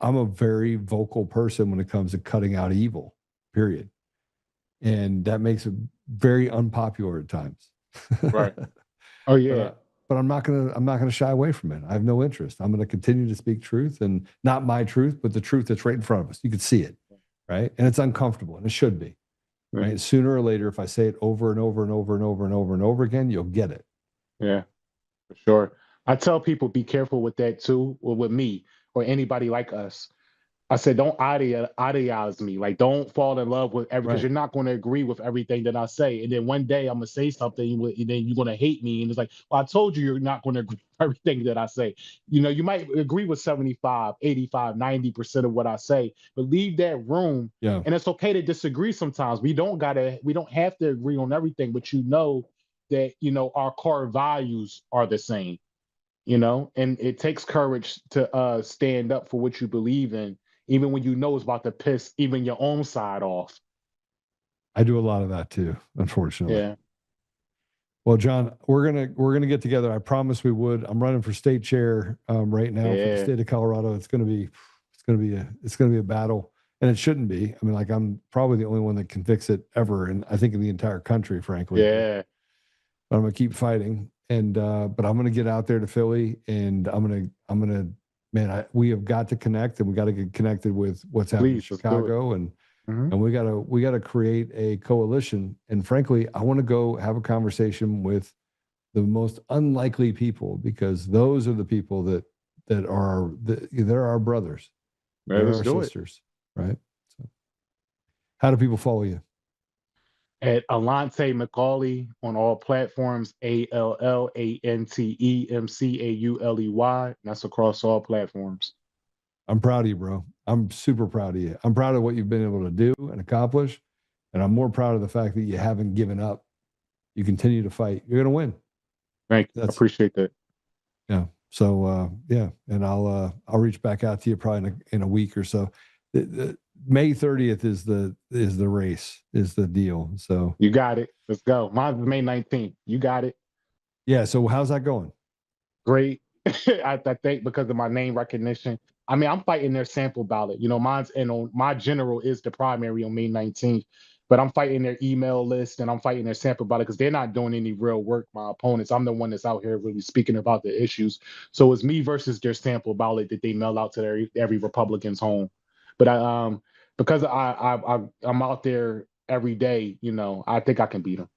a very vocal person when it comes to cutting out evil, period. And that makes it very unpopular at times. Right. Oh yeah. But I'm not gonna shy away from it. I have no interest. I'm gonna continue to speak truth, and not my truth, but the truth that's right in front of us. You can see it, right? And it's uncomfortable, and it should be. Right. Sooner or later, if I say it over and over and over and over and over and over again, you'll get it. Yeah, for sure. I tell people be careful with that too, or with me or anybody like us. I said, don't idealize me. Like, don't fall in love with because you're not going to agree with everything that I say. And then one day I'm going to say something and then you're going to hate me. And it's like, well, I told you you're not going to agree with everything that I say. You might agree with 75, 85, 90% of what I say, but leave that room. Yeah. And it's okay to disagree sometimes. We don't have to agree on everything, but that, our core values are the same, and it takes courage to stand up for what you believe in, even when it's about to piss even your own side off. I do a lot of that too, unfortunately. Yeah. Well, John, we're gonna get together. I promised we would. I'm running for state chair right now for the state of Colorado. It's gonna be a battle, and it shouldn't be. I mean, like, I'm probably the only one that can fix it ever, and I think in the entire country, frankly. Yeah. But I'm gonna keep fighting, and but I'm gonna get out there to Philly, and I'm gonna. Man, we have got to connect, and we got to get connected with what's happening in Chicago, and we gotta create a coalition. And frankly, I want to go have a conversation with the most unlikely people, because those are the people that are they're our brothers, they're our sisters, right? So, how do people follow you? At Allante McAuley on all platforms, ALLANTEMCAULEY. That's across all platforms. I'm proud of you, bro. I'm super proud of you. I'm proud of what you've been able to do and accomplish. And I'm more proud of the fact that you haven't given up. You continue to fight. You're going to win. Thank you. I appreciate that. Yeah. So, and I'll reach back out to you probably in a week or so. May 30th is the race, is the deal. So you got it. Let's go. Mine's May 19th. You got it. Yeah. So how's that going? Great. I think because of my name recognition. I mean, I'm fighting their sample ballot. Mine's my general is the primary on May 19th, but I'm fighting their email list and I'm fighting their sample ballot because they're not doing any real work, my opponents. I'm the one that's out here really speaking about the issues. So it's me versus their sample ballot that they mail out to every Republican's home. But because I'm out there every day, I think I can beat them.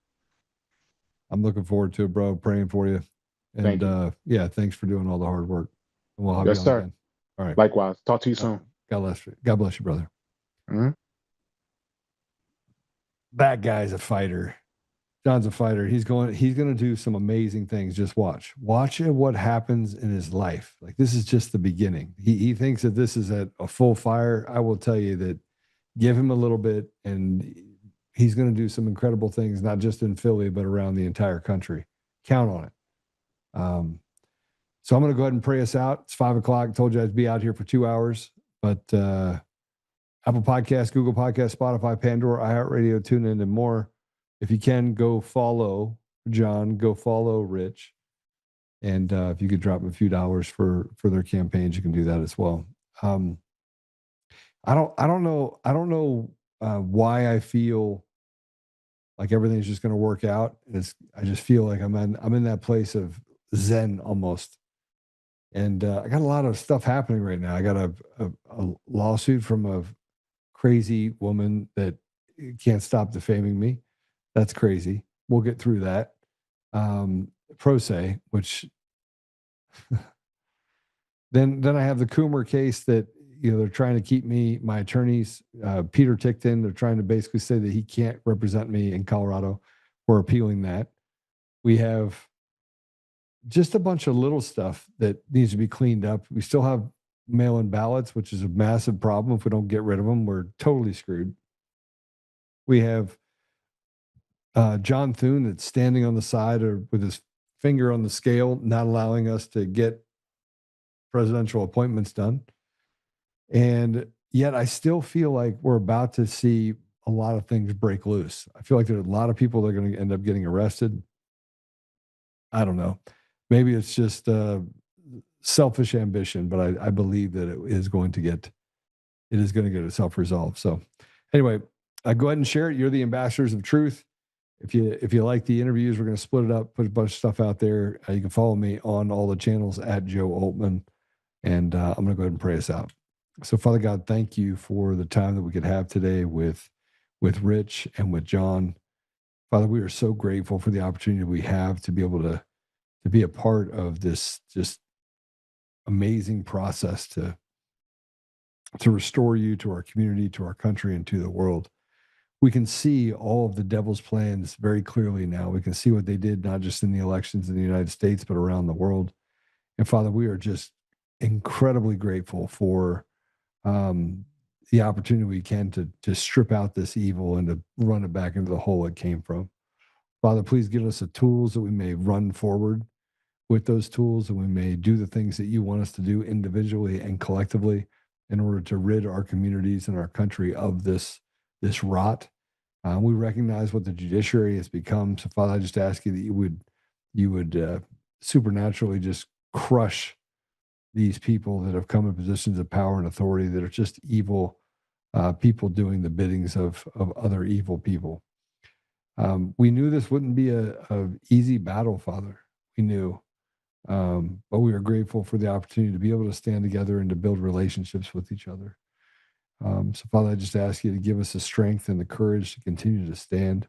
I'm looking forward to it, bro. Praying for you. And thanks for doing all the hard work. And we'll have you on again. All right. Likewise. Talk to you soon. God bless you. God bless you, brother. Mm-hmm. That guy's a fighter. John's a fighter. He's going to do some amazing things. Just watch what happens in his life. Like, this is just the beginning. He thinks that this is at a full fire. I will tell you that give him a little bit and he's going to do some incredible things, not just in Philly, but around the entire country. Count on it. So I'm going to go ahead and pray us out. It's 5:00. Told you I'd be out here for 2 hours, but Apple Podcasts, Google Podcasts, Spotify, Pandora, iHeartRadio, TuneIn, and more. If you can, go follow John, go follow Rich, And if you could drop them a few dollars for their campaigns, you can do that as well. I don't know why I feel like everything's just going to work out. I just feel like I'm in that place of Zen almost. And I got a lot of stuff happening right now. I got a lawsuit from a crazy woman that can't stop defaming me. That's crazy. We'll get through that. Pro se, which then I have the Coomer case that, they're trying to keep me, my attorneys, Peter Tickton, they're trying to basically say that he can't represent me in Colorado. We're appealing that. We have just a bunch of little stuff that needs to be cleaned up. We still have mail-in ballots, which is a massive problem. If we don't get rid of them, we're totally screwed. We have John Thune that's standing on the side or with his finger on the scale, not allowing us to get presidential appointments done. And yet I still feel like we're about to see a lot of things break loose. I feel like there are a lot of people that are going to end up getting arrested. I don't know. Maybe it's just selfish ambition, but I believe that it is going to get itself resolved. So anyway, go ahead and share it. You're the ambassadors of truth. If you like the interviews, we're going to split it up, put a bunch of stuff out there. You can follow me on all the channels at Joe Oltmann. And I'm going to go ahead and pray us out. So Father God, thank you for the time that we could have today with Rich and with John. Father, we are so grateful for the opportunity we have to be able to be a part of this just amazing process to restore you to our community, to our country, and to the world. We can see all of the devil's plans very clearly now. We can see what they did, not just in the elections in the United States, but around the world. And Father, we are just incredibly grateful for the opportunity we can to strip out this evil and to run it back into the hole it came from. Father, please give us the tools that we may run forward with those tools, and we may do the things that you want us to do individually and collectively in order to rid our communities and our country of this rot. We recognize what the judiciary has become. So Father, I just ask you that you would supernaturally just crush these people that have come in positions of power and authority that are just evil people doing the biddings of other evil people. We knew this wouldn't be a easy battle, Father. We knew. But we are grateful for the opportunity to be able to stand together and to build relationships with each other. So Father, I just ask you to give us the strength and the courage to continue to stand,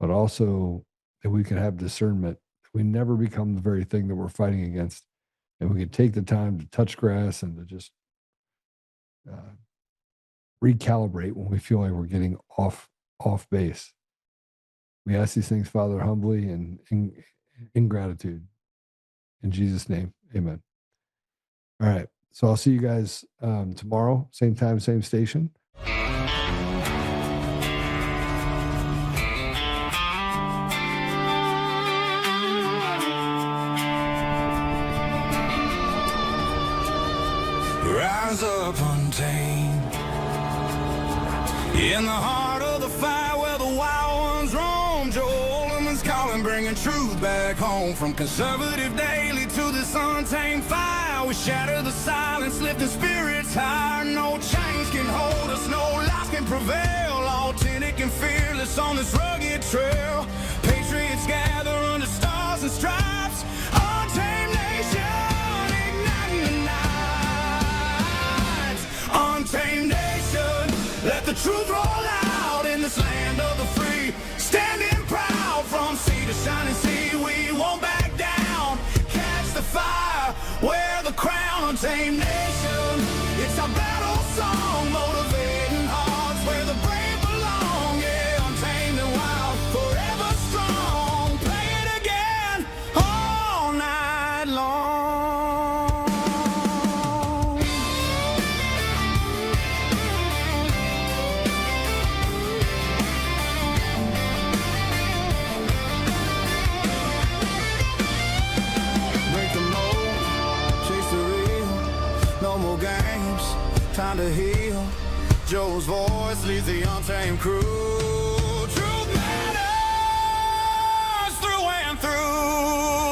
but also that we can have discernment. We never become the very thing that we're fighting against. And we can take the time to touch grass and to just recalibrate when we feel like we're getting off base. We ask these things, Father, humbly and in gratitude. In Jesus' name, amen. All right. So I'll see you guys tomorrow, same time, same station. Rise up untamed in the heart of the fire where the wild ones roam. Joe Oltmann's calling, bringing truth back home. From conservative daily to this untamed fire, we shatter the silence, lifting spirits higher. No chains can hold us, no lies can prevail. Authentic and fearless on this rugged trail. Patriots gather under stars and stripes. Untamed nation, igniting the night. Untamed nation, let the truth roll out in this land of the free. Standing proud from sea to shining sea, we won't back down. Catch the fire, wear the crown. Untamed nation, it's our battle song, motivating hearts where the brave belong. Yeah, untamed and wild, forever strong. Play it again all night long. Break the mold, chase the real. No more games, time to heal. Joe's voice leads the untamed crew. Truth matters through and through.